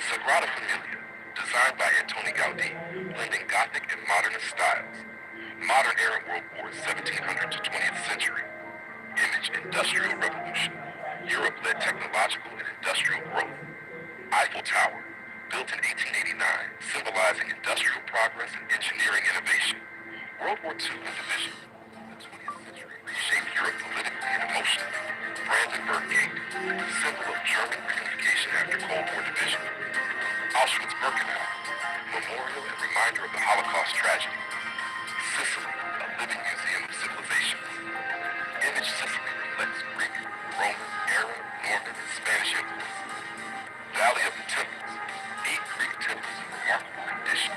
Sagrada Familia, designed by Antoni Gaudí, blending Gothic and modernist styles. Modern era world wars, 1700 to 20th century. Image Industrial Revolution. Europe led technological and industrial growth. Eiffel Tower, built in 1889, symbolizing industrial progress and engineering innovation. World War II and division. The 20th century reshaped Europe politically and emotionally. Brandenburg Gate, symbol of German reunification after Cold War division. Auschwitz-Birkenau, memorial and reminder of the Holocaust tragedy. Sicily, a living museum of civilizations. Image Sicily reflects Greek, Roman, Arab, Norman, and Spanish influence. Valley of the Temples, 8 Greek temples in remarkable condition.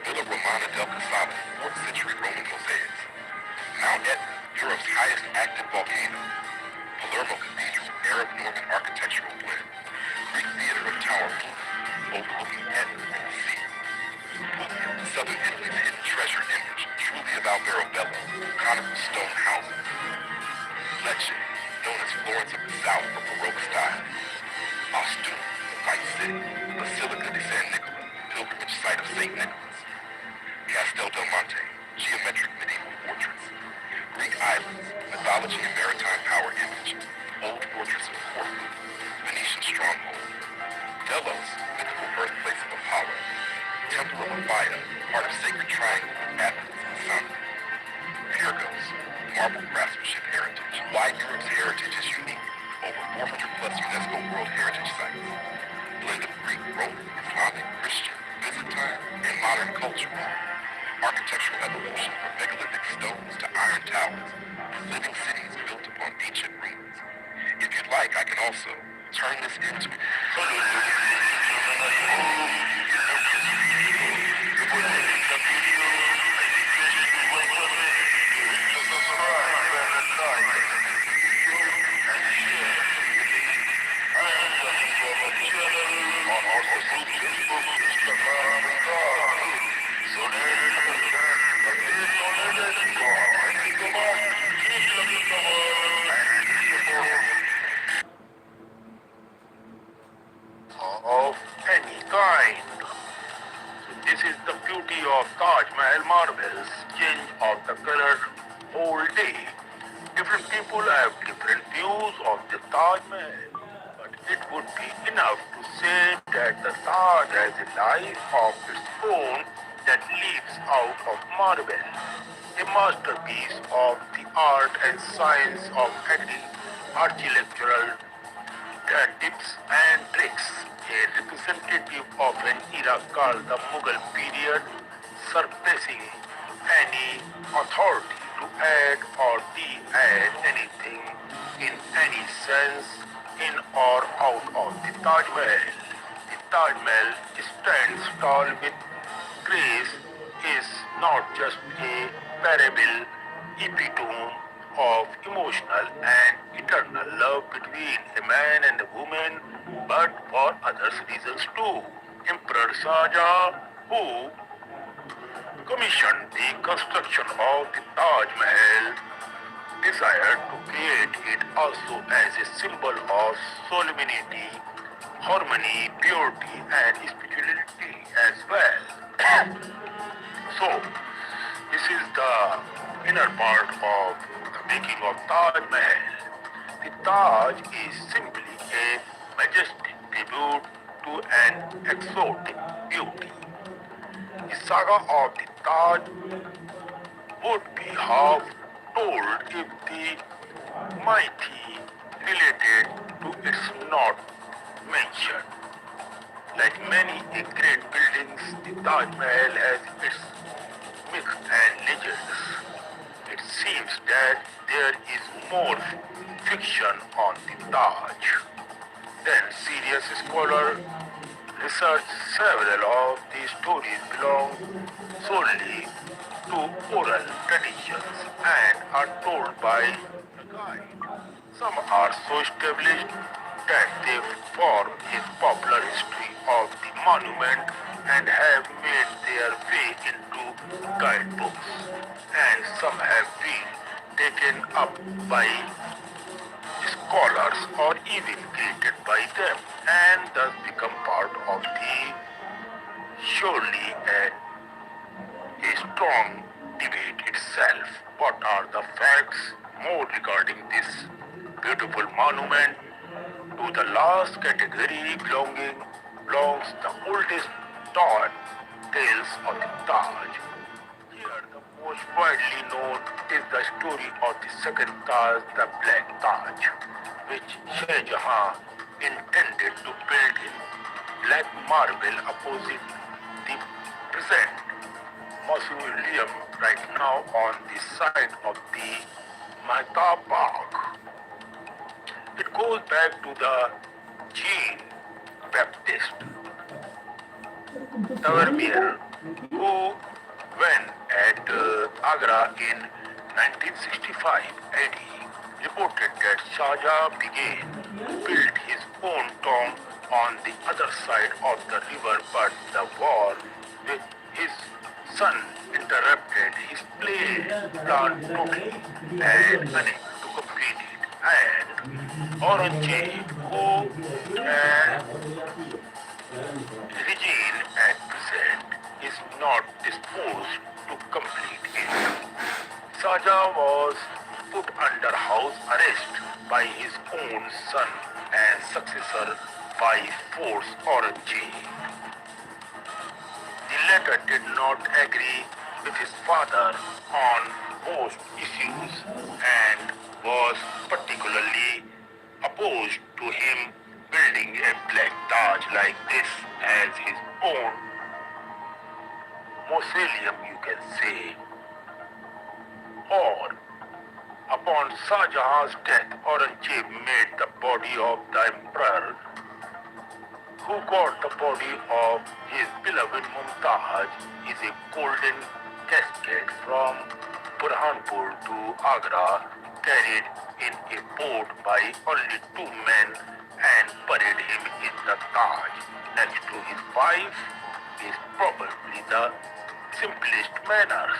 Villa Romana del Casale, 4th century Roman mosaics. Mount Etna, Europe's highest active volcano. Palermo Cathedral, Arab Norman architectural blend. Greek theater of Tower Blue, overlooking Etna and the sea. Puglia, southern Italy's hidden treasure image, truly about Mirabello, conical stone houses. Lecce, known as Florence of the South for Baroque style. Ostum, the White City, Basilica di San Nicola, pilgrimage site of St. Nicholas. Castel del Monte, geometric medieval fortress. Greek islands, mythology and maritime power image. Old fortress of Corfu, Venetian stronghold. Delos, mythical birthplace of Apollo. Temple of Apphia, part of sacred triangle, Athens and Summer. Pyrgos, marble craftsmanship heritage. Why Europe's heritage is unique. Over 400 plus UNESCO World Heritage Sites. Blend of Greek, Roman, Islamic, Christian, Byzantine, and modern cultures. Architectural evolution from megalithic stones to iron towers. Living cities built upon ancient ruins. If you'd like, I can also turn this into... Of any kind. This is the beauty of Taj Mahal marbles. Change of the color whole day. Different people have different views of the Taj Mahal. But it would be enough to say that the Taj has a life of its own that leaps out of marble. A masterpiece of the art and science of adding architectural tips and tricks, a representative of an era called the Mughal period, surpassing any authority to add or de-add anything in any sense in or out of the Taj Mahal. The Taj Mahal stands tall with grace, is not just a parable, epitome of emotional and eternal love between a man and a woman, but for other reasons too. Emperor Shah Jahan, who commissioned the construction of the Taj Mahal, desired to create it also as a symbol of solemnity, harmony, purity, and spirituality as well. So, this is the inner part of the making of Taj Mahal. The Taj is simply a majestic tribute to an exotic beauty. The saga of the Taj would be half told if the mighty related to its not mentioned. Like many great buildings, the Taj Mahal has its myths and legends. It seems that there is more fiction on the Taj than serious scholar research. Several of these stories belong solely to oral traditions and are told by the guide. Some are so established that they form a popular history of the monument and have made their way into guidebooks, and some have been taken up by scholars or even created by them and thus become part of the surely a strong debate itself. what are the facts more regarding this beautiful monument? To the last category belongs the oldest tales of the Taj. Here, the most widely known is the story of the second Taj, the Black Taj, which Shah Jahan intended to build in black marble opposite the present mausoleum right now on the site of the Mehtab Bagh. It goes back to the Jean Baptist Tavernier, who, when at Agra in 1965 AD, reported that Shah Jahan began to build his own tomb on the other side of the river, but the war with his son interrupted his plan totally and unable to complete it. And Aurangzeb, who regime at present is not disposed to complete it. Saja was put under house arrest by his own son and successor by force Aurangzeb. The latter did not agree with his father on most issues and was particularly opposed to him building a black Taj like this as his own mausoleum, you can say. Or, upon Shah Jahan's death, Aurangzeb made the body of the emperor, who got the body of his beloved Mumtaz, is a golden casket from Burhanpur to Agra, carried in a boat by only two men and buried him in the Taj next to his wife is probably the simplest manners.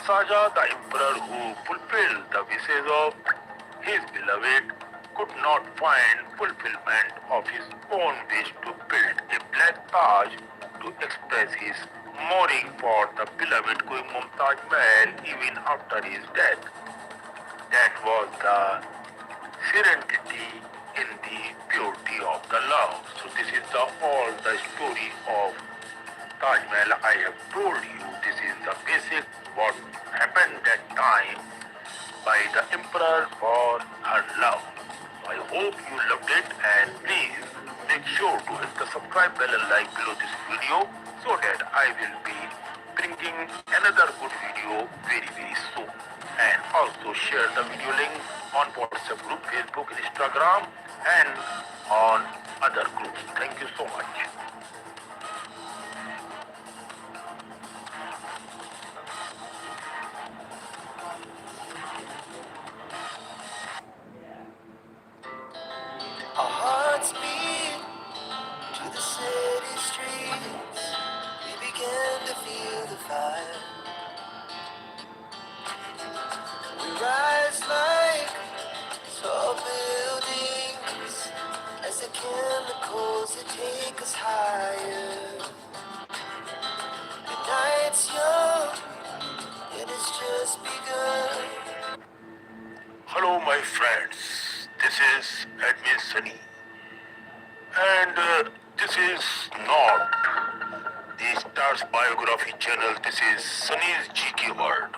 Saja, the emperor who fulfilled the wishes of his beloved, could not find fulfillment of his own wish to build a black Taj to express his mourning for the beloved Queen Mumtaz Mahal even after his death. That was the serenity in the purity of the love. So this is all the story of Taj Mahal I have told you. This is the basic what happened that time by the emperor for her love. I hope you loved it and please make sure to hit the subscribe bell and like below this video so that I will be bringing another good video very soon. And also share the video link on WhatsApp group, Facebook, Instagram and on other groups. Thank you so much. Our hearts beat to the city streets. We began to feel the fire. We rise like tall buildings as the chemicals that take us higher. The night's young and it's just begun. Hello my friends, this is Admin Sunny and this is not the Stars Biography channel, this is Sunny's GK World.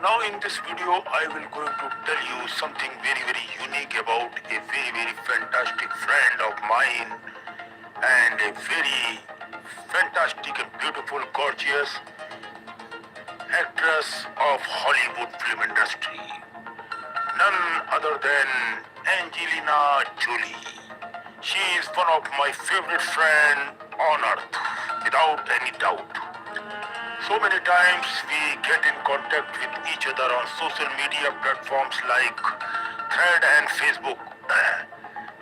Now in this video I will going to tell you something very unique about a very fantastic friend of mine and a very fantastic and beautiful gorgeous actress of Hollywood film industry. None other than Angelina Jolie. She is one of my favorite friends on earth, without any doubt. So many times we get in contact with each other on social media platforms like Thread and Facebook.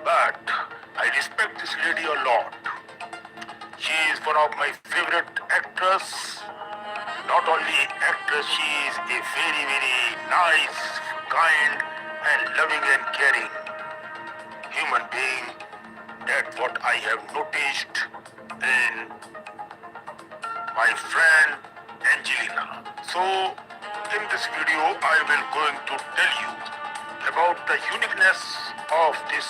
But I respect this lady a lot. She is one of my favorite actors. Not only actress, she is a very nice, kind and loving and caring human being. That's what I have noticed in my friend Angelina. So In this video, I will going to tell you about the uniqueness of this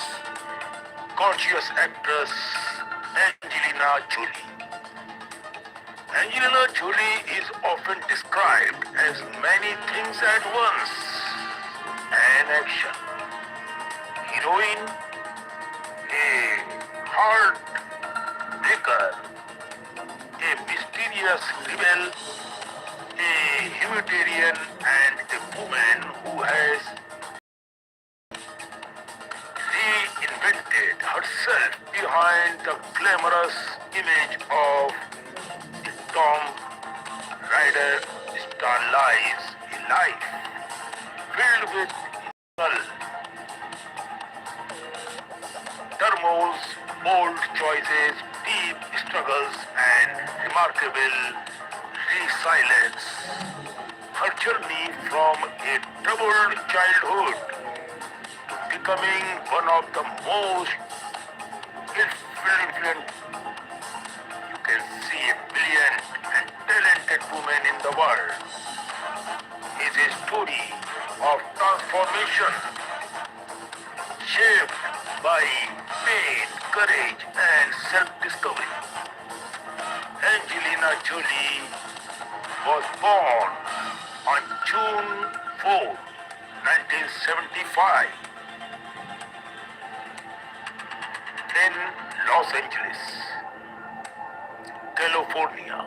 conscious actress Angelina Jolie. Angelina Jolie is often described as many things at once: an action heroine, a heartbreaker, a mysterious rebel, a humanitarian, and a woman who has reinvented herself behind the glamorous image of the Tom Ryder star lives a life filled with turmoils, bold choices, deep struggles, and remarkable resilience. Her journey from a troubled childhood to becoming one of the most influential, you can see, a brilliant and talented woman in the world is a story of transformation shaped by pain, courage, and self-discovery. Angelina Jolie was born on June 4, 1975 in Los Angeles, California,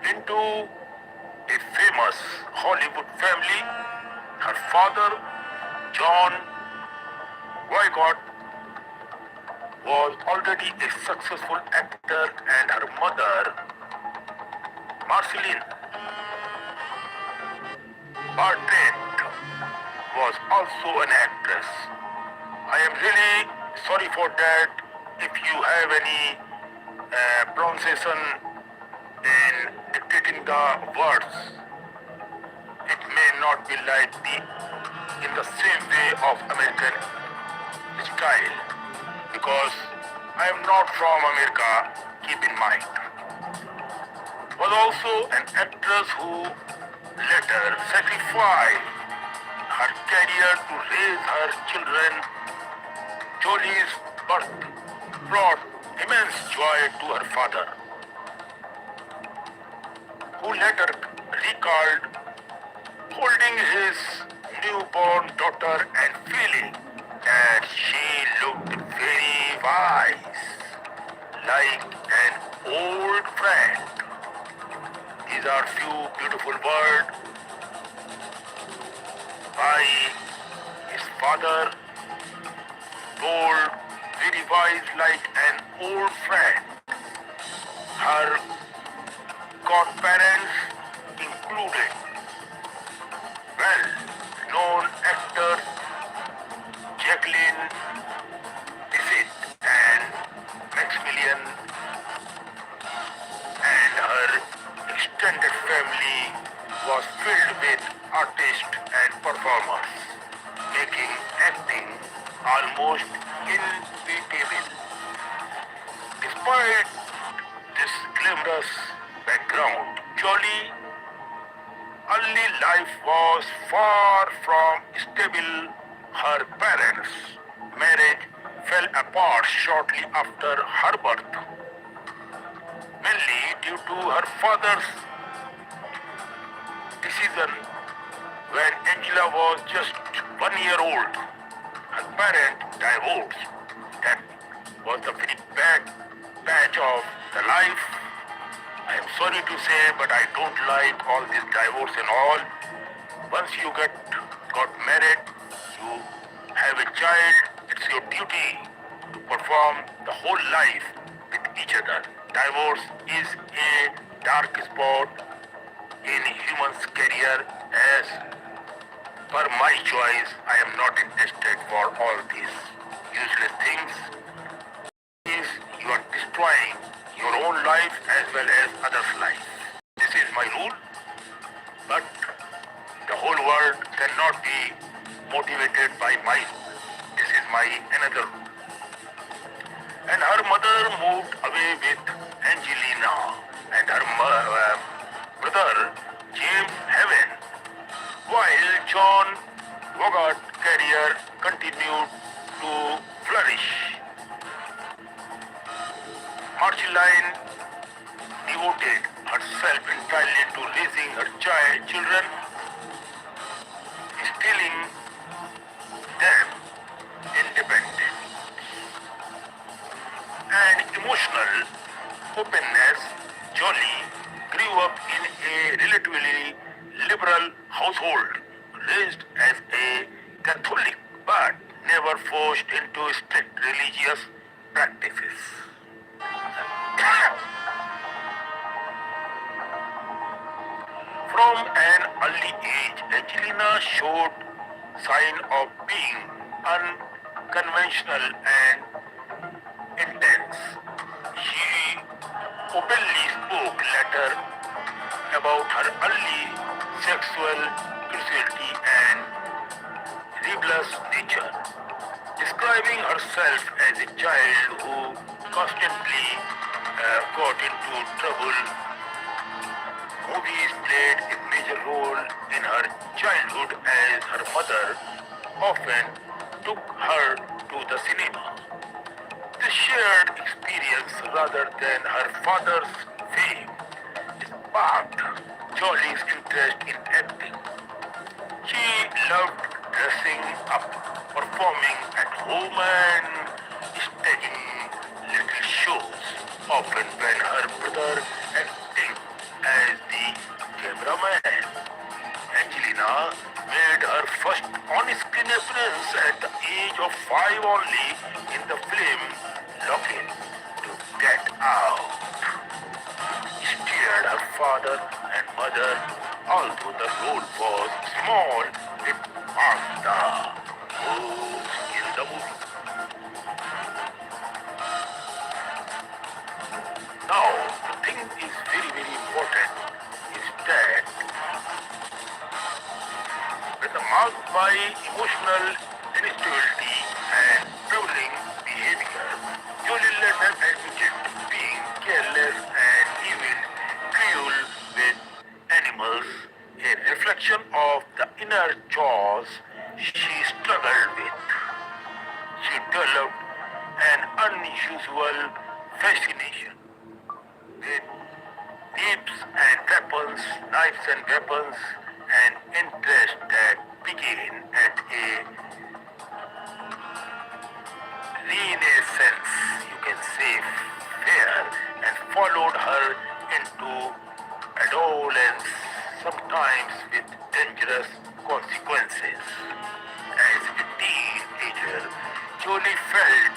into a famous Hollywood family. Her father, John Wycott, was already a successful actor, and her mother, Marceline Bartlett, was also an actress. I am really sorry for that. If you have any pronunciation in dictating the words, it may not be like in the same way of American style, because I am not from America, keep in mind. Was also an actress who later sacrificed her career to raise her children. Jolie's birth brought immense joy to her father, who later recalled holding his newborn daughter and feeling that she looked very wise, like an old friend. These are few beautiful words by his father, told very wise like an old friend. Her godparents included well-known actors Jacqueline Bisset and Maximilian, and her extended family was filled with artists and performers, making acting almost inevitable. Despite this glamorous background, Jolie early life was far from stable. Her parents' marriage fell apart shortly after her birth, mainly due to her father's decision when Angela was just 1 year old. Her parents divorced. That was the very bad patch of the life. I am sorry to say, but I don't like all this divorce and all. Once you got married, you have a child, it's your duty to perform the whole life with each other. Divorce is a dark spot in human's career. As per my choice, I am not interested for all these useless things. Is you are destroying your own life as well as others' life. This is my rule, but the whole world cannot be motivated by my rule. This is my another rule. And her mother moved away with Angelina, and her brother James Heaven, while John Hogarth's career continued to flourish. Marceline devoted herself entirely to raising her children, instilling them independent and emotional openness. Jolie grew up in a relatively liberal household, raised as a Catholic but never forced into strict religious practices. From an early age, Angelina showed signs of being unconventional and intense. She openly spoke later about her early sexual curiosity and rebellious nature, describing herself as a child who constantly got into trouble. Movies played a major role in her childhood as her mother often took her to the cinema. This shared experience rather than her father's fame sparked Jolie's interest in acting. She loved dressing up, performing at home and staging little shows, often when her brother acting as the cameraman. Angelina made her first on-screen appearance at the age of 5 only in the film Looking to Get Out. Steered her father and mother, although the role was small, it marked the moves in the movie. Now, the thing is very important is that when marked by emotional instability and troubling behavior, Jolie later admitted to being careless and even cruel with animals, a reflection of the inner chores she struggled with. She developed an unusual fascination with knives and weapons, an interest that began at a renaissance, you can say, fair and followed her into adolescence, sometimes with dangerous consequences. As a teenager, Jolie felt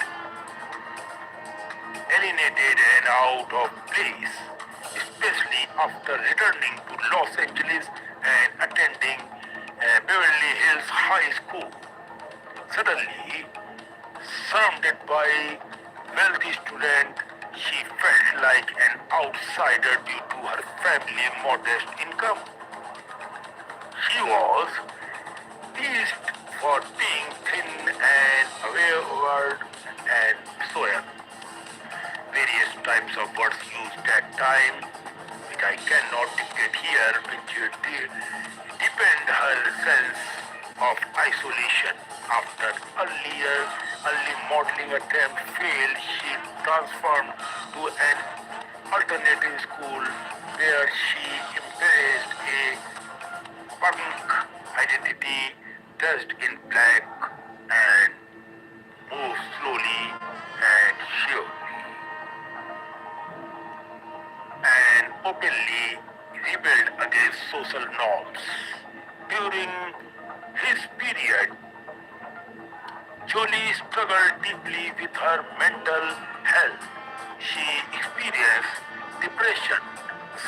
alienated and out of place, especially after returning to Los Angeles and attending Beverly Hills High School. Suddenly, surrounded by wealthy students, she felt like an outsider due to her family's modest income. She was teased for being thin and wayward and so on. Various types of words used that time, which I cannot dictate here, which deepened her sense of isolation. After early modeling attempt failed, she transformed to an alternative school where she embraced a punk identity, dressed in black, and moved slowly and surely, and openly rebelled against social norms. During his period, Jolie struggled deeply with her mental health. She experienced depression,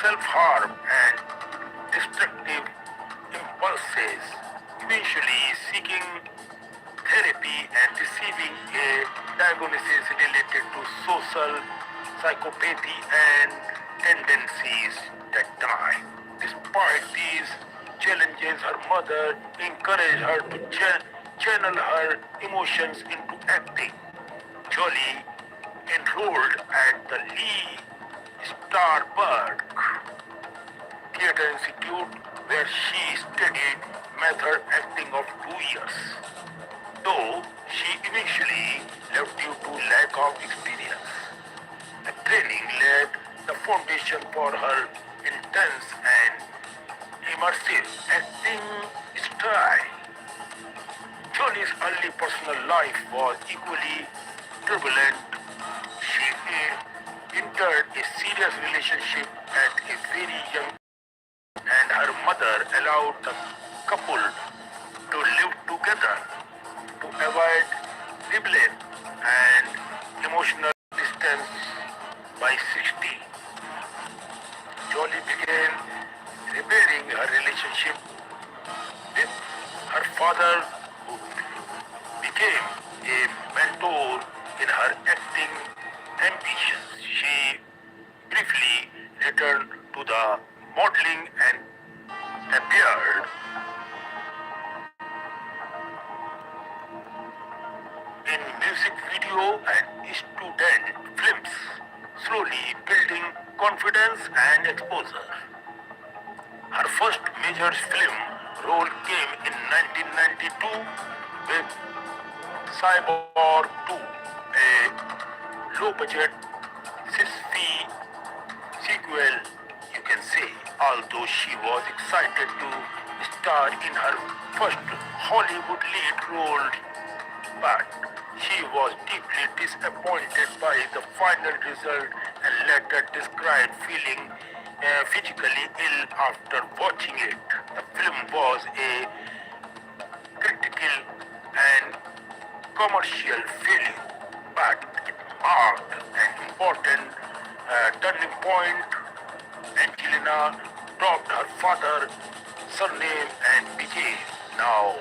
self-harm, and destructive impulses, eventually seeking therapy and receiving a diagnosis related to social psychopathy and tendencies that time. Despite these challenges, her mother encouraged her to channel her emotions into acting. Jolie enrolled at the Lee Starberg Theatre Institute where she studied method acting of 2 years. Though she eventually left due to lack of experience, the training laid the foundation for her intense and immersive acting style. Johnny's early personal life was equally turbulent. She entered a serious relationship at a very young age, and her mother allowed the couple to live together to avoid rebellion and emotional distance. By 60, Jolie began repairing her relationship with her father, who became a mentor in her acting ambitions. She briefly returned to the modeling and appeared in music video and student films, slowly building confidence and exposure. Her first major film role came in 1992 with Cyborg 2, a low-budget sci-fi sequel, you can say. Although she was excited to star in her first Hollywood lead role, but she was deeply disappointed by the final result and later described feeling physically ill after watching it. The film was a critical and commercial failure, but it marked an important turning point. Angelina dropped her father's surname and became now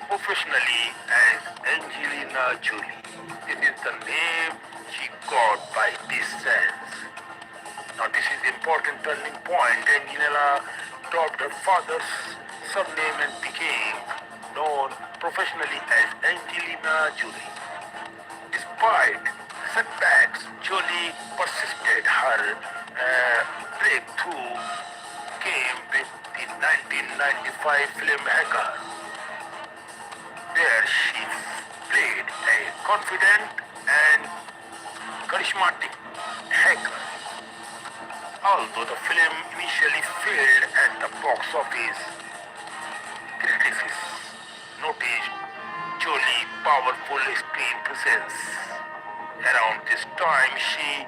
professionally as Angelina Jolie. This is the name she got by this sense. Now this is important turning point. Angelina dropped her father's surname and became known professionally as Angelina Jolie. Despite setbacks, Jolie persisted. Her breakthrough came with the 1995 film Hacker, where she played a confident and charismatic hacker. Although the film initially failed at the box office, critics noticed Jolie's powerful screen presence. Around this time, she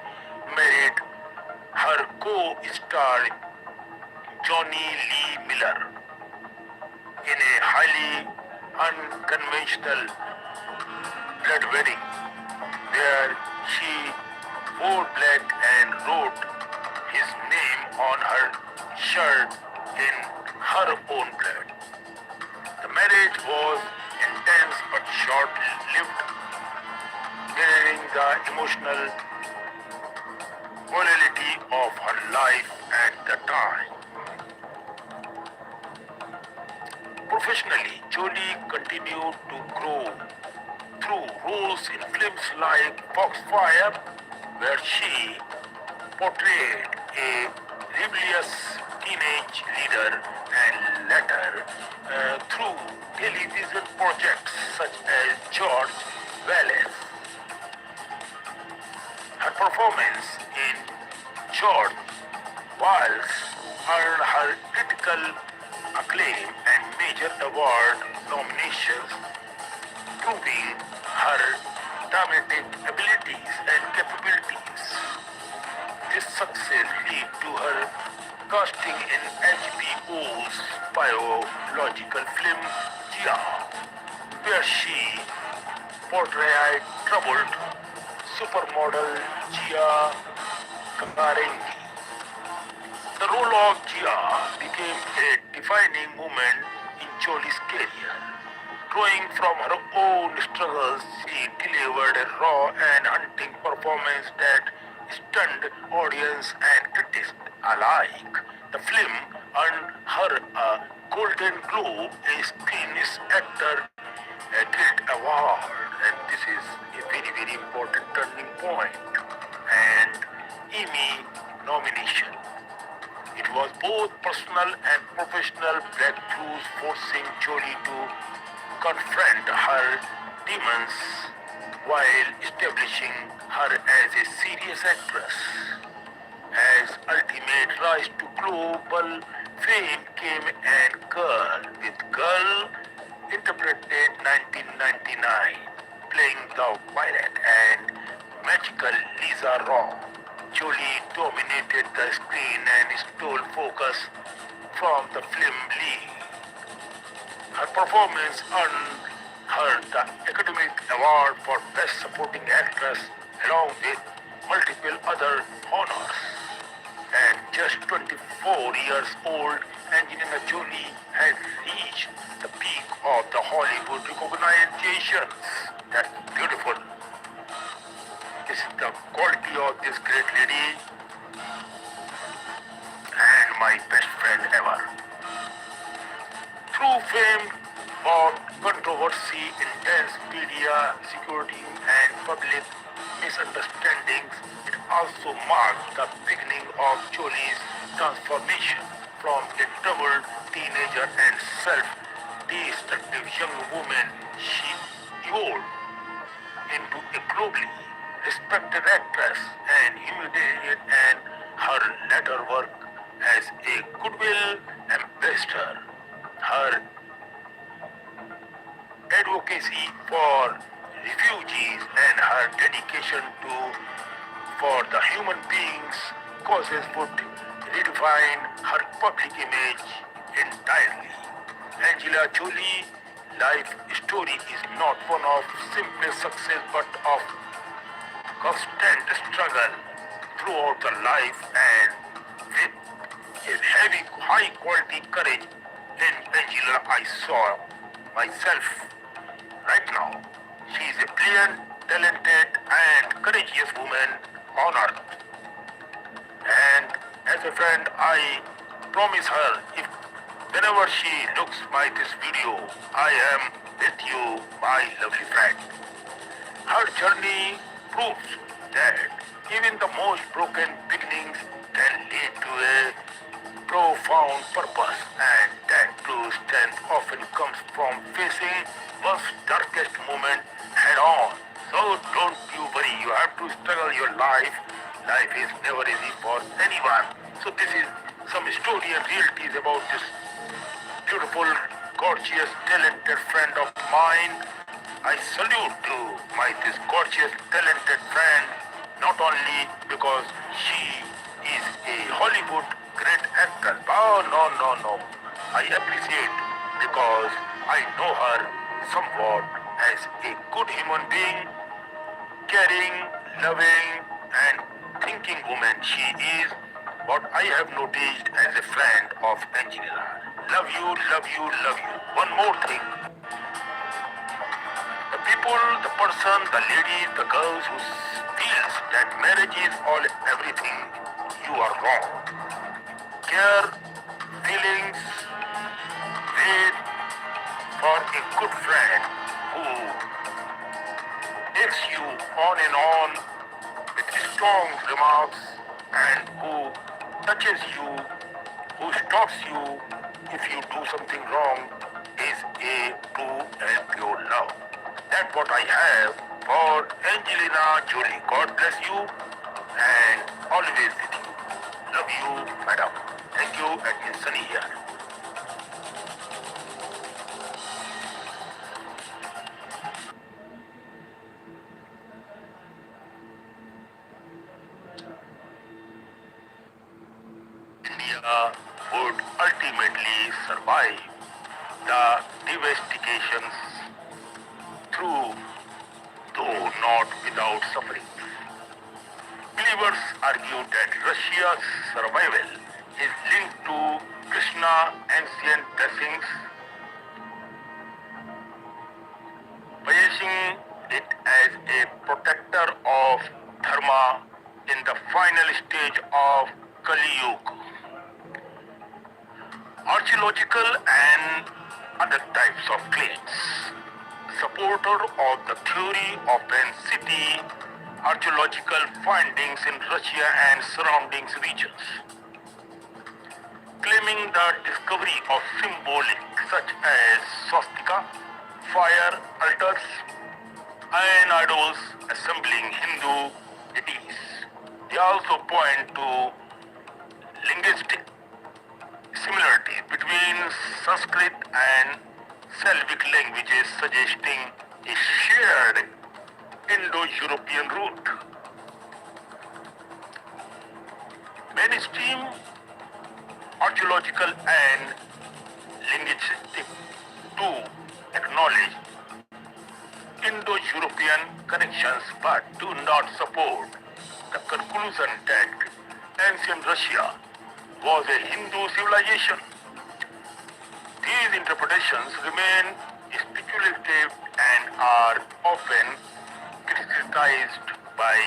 married her co-star Johnny Lee Miller in a highly unconventional blood wedding, where she wore black and wrote his name on her shirt in her own blood. The marriage was intense but short-lived, mirroring the emotional volatility of her life at the time. Professionally, Jolie continued to grow through roles in films like Foxfire, where she portrayed a rebellious teenage leader, and later through television projects such as George Wallace. Her performance in George Wallace earned her critical acclaim and major award nominations, proving her dramatic abilities and capabilities. This success led to her casting in HBO's biological film Gia, where she portrayed troubled supermodel Gia Karengi. The role of Gia became a defining moment in Jolie's career. Drawing from her own struggles, she delivered a raw and haunting performance that stunned audience and critics alike. The film earned her a Golden Globe, a Screen Actor Guild Award, and this is a very, very important turning point, and Emmy nomination. It was both personal and professional breakthroughs forcing Jolie to confront her demons while establishing her as a serious actress. As ultimate rise to global fame came and Girl with Girl interpreted 1999, playing the violent and magical Lisa Raw. Jolie dominated the screen and stole focus from the film lead. Her performance earned her the Academy Award for Best Supporting Actress along with multiple other honors. At just 24 years old, Angelina Jolie had reached the peak of the Hollywood recognitions. That's beautiful. This is the quality of this great lady and my best friend ever. Through fame, or controversy, intense media security, and public misunderstandings, it also marked the beginning of Jolie's transformation from a troubled teenager and self-destructive young woman. She evolved into a globally respected actress and humanitarian, and her later work as a goodwill ambassador. Her advocacy for refugees and her dedication to for the human beings causes would redefine her public image entirely. Angela Jolie's life story is not one of simple success but of constant struggle throughout the life and with a heavy high quality courage in Angela I saw myself right now. She is a brilliant, talented and courageous woman on earth. And as a friend I promise her if whenever she looks by this video, I am with you, my lovely friend. Her journey proves that even the most broken beginnings can lead to a profound purpose, and that true strength often comes from facing one's darkest moment head on. So don't you worry, you have to struggle your life. Life is never easy for anyone. So this is some story and realities about this beautiful, gorgeous, talented friend of mine. I salute to this gorgeous, talented friend, not only because she is a Hollywood great actress. Oh, no. I appreciate because I know her somewhat as a good human being, caring, loving, and thinking woman. She is what I have noticed as a friend of Angelina. Love you, love you, love you. One more thing. The people, the person, the lady, the girls who feels that marriage is all everything, you are wrong. Care, feelings, wait for a good friend who takes you on and on with strong remarks and who touches you, who stops you if you do something wrong is a true and pure love. That's what I have for Angelina Jolie. God bless you and always with you. Love you, madam. Thank you, and it's sunny here. India would ultimately survive the devastations through, though not without suffering. Believers argue that Russia's survival is linked to Krishna's ancient blessings, placing it as a protector of dharma in the final stage of Kali Yuga. Archaeological and other types of claims. Supporter of the theory of an city, archaeological findings in Russia and surrounding regions. claiming the discovery of symbolic such as swastika, fire altars, and idols assembling Hindu deities. They also point to linguistic similarities between Sanskrit and Slavic languages, suggesting a shared Indo-European root. Mainstream archaeological and linguistic to acknowledge Indo-European connections but do not support the conclusion that ancient Russia was a Hindu civilization. These interpretations remain speculative and are often criticized by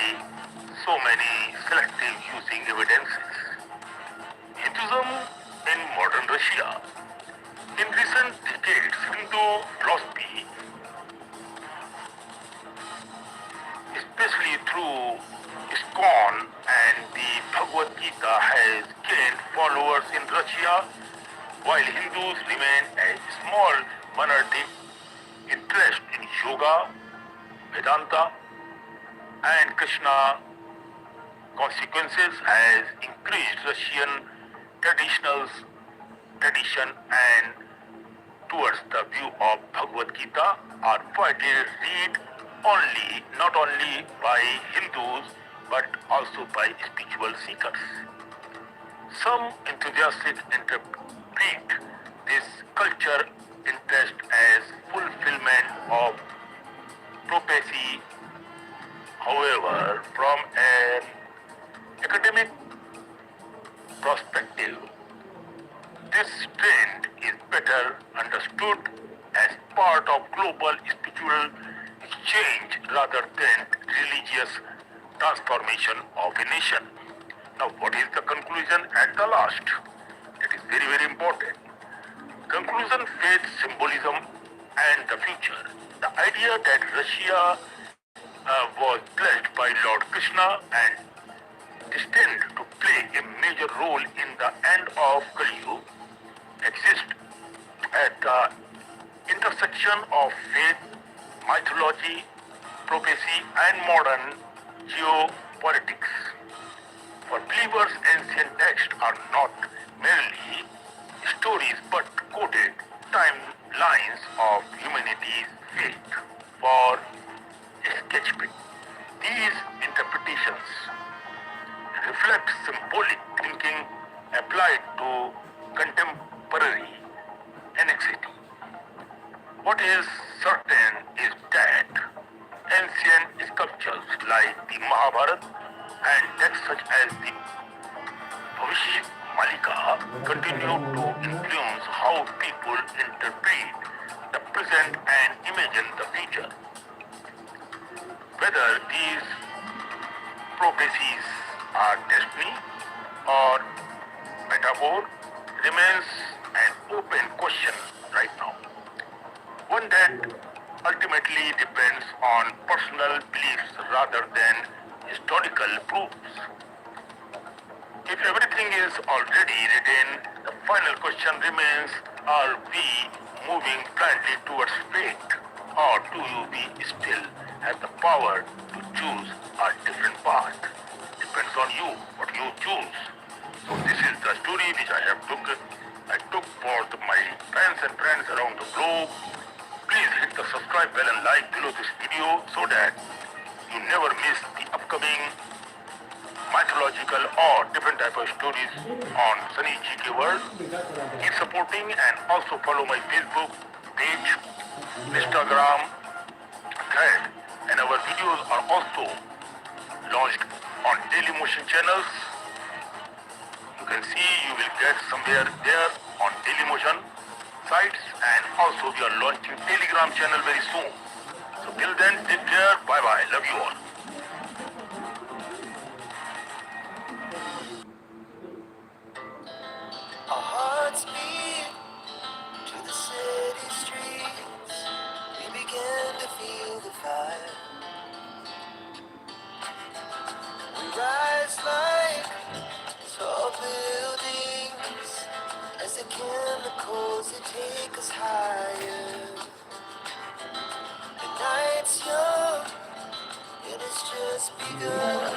so many selective using evidences. Hinduism in modern Russia. In recent decades, Hindu philosophy, especially through ISKCON and the Bhagavad Gita, has gained followers in Russia, while Hindus remain a small minority. Interest in yoga, Vedanta, and Krishna consequences has increased Russian tradition and towards the view of Bhagavad Gita are widely read not only by Hindus but also by spiritual seekers. Some enthusiasts interpret this culture interest as fulfillment of prophecy. However, from an academic perspective, this trend is better understood as part of global spiritual exchange rather than religious transformation of a nation. Now, what is the conclusion at the last? It is very, very important. Conclusion, faith, symbolism, and the future. The idea that Russia was blessed by Lord Krishna and destined to play a major role in the end of Kali Yuga exists at the intersection of faith, mythology, prophecy, and modern geopolitics. For believers, ancient texts are not merely stories but coded timelines of humanity's faith. For sketchbook, these interpretations reflect symbolic thinking applied to contemporary anxiety. What is certain is that ancient sculptures like the Mahabharata and texts such as the Bhavishya Malika continue to influence how people interpret the present and imagine the future. Whether these prophecies are destiny or metaphor remains an open question right now. One that ultimately depends on personal beliefs rather than historical proofs. If everything is already written, the final question remains, are we moving blindly towards fate, or do we still have the power to choose a different path? Depends on you, what you choose. So this is the story which I took for my fans and friends around the globe. Please hit the subscribe bell and like below this video so that you never miss the upcoming mythological or different type of stories on Sunny GK World. Keep supporting and also follow my Facebook page, Instagram, thread, and our videos are also launched on Daily Motion channels. You can see you will get somewhere there on Daily Motion sites, and also we are launching Telegram channel very soon. So till then, take care, bye bye, love you all. Our hearts beat to the city streets. We began to feel the fire. We rise like tall buildings it's young and it's just begun.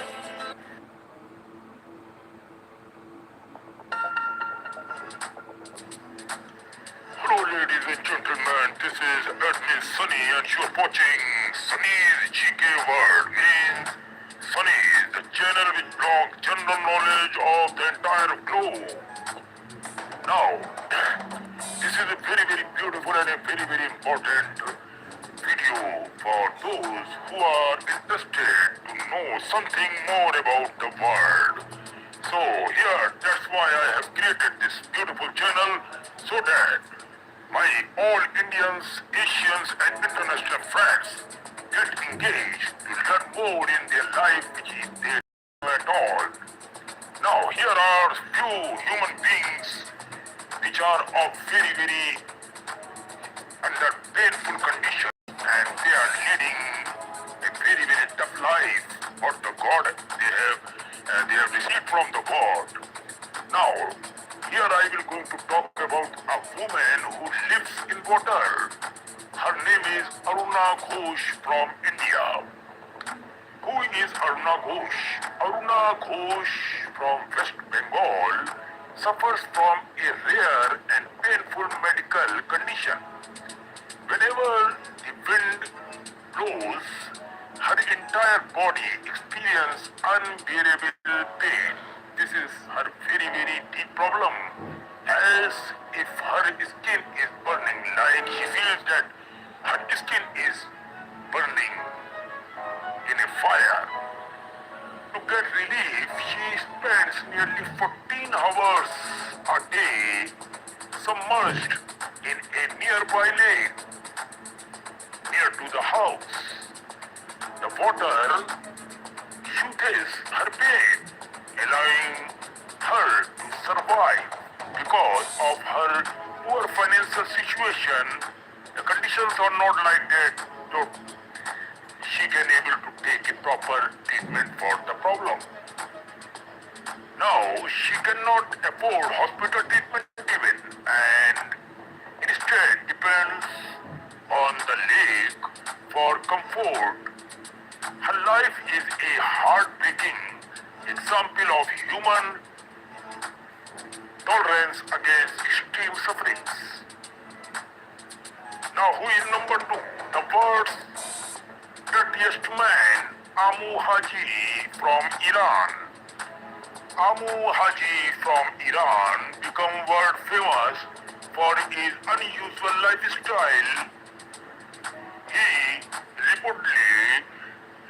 Hello, ladies and gentlemen. This is Admin Sunny, and you're watching Sunny's GK World. Means Sunny is the channel which blogs general knowledge of the entire globe. Now, this is a very, very beautiful and a very, very important video for those who are interested to know something more about the world. So here, that's why I have created this beautiful channel so that my all Indians, Asians and international friends get engaged to learn more in their life which is they do at all. Now here are few human beings which are of very, very under painful conditions and they are leading a very, very tough life what the God they have received from the God. Now, here I will going to talk about a woman who lives in water. Her name is Aruna Ghosh from India. Who is Aruna Ghosh? Aruna Ghosh from West Bengal suffers from a rare and painful medical condition. Whenever the wind blows, her entire body experiences unbearable pain. This is her very, very deep problem. As if her skin is burning, like she feels that her skin is burning in a fire. To get relief, she spends nearly 14 hours a day submerged in a nearby lake near to the house. The water soothes her pain, allowing her to survive. Because of her poor financial situation, the conditions are not like that, so she can able to take a proper treatment for the problem. Now, she cannot afford hospital treatment even, and instead depends on the lake for comfort. Her life is a heartbreaking example of human tolerance against extreme sufferings. Now, who is number two? The world's dirtiest man, Amu Haji from Iran. Amu Haji from Iran became world famous for his unusual lifestyle. He reportedly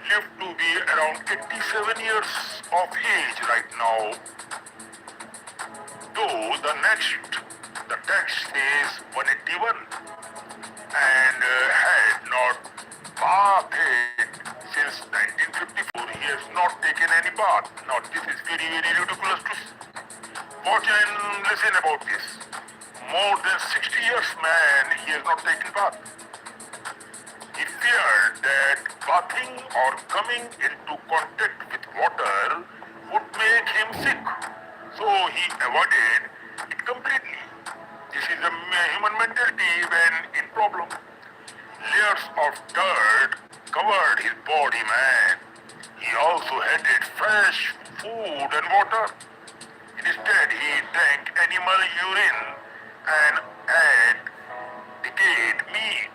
lived to be around 87 years of age right now. Though the text says 181 and had not bathed since 1954. He has not taken any bath. Now this is very, very ridiculous to watch and listen about this. More than 60 years man, he has not taken bath. He feared that bathing or coming into contact with water would make him sick. So he avoided it completely. This is a human mentality when in problem. Layers of dirt covered his body, man. He also hated fresh food and water. Instead, he drank animal urine and ate decayed meat.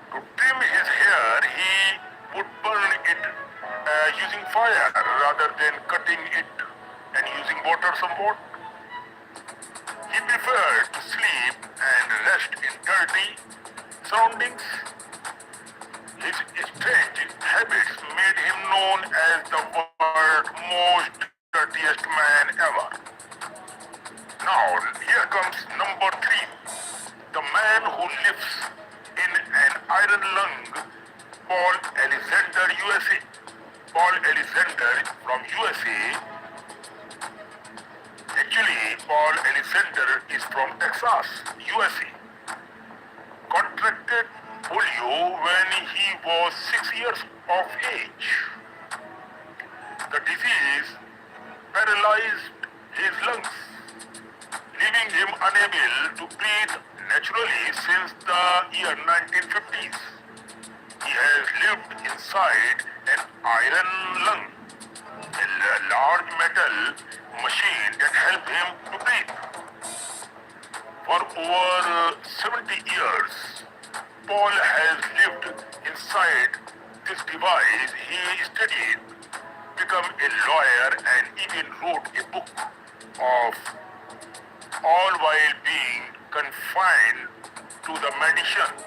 To trim his hair, he would burn it using fire rather than cutting it and using water somewhat. He preferred to sleep and rest in dirty surroundings. His strange habits made him known as the world's most dirtiest man ever. Now, here comes number three. The man who lives in an iron lung, Paul Alexander, USA. Paul Alexander from USA. Actually, Paul Alexander is from Texas, USA. Contracted polio when he was 6 years of age. The disease paralyzed his lungs, leaving him unable to breathe naturally since the year 1950s. he has lived inside an iron lung, a large metal machine that helped him to breathe. For over 70 years, Paul has lived inside this device. He studied, became a lawyer, and even wrote a book of all while being confined to the mansion.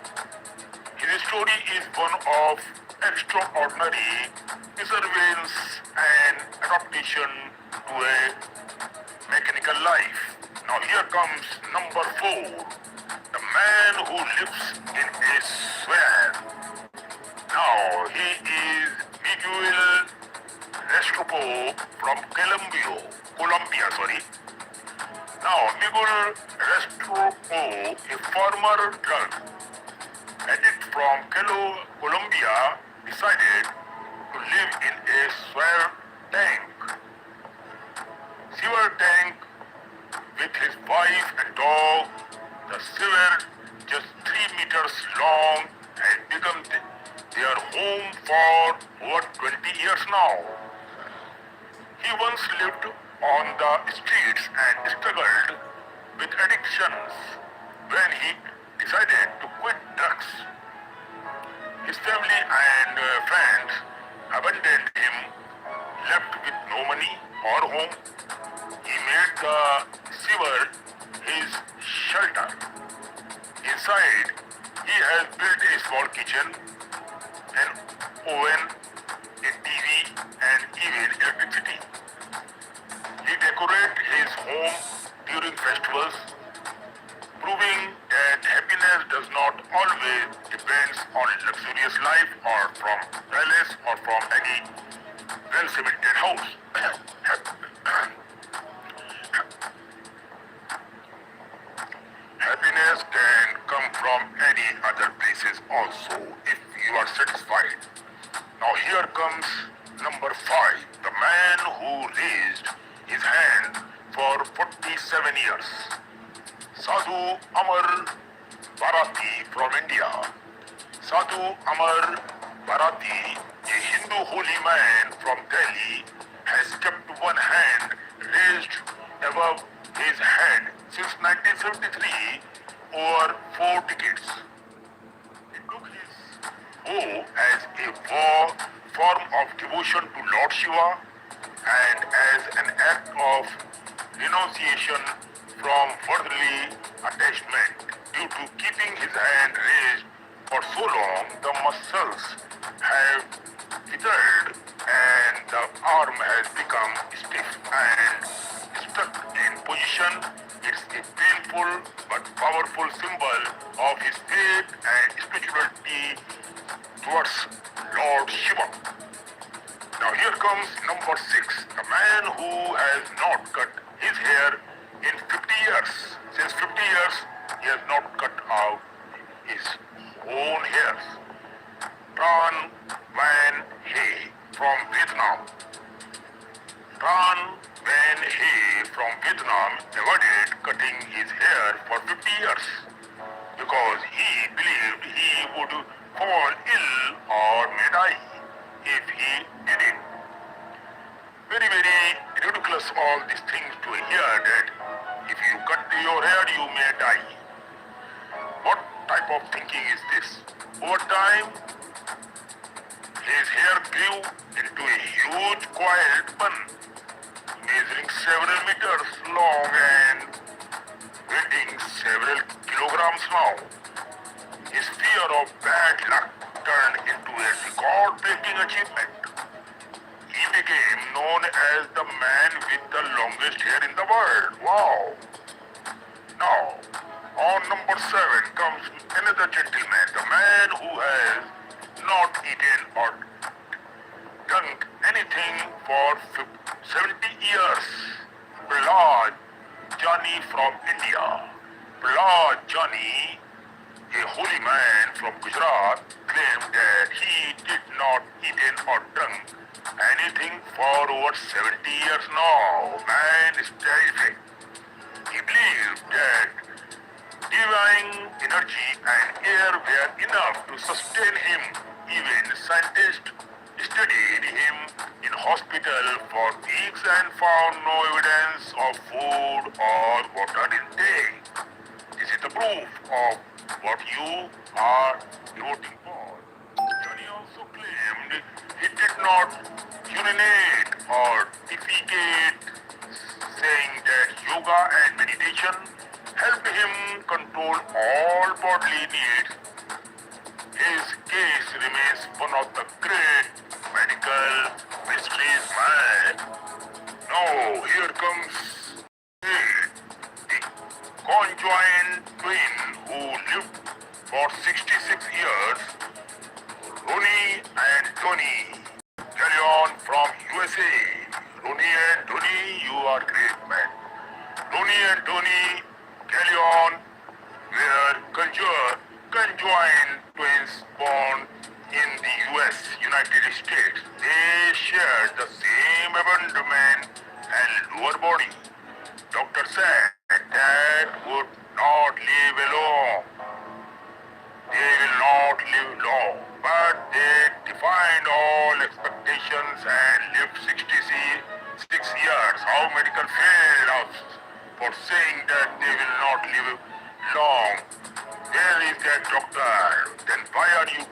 His story is one of extraordinary perseverance and adaptation to a mechanical life. Now here comes number 4, the man who lives in a swamp. Now he is Miguel Restrepo from Colombia. Now Miguel Restrepo, a former drug addict from Colombia, decided to live in a sewer tank with his wife and dog. The sewer, just 3 meters long, has become their home for over 20 years now. He once lived on the streets and struggled with addictions. When he decided to quit drugs, his family and friends abandoned him, left with no money or home. He made the sewer his shelter. Inside, he has built a small kitchen, an oven, a TV, and even electricity. He decorates his home during festivals, proving that happiness does not always depend on luxurious life or from palace or from any well-cemented house. Happiness can come from any other places also if you are satisfied. Now here comes number 5, the man who raised his hand for 47 years. Sadhu Amar Bharati from India. Sadhu Amar Bharati, a Hindu holy man from Delhi, has kept one hand raised above his head since 1973, over 4 decades. He took his vow as a form of devotion to Lord Shiva and as an act of renunciation from worldly attachment. Due to keeping his hand raised for so long, the muscles have withered and the arm has become stiff and stuck in position. It's a painful but powerful symbol of his faith and spirituality towards Lord Shiva. Now here comes number 6, the man who has not cut his hair in 50 years. Since 50 years, he has not cut out his own hairs. Tran Van He from Vietnam. Tran Van He from Vietnam avoided cutting his hair for 50 years because he believed he would fall ill or may die if he did it. Very, very ridiculous all these things to hear that if you cut your hair you may die. What type of thinking is this? Over time, his hair grew into a huge coiled bun, measuring several meters long and weighing several kilograms now. His fear of bad luck turned into a record-breaking achievement. He became known as the man with the longest hair in the world. Wow! Now, on number 7 comes another gentleman, the man who has not eaten or drunk anything for 70 years. Prahlad Jani from India. Prahlad Jani, a holy man from Gujarat, claimed that he did not eaten or drunk anything for over 70 years now. Man is terrific. He believed that divine energy and air were enough to sustain him Even scientists studied him in hospital for weeks and found no evidence of food or water intake. This is the proof of what you are voting for. Johnny also claimed he did not urinate or defecate, saying that yoga and meditation helped him control all bodily needs. His case remains one of the great medical mysteries, man. Now, here comes the conjoined twin who lived for 66 years, Rooney and Tony. Carry on from USA. Rooney and Tony, you are great, man. Rooney and Tony, carry on, were conjoined twins born in the US, United States. They shared the same abdomen and lower body. Doctor said that would not live alone. They will not live long, but they defied all expectations and lived 66 years. How medical failed us for saying that they will not live long. Where is that doctor? Then why are you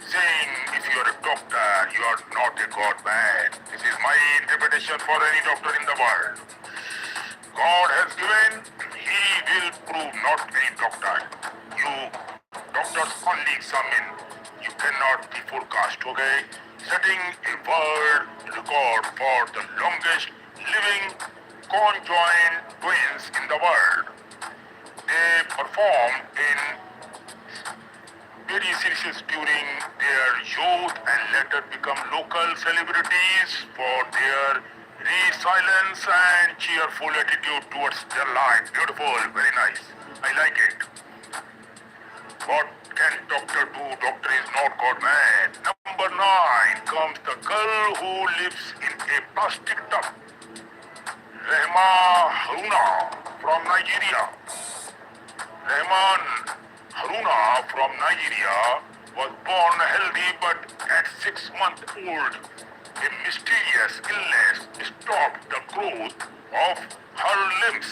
saying if you are a doctor, you are not a god man? This is my interpretation for any doctor in the world. God has given, he will prove, not any doctor. You doctors only examine, you cannot be forecast, okay? Setting a world record for the longest living conjoined twins in the world. They performed in very serious during their youth and later become local celebrities for their resilience and cheerful attitude towards their life. Beautiful, very nice. I like it. What can doctor do? Doctor is not God man. Number 9 comes the girl who lives in a plastic tub. Rehma Haruna from Nigeria. Rehman Haruna from Nigeria was born healthy, but at 6 months old, a mysterious illness stopped the growth of her limbs.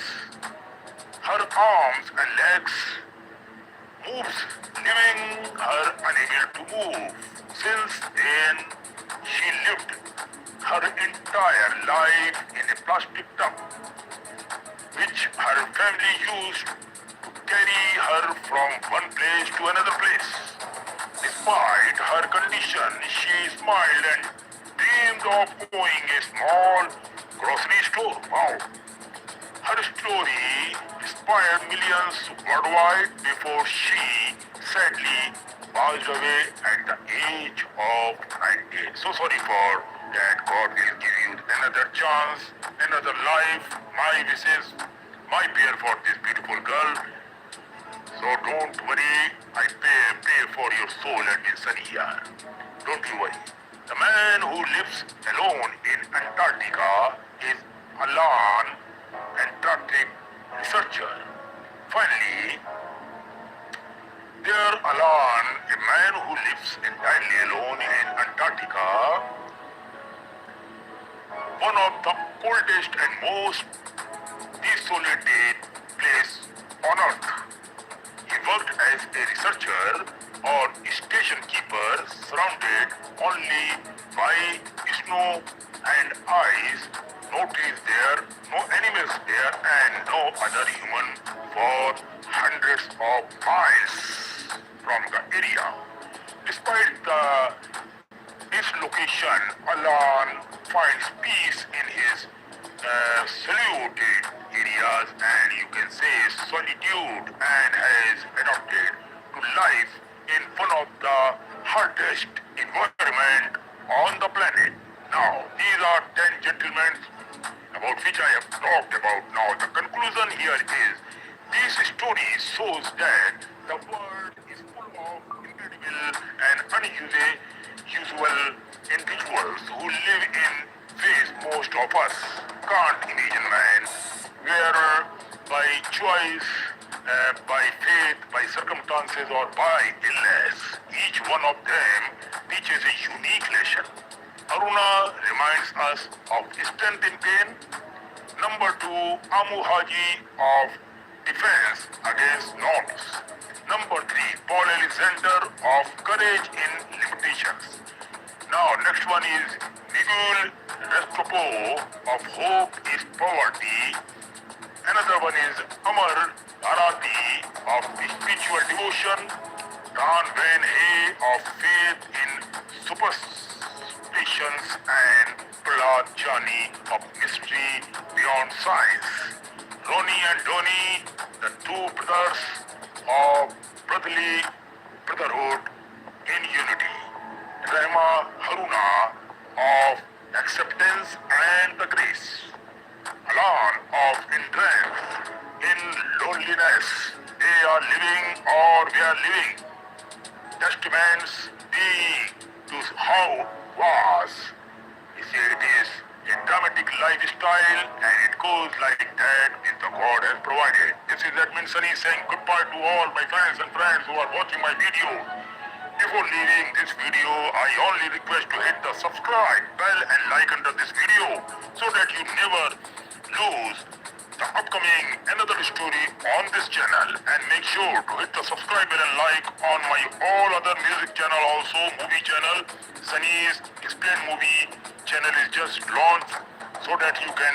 Her arms and legs moves, leaving her unable to move. Since then, she lived her entire life in a plastic tub, which her family used to carry her from one place to another place. Despite her condition, she smiled and dreamed of owning a small grocery store. Wow. Her story inspired millions worldwide before she sadly passed away at the age of 98. So sorry for that. God will give you another chance, another life. My wishes, my prayer for this beautiful girl. So don't worry, I pray for your soul and your sunny here. Don't you worry. The man who lives alone in Antarctica is Alan, Antarctic researcher. Finally, there Alan, a man who lives entirely alone in Antarctica, one of the coldest and most desolated place on earth. He worked as a researcher or station keeper, surrounded only by snow and ice. No trees there, no animals there, and no other human for hundreds of miles from the area. Despite this location, Alan finds peace in his secluded areas and you can say solitude, and has adapted to life in one of the hottest environment on the planet. Now, these are 10 gentlemen about which I have talked about. Now, the conclusion here is this story shows that the world is full of incredible and unusual individuals who live in ways most of us can't imagine, man. Where by choice, by faith, by circumstances or by illness, each one of them teaches a unique lesson. Haruna reminds us of strength in pain. Number two, Amu Haji of defense against norms. Number three, Paul Alexander of courage in limitations. Now, next one is Miguel Restrepo of hope is poverty. Another one is Amar Arati of spiritual devotion. Dan Van Hay of faith in superstitions and Prahlad Jani of mystery beyond science. Ronnie and Donnie, the two brothers of brotherhood in unity. Rema Haruna of acceptance and the grace. Alan of endurance in loneliness. They are living or we are living. Testaments being to how was. He said it is a dramatic lifestyle and it goes like that with the God has provided. This is Admin Sunny saying goodbye to all my fans and friends who are watching my video. Before leaving this video, I only request to hit the subscribe bell and like under this video so that you never lose the upcoming another story on this channel, and make sure to hit the subscribe bell and like on my all other music channel also, movie channel. Sunny's Explain Movie channel is just launched so that you can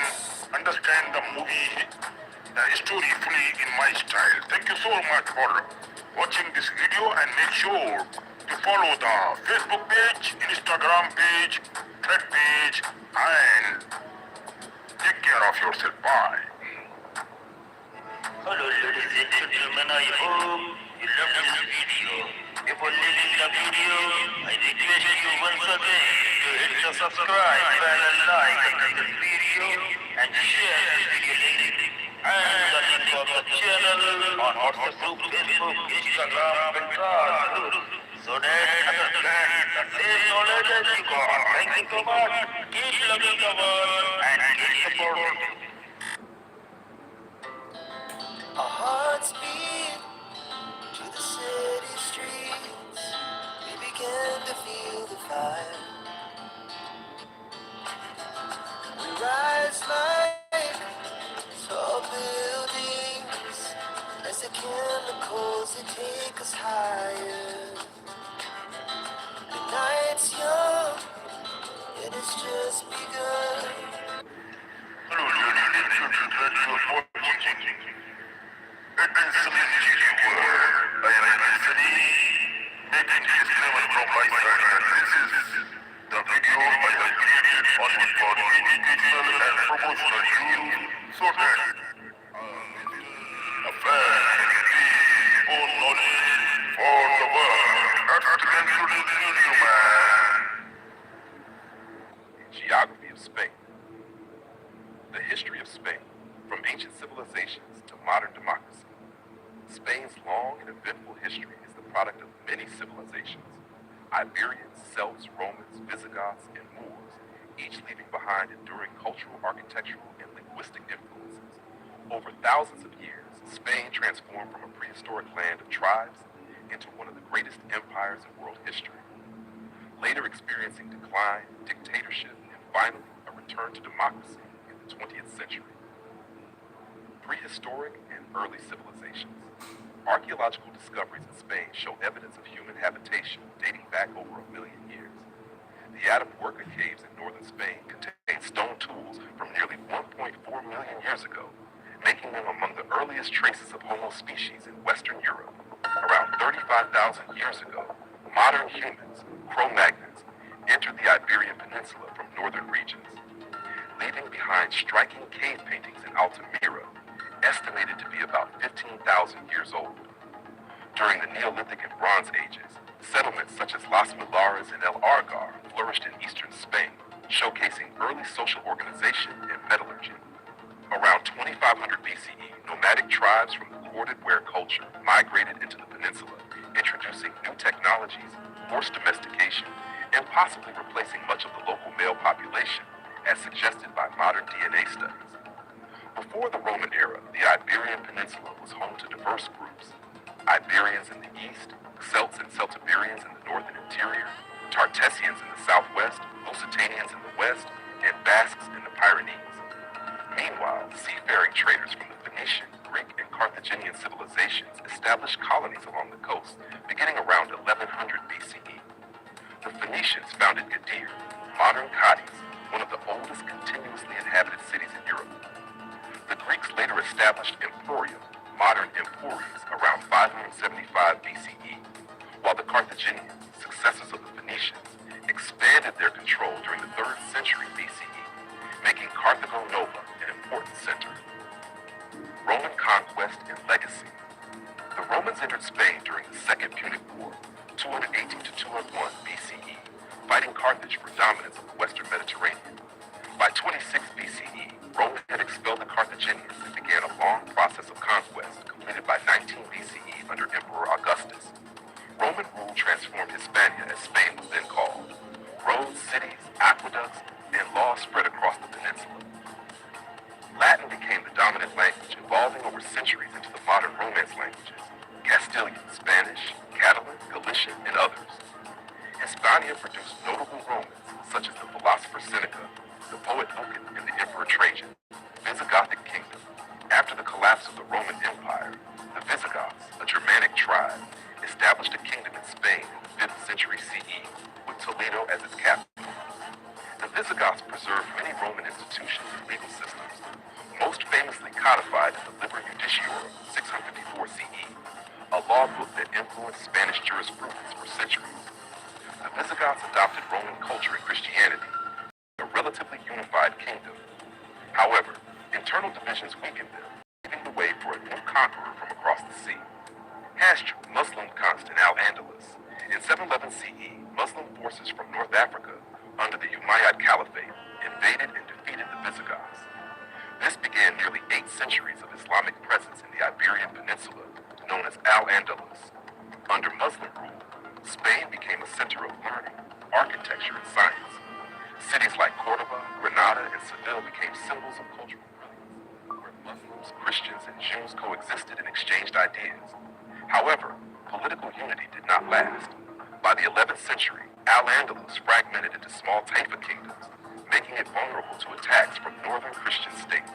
understand the movie story fully in my style. Thank you so much for watching this video and make sure to follow the Facebook page, Instagram page, Thread page, and take care of yourself. Bye. Hello ladies and gentlemen, I hope you love this video. Before leaving the video, I request you once again to hit the subscribe bell and like under this video and share this video link and the link of the channel on WhatsApp group, Facebook, Instagram, and so that others learn the same knowledge as you got. Thank you so much. Keep loving the world and keep supporting. Our hearts beat to the city streets. We began to feel the fire. We rise like tall buildings as the chemicals they take us higher. The night's young and it's just begun. Hello, ladies and gentlemen, you are watching Admin Sunny World. I am Admin Sunny, making disclaimer from my side that this is the video I have created only for educational and promotional use so that a fan can gain more knowledge for the world. That's the conclusion video, man. Geography of Spain. The history of Spain, from ancient civilizations to modern democracy. Spain's long and eventful history is the product of many civilizations. Iberians, Celts, Romans, Visigoths, and Moors, each leaving behind enduring cultural, architectural, and linguistic influences. Over thousands of years, Spain transformed from a prehistoric land of tribes into one of the greatest empires in world history. Later experiencing decline, dictatorship, and finally a return to democracy in the 20th century. Prehistoric and early civilizations. Archaeological discoveries in Spain show evidence of human habitation dating back over 1 million years. The Atapuerca caves in northern Spain contain stone tools from nearly 1.4 million years ago, making them among the earliest traces of Homo species in Western Europe. Around 35,000 years ago, modern humans, Cro-Magnons, entered the Iberian Peninsula from northern regions, leaving behind striking cave paintings in Altamira, estimated to be about 15,000 years old. During the Neolithic and Bronze Ages, settlements such as Las Milares and El Argar flourished in eastern Spain, showcasing early social organization and metallurgy. Around 2500 BCE, nomadic tribes from the corded ware culture migrated into the peninsula, introducing new technologies, forced domestication, and possibly replacing much of the local male population, as suggested by modern DNA studies. Before the Roman era, the Iberian Peninsula was home to diverse groups. Iberians in the east, Celts and Celtiberians in the northern interior, Tartessians in the southwest, Lusitanians in the west, and Basques in the Pyrenees. Meanwhile, seafaring traders from the Phoenician, Greek, and Carthaginian civilizations established colonies along the coast, beginning around 1100 BCE. The Phoenicians founded Gadir, modern Cadiz, one of the oldest continuously inhabited cities in Europe. The Greeks later established Emporium, modern Empúries, around 575 BCE, while the Carthaginians, successors of the Phoenicians, expanded their control during the 3rd century BCE, making Carthago Nova an important center. Roman conquest and legacy. The Romans entered Spain during the Second Punic War, 218 to 201 BCE, fighting Carthage for dominance of the Western Mediterranean. By 26 BCE, Rome had expelled the Carthaginians and began a long process of conquest, completed by 19 BCE under Emperor Augustus. Roman rule transformed Hispania, as Spain was then called. Roads, cities, aqueducts, and laws spread across the peninsula. Latin became the dominant language, evolving over centuries into the modern Romance languages: Castilian, Spanish, Catalan, Galician, and others. Hispania produced notable Romans, such as the philosopher Seneca, the poet Lucan, and the Emperor Trajan. Visigothic kingdom. After the collapse of the Roman Empire, the Visigoths, a Germanic tribe, established a kingdom in Spain in the 5th century CE, with Toledo as its capital. The Visigoths preserved many Roman institutions and legal systems, most famously codified in the Liber Judiciorum, 654 CE, a law book that influenced Spanish jurisprudence for centuries. The Visigoths adopted Roman culture and Christianity, a relatively unified kingdom. However, internal divisions weakened them, paving the way for a new conqueror from across the sea. Hasdrubal, Muslim Constant al-Andalus. In 711 CE, Muslim forces from North Africa, under the Umayyad Caliphate, invaded and defeated the Visigoths. This began nearly 8 centuries of Islamic presence in the Iberian Peninsula, known as Al-Andalus. Under Muslim rule, Spain became a center of learning, architecture, and science. Cities like Cordoba, Granada, and Seville became symbols of cultural brilliance, where Muslims, Christians, and Jews coexisted and exchanged ideas. However, political unity did not last. By the 11th century, Al-Andalus fragmented into small Taifa kingdoms, making it vulnerable to attacks from northern Christian states.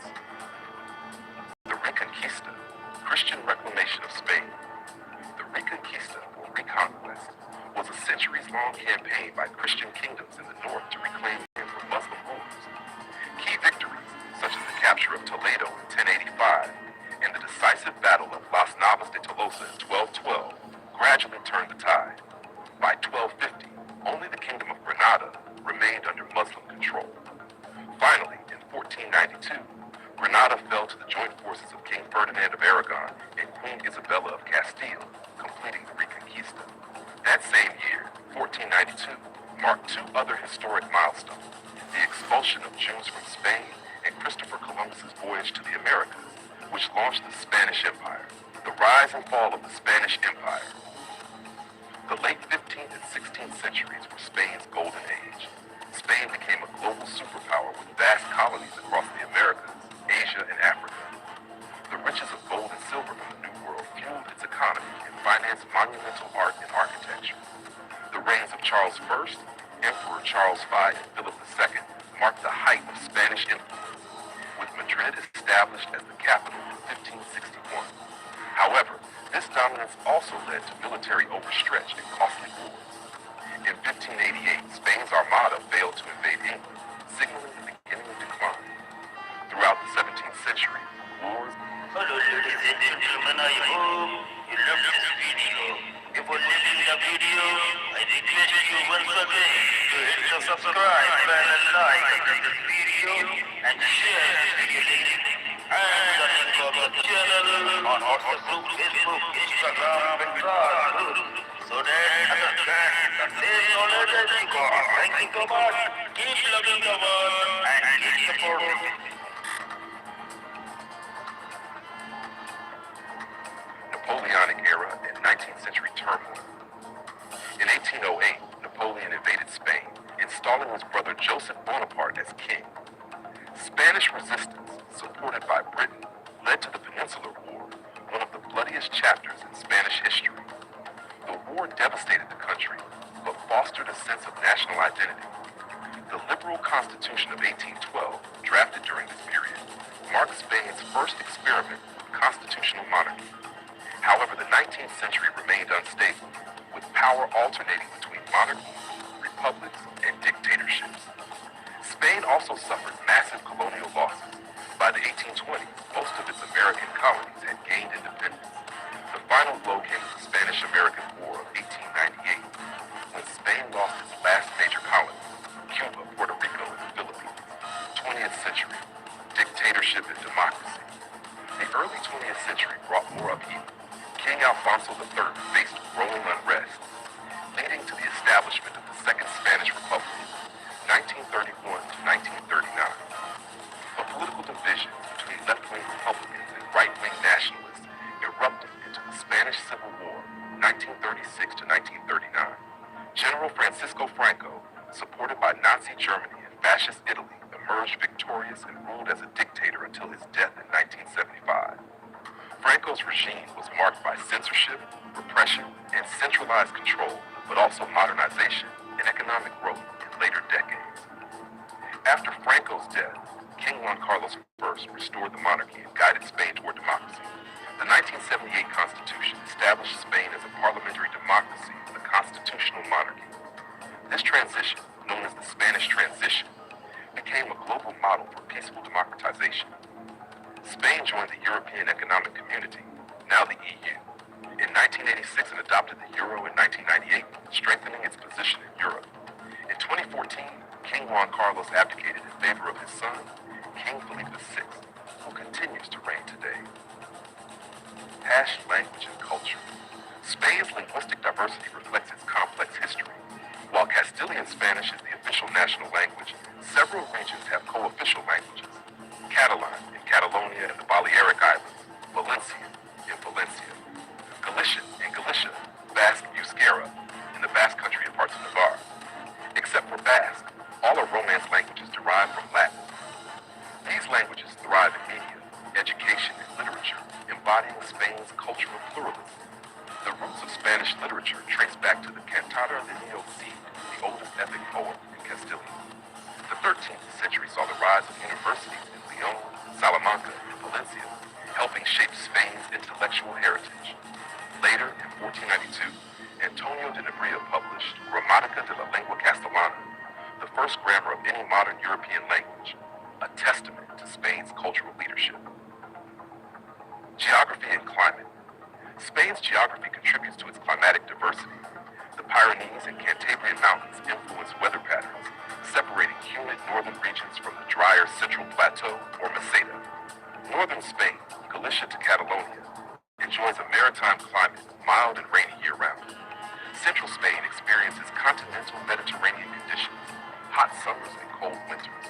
The Reconquista, Christian reclamation of Spain. The Reconquista, or Reconquest, was a centuries-long campaign by Christian kingdoms in the north to reclaim land from Muslim rulers. Key victories, such as the capture of Toledo in 1085 and the decisive battle of Las Navas de Tolosa in 1212, gradually turned the tide. By 1250, only the Kingdom of Granada remained under Muslim control. Finally, in 1492, Granada fell to the joint forces of King Ferdinand of Aragon and Queen Isabella of Castile, completing the Reconquista. That same year, 1492, marked 2 other historic milestones: the expulsion of Jews from Spain and Christopher Columbus's voyage to the Americas, which launched the Spanish Empire. The rise and fall of the Spanish Empire. The late 15th and 16th centuries were Spain's golden age. Spain became a global superpower with vast colonies across the Americas, Asia, and Africa. The riches of gold and silver from the New World fueled its economy and financed monumental art and architecture. The reigns of Charles I, Emperor Charles V, and Philip II marked the height of Spanish influence, with Madrid established as the capital in 1561. However, this dominance also led to military overstretch and costly wars. In 1588, Spain's Armada failed to invade England, signaling the beginning of decline. Throughout the 17th century, wars. Hello, ladies and gentlemen, I hope you love this video. If you're liking the video, I request you once again to hit the subscribe button and like this video and share this video link and the link of the channel on WhatsApp group, Facebook, Instagram, and Twitter, so that others can same knowledge as you got. Thank you so much. Keep loving the world and keep supporting. Napoleonic era and 19th century turmoil. In 1808, Napoleon invaded Spain, installing his brother Joseph Bonaparte as king. Spanish resistance, supported by Britain, led to the Peninsular War, one of the bloodiest chapters in Spanish history. devastated the country, but fostered a sense of national identity. The liberal Constitution of 1812, drafted during this period, marked Spain's first experiment with constitutional monarchy. However, the 19th century remained unstable, with power alternating between monarchies, republics, and dictatorships. Spain also suffered massive colonial losses. By the 1820s, most of its American colonies had gained independence. The final blow came with the Spanish-American War of 1898, when Spain lost its last major colony, Cuba, Puerto Rico, and the Philippines. 20th century, dictatorship and democracy. The early 20th century brought more upheaval. King Alfonso III faced growing unrest, leading to the establishment of the Second Spanish Republic, 1931 to 1939. But political divisions between left-wing Republicans and right-wing nationalists erupted into the Spanish Civil War, 1936 to 1939. General Francisco Franco, supported by Nazi Germany and Fascist Italy, emerged victorious and ruled as a dictator until his death in 1975. Franco's regime was marked by censorship, repression, and centralized control, but also modernization and economic growth in later decades. After Franco's death, King Juan Carlos I restored the monarchy and guided Spain toward democracy. The 1978 Constitution established Spain as a parliamentary democracy and a constitutional monarchy. This transition, known as the Spanish Transition, became a global model for peaceful democratization. Spain joined the European Economic Community, now the EU, in 1986 and adopted the euro in 1998, strengthening its position in Europe. In 2014, King Juan Carlos abdicated in favor of his son, King Felipe VI, who continues to reign today. Hash language and culture. Spain's linguistic diversity reflects its complex history. While Castilian Spanish is the official national language, several regions have co-official languages. Catalan in Catalonia and the Balearic Islands, Valencian in Valencia, Galician in Galicia, Basque Euskera in the Basque Country and parts of Navarre. Except for Basque, all are Romance languages derived from Latin. These languages thrive in media, education, and literature, embodying Spain's cultural pluralism. The roots of Spanish literature trace back to the Cantada de Neo Cid, the oldest epic poem in Castilian. The 13th century saw the rise of universities in Leon, Salamanca, and Valencia, helping shape Spain's intellectual heritage. Later, in 1492, Antonio de Nebria published Gramática de la Lengua Castellana, the first grammar of any modern European language, a testament to Spain's cultural leadership. Geography and climate. Spain's geography contributes to its climatic diversity. The Pyrenees and Cantabrian Mountains influence weather patterns, separating humid northern regions from the drier central plateau or meseta. Northern Spain, Galicia to Catalonia, enjoys a maritime climate, mild and rainy year-round. Central Spain experiences continental Mediterranean conditions, hot summers and cold winters.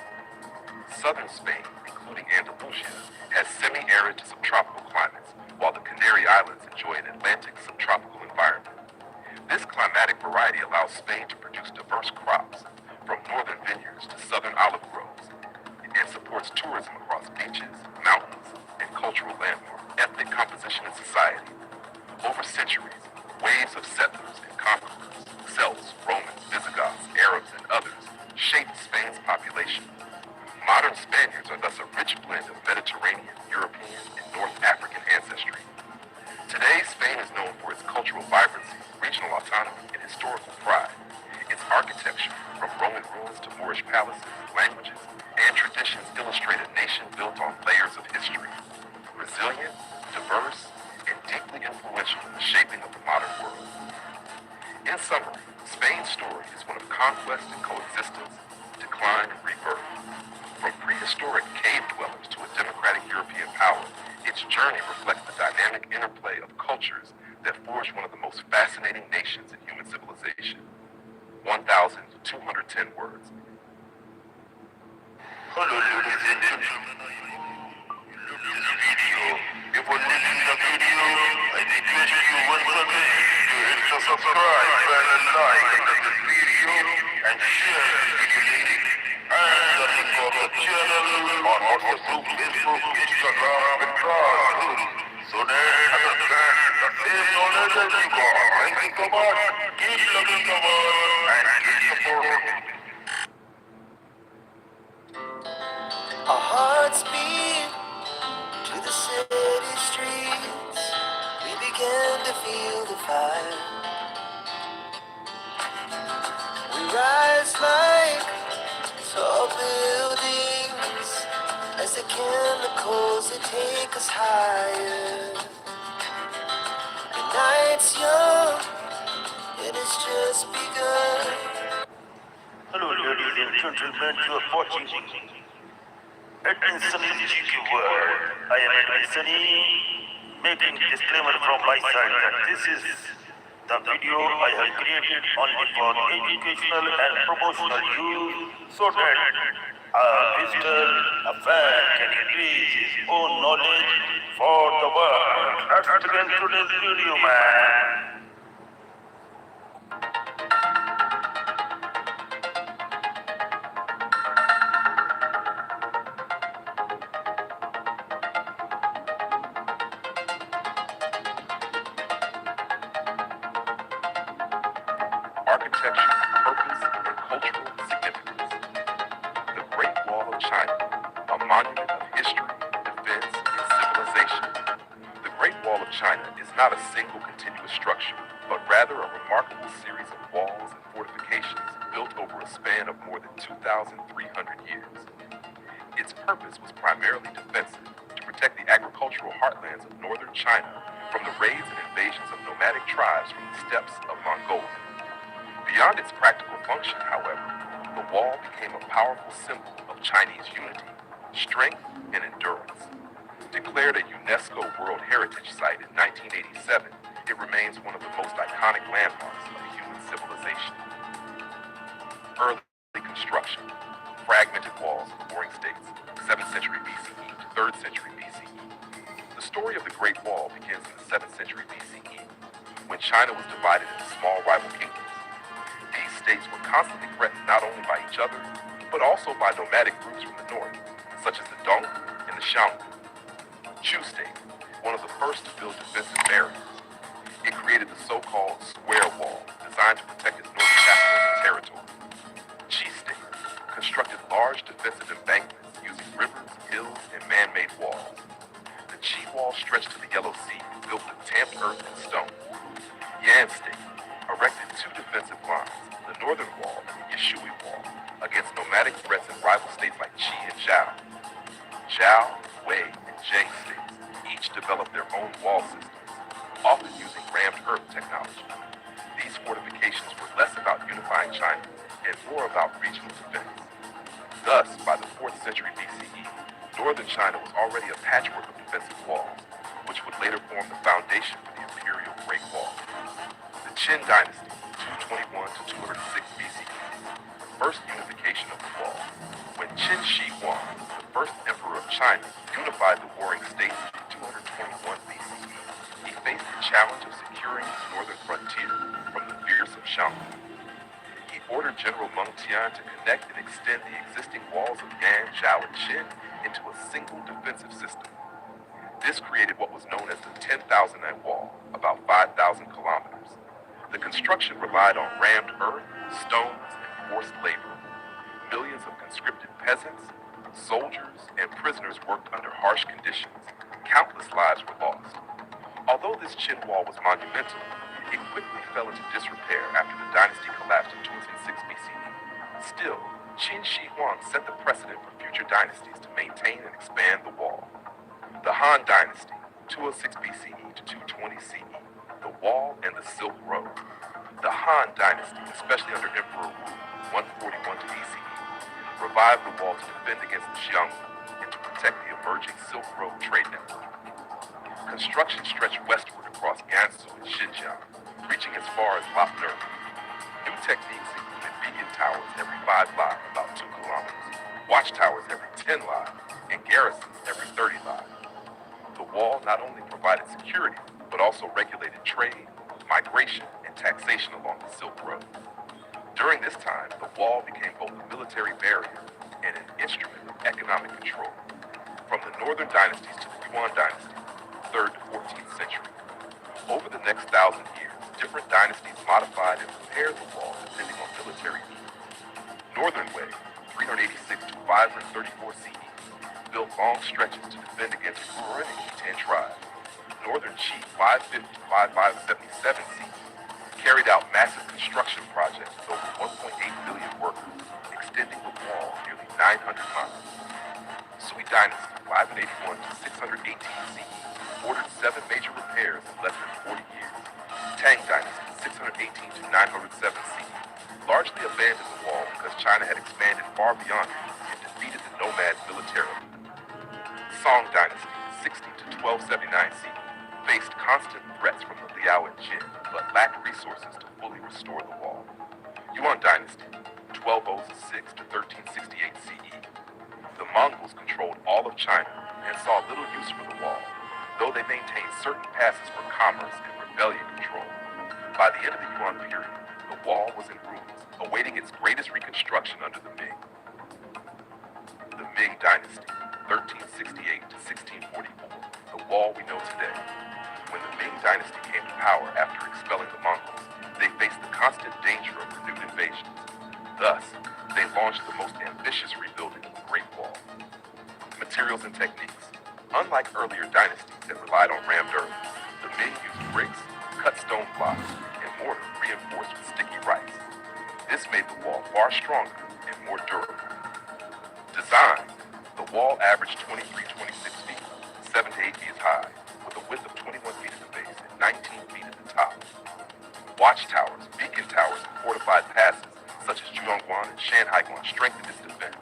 Southern Spain, including Andalusia, has semi-arid to subtropical climates, while the Canary Islands enjoy an Atlantic subtropical environment. This climatic variety allows Spain to produce diverse crops, from northern vineyards to southern olive groves, and supports tourism across beaches, mountains, and cultural landmarks. Ethnic composition in society. Over centuries, waves of settlers and conquerors, Celts, Romans, Visigoths, Arabs, and others, shaped Spain's population. Modern Spaniards are thus a rich blend of Mediterranean, European, and North African ancestry. Today, Spain is known for its cultural vibrancy, regional autonomy, and historical pride. Its architecture, from Roman ruins to Moorish palaces, languages, and traditions illustrate a nation built on layers of history. Resilient, diverse, and deeply influential in the shaping of the modern world. In summary, Spain's story is one of conquest and coexistence, decline and rebirth. From prehistoric cave dwellers to a democratic European power, its journey reflects the dynamic interplay of cultures that forged one of the most fascinating nations in human civilization. 1,210 words. Hello, ladies and gentlemen. This video. Before leaving the video, I request you once again to hit the subscribe button, like the video, and share the video. And the link of the channel on Facebook, Instagram, and Facebook. So then, understand the same knowledge as you got. Thank you so much. Keep loving the world and keep supporting. Our hearts beat to the city streets. We began to feel the fire. We rise like tall buildings as the chemicals they take us higher. The night's young and it's just begun. Hello, ladies and gentlemen, you are watching Edmondson GQ World. I am Edmondson, making disclaimer from my side that this is the video I have created only for educational and promotional use so that a visitor, a fan can increase his own knowledge for the world. Let's begin today's video, man. Architecture, purpose, and cultural significance. The Great Wall of China, a monument of history, defense, and civilization. The Great Wall of China is not a single continuous structure, but rather a remarkable series of walls and fortifications built over a span of more than 2,300 years. Its purpose was primarily defensive, to protect the agricultural heartlands of northern China from the raids and invasions of nomadic tribes from the steppes of Mongolia. Beyond its practical function, however, the wall became a powerful symbol of Chinese unity, strength, and endurance. Declared a UNESCO World Heritage Site in 1987, it remains one of the most iconic landmarks of human civilization. Early construction, fragmented walls of warring states, 7th century BCE to 3rd century BCE. The story of the Great Wall begins in the 7th century BCE, when China was divided into small rival kingdoms. These states were constantly threatened not only by each other, but also by nomadic groups from the north, such as the Donghu and the Xiongnu. Chu State, one of the first to build defensive barriers. It created the so-called Square Wall, designed to protect its northern capital and territory. Qi State constructed large defensive embankments using rivers, hills, and man-made walls. The Qi Wall stretched to the Yellow Sea, built with tamped earth and stone. Yan State erected two defensive lines, the Northern Wall and the Yishui Wall, against nomadic threats in rival states like Qi and Zhao. Zhao, Wei, and Jing states each developed their own wall systems, often using rammed earth technology. These fortifications were less about unifying China and more about regional defense. Thus, by the 4th century BCE, northern China was already a patchwork of defensive walls, which would later form the foundation for the imperial Great Wall. The Qin Dynasty, 221 to 206 BCE, the first unification of the wall. When Qin Shi Huang, the first emperor of China, unified the warring states in 221 BCE, he faced the challenge of securing his northern frontier from the fearsome Xiongnu. He ordered General Meng Tian to connect and extend the existing walls of Yan, Zhao, and Qin into a single defensive system. This created what was known as the 10,000 Night Wall, about 5,000 kilometers. The construction relied on rammed earth, stones, and forced labor. Millions of conscripted peasants, soldiers, and prisoners worked under harsh conditions. Countless lives were lost. Although this Qin Wall was monumental, it quickly fell into disrepair after the dynasty collapsed in 206 BCE. Still, Qin Shi Huang set the precedent for future dynasties to maintain and expand the wall. The Han Dynasty, 206 BCE to 220 CE, the Wall and the Silk Road. The Han Dynasty, especially under Emperor Wu, 141 to BCE, revived the wall to defend against the Xiongnu and to protect the emerging Silk Road trade network. Construction stretched westward across Gansu and Xinjiang, reaching as far as Lapner. New techniques included beacon towers every 5 li, about 2 kilometers, watchtowers every 10 li, and garrisons every 30 li. The wall not only provided security, but also regulated trade, migration, and taxation along the Silk Road. During this time, the wall became both a military barrier and an instrument of economic control. From the northern dynasties to the Yuan dynasty, 3rd to 14th century. Over the next 1,000 years, different dynasties modified and repaired the wall depending on military needs. Northern Wei, 386 to 534 CE, built long stretches to defend against Ruhr and Khitan tribes. Northern Qi, 550 to 5577 CE, carried out massive construction projects with over 1.8 million workers, extending the wall nearly 900 miles. Sui Dynasty, 581 to 618 CE, ordered 7 major repairs in less than 40 years. Tang Dynasty, 618 to 907 CE, largely abandoned the wall because China had expanded far beyond it and defeated the nomads militarily. Song Dynasty, 60 to 1279 CE, faced constant threats from the Liao and Jin, but lacked resources to fully restore the wall. Yuan Dynasty, 1206 to 1368 CE. The Mongols controlled all of China and saw little use for the wall, though they maintained certain passes for commerce and rebellion control. By the end of the Yuan period, the wall was in ruins, awaiting its greatest reconstruction under the Ming. The Ming Dynasty, 1368 to 1644, the wall we know today. When the Ming Dynasty came to power after expelling the Mongols, they faced the constant danger of renewed invasions. Thus, they launched the most ambitious rebuilding of the Great Wall. Materials and techniques. Unlike earlier dynasties that relied on rammed earth, the Ming used bricks, cut stone blocks, and mortar reinforced with sticky rice. This made the wall far stronger and more durable. Design. The wall averaged 26 feet, 7 to 8 feet high, with a width of 21 feet at the base and 19 feet at the top. Watchtowers, beacon towers, and fortified passes, such as Zhuangguan and Shanhaiguan, strengthened its defense.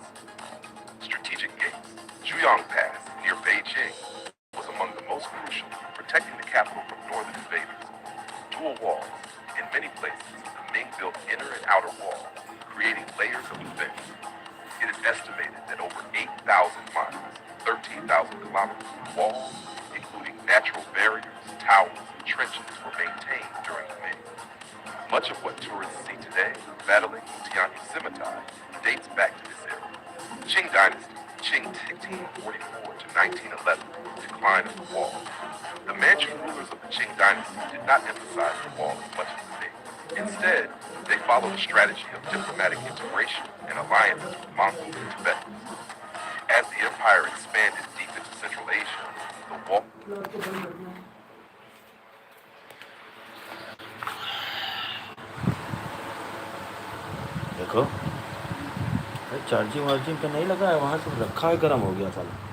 Strategic gates. Zhuyang Pass, near Beijing, was among the most crucial, protecting the capital from northern invaders. Dual walls. In many places, the Ming built inner and outer walls, creating layers of defense. It is estimated that over 8,000 miles, 13,000 kilometers of walls, including natural barriers, towers, and trenches, were maintained during the Ming. Much of what tourists see today, battling Tianyi Scimitar, dates back to this era. Qing Dynasty, Qing 1644 to 1911, decline of the wall. The Manchu rulers of the Qing Dynasty did not emphasize the wall as much as the Ming. Instead, they followed a strategy of diplomatic integration and alliances with Mongols and Tibetans. As the empire expanded deep into Central Asia, the wall... देखो charging वार्जिंग पे नहीं लगा है, वहाँ से रखा है, गर्म हो गया साला।